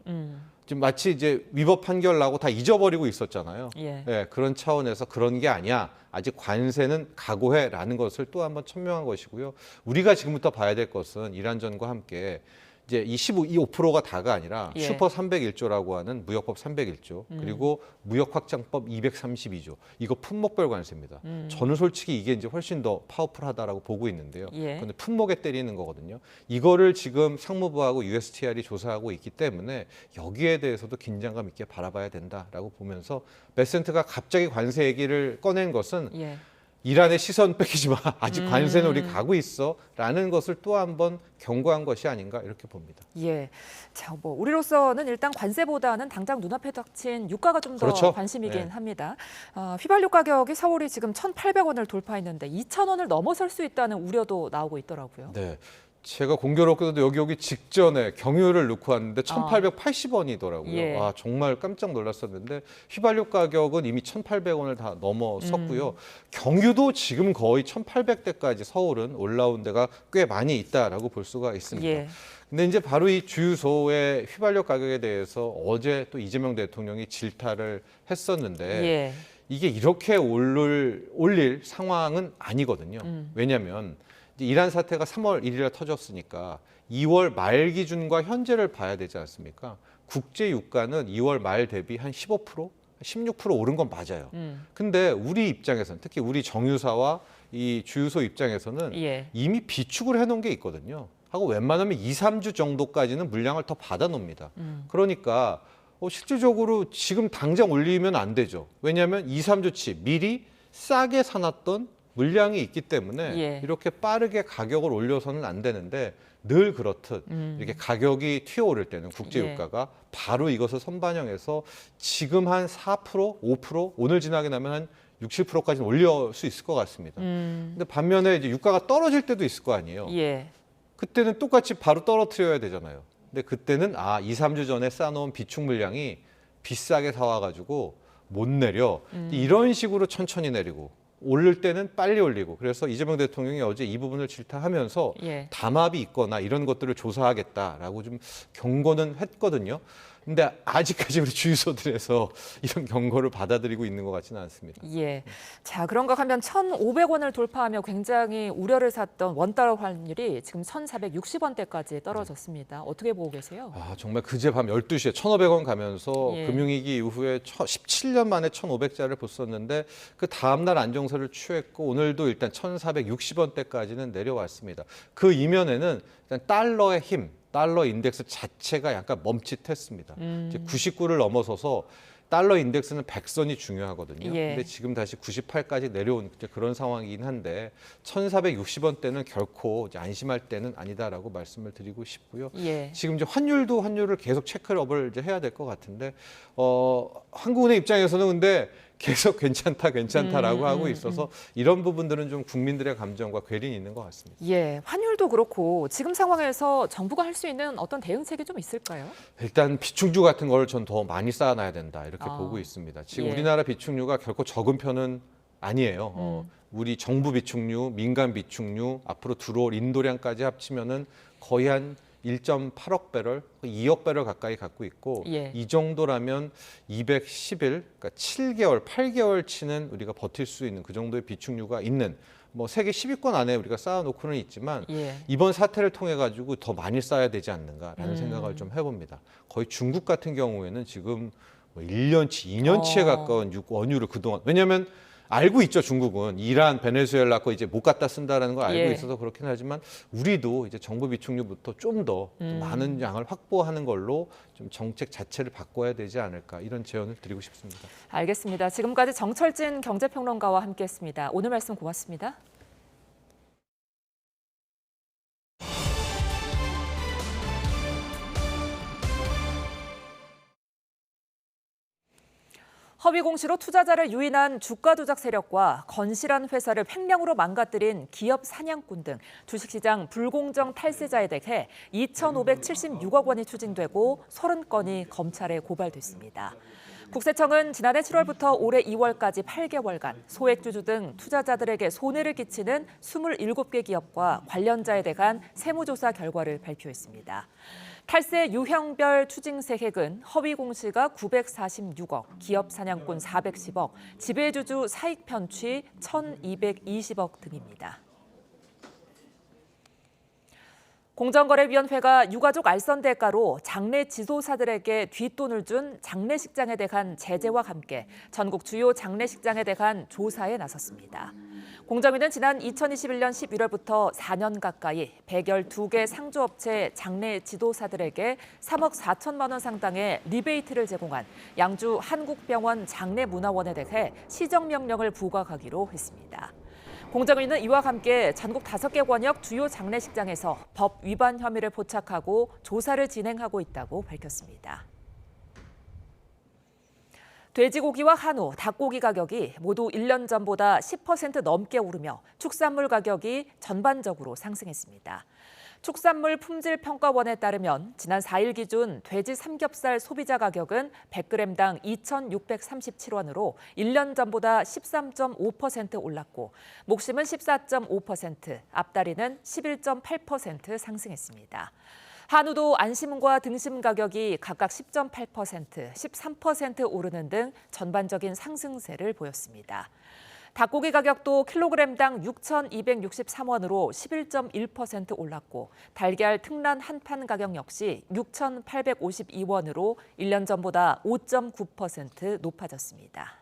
지금 마치 이제 위법 판결 나고 다 잊어버리고 있었잖아요. 예. 그런 차원에서 그런 게 아니야. 아직 관세는 각오해라는 것을 또 한번 천명한 것이고요. 우리가 지금부터 봐야 될 것은 이란전과 함께 이제 이 5%가 다가 아니라 예. 슈퍼 301조라고 하는 무역법 301조 그리고 무역확장법 232조 이거 품목별 관세입니다. 저는 솔직히 이게 이제 훨씬 더 파워풀하다라고 보고 있는데요. 예. 그런데 품목에 때리는 거거든요. 이거를 지금 상무부하고 USTR이 조사하고 있기 때문에 여기에 대해서도 긴장감 있게 바라봐야 된다라고 보면서 베센트가 갑자기 관세 얘기를 꺼낸 것은 예. 이란의 시선 뺏기지 마. 아직 관세는 우리 가고 있어. 라는 것을 또 한 번 경고한 것이 아닌가 이렇게 봅니다. 예. 자, 뭐 우리로서는 일단 관세보다는 당장 눈앞에 닥친 유가가 좀 더 그렇죠. 관심이긴 네. 합니다. 휘발유 가격이 서울이 지금 1,800원을 돌파했는데 2,000원을 넘어설 수 있다는 우려도 나오고 있더라고요. 네. 제가 공교롭게도 여기 오기 직전에 경유를 넣고 왔는데 1,880원이더라고요. 예. 와, 정말 깜짝 놀랐었는데 휘발유 가격은 이미 1,800원을 다 넘어섰고요. 경유도 지금 거의 1,800대까지 서울은 올라온 데가 꽤 많이 있다라고 볼 수가 있습니다. 예. 근데 이제 바로 이 주유소의 휘발유 가격에 대해서 어제 또 이재명 대통령이 질타를 했었는데 예. 이게 이렇게 올릴 상황은 아니거든요. 왜냐하면 이란 사태가 3월 1일에 터졌으니까 2월 말 기준과 현재를 봐야 되지 않습니까? 국제 유가는 2월 말 대비 한 15%, 16% 오른 건 맞아요. 근데 우리 입장에서는 특히 우리 정유사와 이 주유소 입장에서는 예. 이미 비축을 해놓은 게 있거든요. 하고 웬만하면 2, 3주 정도까지는 물량을 더 받아놓습니다. 그러니까 실질적으로 지금 당장 올리면 안 되죠. 왜냐하면 2, 3주치 미리 싸게 사놨던 물량이 있기 때문에 예. 이렇게 빠르게 가격을 올려서는 안 되는데 늘 그렇듯 이렇게 가격이 튀어오를 때는 국제유가가 바로 이것을 선반영해서 지금 한 4%, 5% 오늘 지나게 나면 한 6, 7%까지는 올릴 수 있을 것 같습니다. 근데 반면에 이제 유가가 떨어질 때도 있을 거 아니에요. 예. 그때는 똑같이 바로 떨어뜨려야 되잖아요. 근데 그때는 2, 3주 전에 쌓아놓은 비축 물량이 비싸게 사와가지고 못 내려. 이런 식으로 천천히 내리고 올릴 때는 빨리 올리고 그래서 이재명 대통령이 어제 이 부분을 질타하면서 예. 담합이 있거나 이런 것들을 조사하겠다라고 좀 경고는 했거든요. 근데 아직까지 우리 주유소들에서 이런 경고를 받아들이고 있는 것 같지는 않습니다. 예. 자, 그런가 하면 1,500원을 돌파하며 굉장히 우려를 샀던 원달러 환율이 지금 1,460원대까지 떨어졌습니다. 어떻게 보고 계세요? 정말 그제 밤 12시에 1,500원 가면서 예. 금융위기 이후에 17년 만에 1,500자를 보았는데 그 다음날 안정세를 취했고 오늘도 일단 1,460원대까지는 내려왔습니다. 그 이면에는 일단 달러의 힘, 달러 인덱스 자체가 약간 멈칫했습니다. 이제 99를 넘어서서 달러 인덱스는 100선이 중요하거든요. 예. 근데 지금 다시 98까지 내려온 그런 상황이긴 한데 1,460원대는 결코 이제 안심할 때는 아니다라고 말씀을 드리고 싶고요. 예. 지금 이제 환율을 계속 체크업을 이제 해야 될 것 같은데 한국은행 입장에서는 근데 계속 괜찮다라고 하고 있어서 이런 부분들은 좀 국민들의 감정과 괴리는 있는 것 같습니다. 예, 환율도 그렇고 지금 상황에서 정부가 할 수 있는 어떤 대응책이 좀 있을까요? 일단 비축유 같은 걸 전 더 많이 쌓아놔야 된다 이렇게 보고 있습니다. 지금 예. 우리나라 비축유가 결코 적은 편은 아니에요. 우리 정부 비축유, 민간 비축유, 앞으로 들어올 인도량까지 합치면은 거의 한 1.8억 배럴, 2억 배럴 가까이 갖고 있고 예. 이 정도라면 210일, 그러니까 7개월, 8개월치는 우리가 버틸 수 있는 그 정도의 비축유가 있는 뭐 세계 10위권 안에 우리가 쌓아놓고는 있지만 예. 이번 사태를 통해 가지고 더 많이 쌓아야 되지 않는가라는 생각을 좀 해봅니다. 거의 중국 같은 경우에는 지금 뭐 1년치, 2년치에 가까운 원유를 그동안 왜냐하면 알고 있죠. 중국은 이란, 베네수엘라 거 이제 못 갖다 쓴다라는 걸 알고 예. 있어서 그렇긴 하지만 우리도 이제 정부 비축유부터 좀 더 많은 양을 확보하는 걸로 좀 정책 자체를 바꿔야 되지 않을까 이런 제언을 드리고 싶습니다. 알겠습니다. 지금까지 정철진 경제평론가와 함께했습니다. 오늘 말씀 고맙습니다. 허위 공시로 투자자를 유인한 주가 조작 세력과 건실한 회사를 횡령으로 망가뜨린 기업 사냥꾼 등 주식시장 불공정 탈세자에 대해 2,576억 원이 추징되고 30건이 검찰에 고발됐습니다. 국세청은 지난해 7월부터 올해 2월까지 8개월간 소액주주 등 투자자들에게 손해를 끼치는 27개 기업과 관련자에 대한 세무조사 결과를 발표했습니다. 탈세 유형별 추징세 획은 허위 공시가 946억, 기업 사냥꾼 410억, 지배주주 사익 편취 1,220억 등입니다. 공정거래위원회가 유가족 알선 대가로 장례 지도사들에게 뒷돈을 준 장례식장에 대한 제재와 함께 전국 주요 장례식장에 대한 조사에 나섰습니다. 공정위는 지난 2021년 11월부터 4년 가까이 112개 상조업체 장례 지도사들에게 3억 4천만 원 상당의 리베이트를 제공한 양주 한국병원 장례문화원에 대해 시정명령을 부과하기로 했습니다. 공정위는 이와 함께 전국 5개 권역 주요 장례식장에서 법 위반 혐의를 포착하고 조사를 진행하고 있다고 밝혔습니다. 돼지고기와 한우, 닭고기 가격이 모두 1년 전보다 10% 넘게 오르며 축산물 가격이 전반적으로 상승했습니다. 축산물 품질평가원에 따르면 지난 4일 기준 돼지 삼겹살 소비자 가격은 100g당 2,637원으로 1년 전보다 13.5% 올랐고 목심은 14.5%, 앞다리는 11.8% 상승했습니다. 한우도 안심과 등심 가격이 각각 10.8%, 13% 오르는 등 전반적인 상승세를 보였습니다. 닭고기 가격도 킬로그램당 6,263원으로 11.1% 올랐고 달걀 특란 한 판 가격 역시 6,852원으로 1년 전보다 5.9% 높아졌습니다.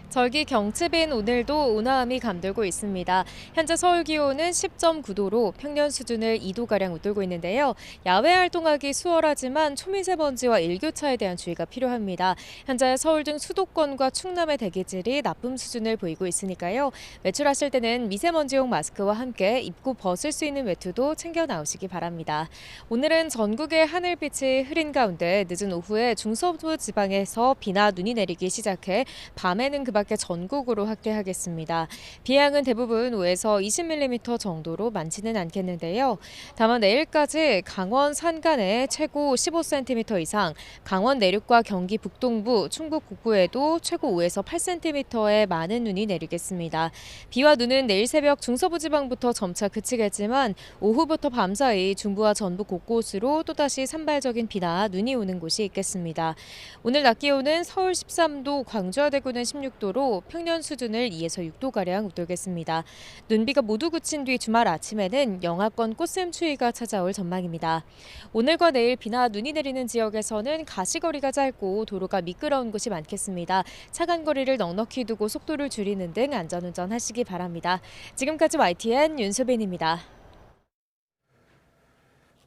절기 경칩인 오늘도 온화함이 감돌고 있습니다. 현재 서울 기온은 10.9도로 평년 수준을 2도가량 웃돌고 있는데요. 야외 활동하기 수월하지만 초미세먼지와 일교차에 대한 주의가 필요합니다. 현재 서울 등 수도권과 충남의 대기질이 나쁨 수준을 보이고 있으니까요. 외출하실 때는 미세먼지용 마스크와 함께 입고 벗을 수 있는 외투도 챙겨 나오시기 바랍니다. 오늘은 전국의 하늘빛이 흐린 가운데 늦은 오후에 중서부 지방에서 비나 눈이 내리기 시작해 밤에는 그 밖에 전국으로 확대하겠습니다. 비 양은 대부분 5에서 20mm 정도로 많지는 않겠는데요. 다만 내일까지 강원 산간에 최고 15cm 이상, 강원 내륙과 경기 북동부, 충북 북부에도 최고 5에서 8cm의 많은 눈이 내리겠습니다. 비와 눈은 내일 새벽 중서부 지방부터 점차 그치겠지만 오후부터 밤사이 중부와 전북 곳곳으로 또다시 산발적인 비나 눈이 오는 곳이 있겠습니다. 오늘 낮 기온은 서울 13도, 광주와 대구는 16도로 평년 수준을 2에서 6도가량 웃돌겠습니다. 눈비가 모두 그친 뒤 주말 아침에는 영하권 꽃샘추위가 찾아올 전망입니다. 오늘과 내일 비나 눈이 내리는 지역에서는 가시거리가 짧고 도로가 미끄러운 곳이 많겠습니다. 차간 거리를 넉넉히 두고 속도를 줄이는 등 안전운전 하시기 바랍니다. 지금까지 YTN 윤수빈입니다.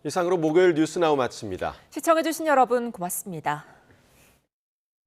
이상으로 목요일 뉴스나우 마칩니다. 시청해주신 여러분 고맙습니다.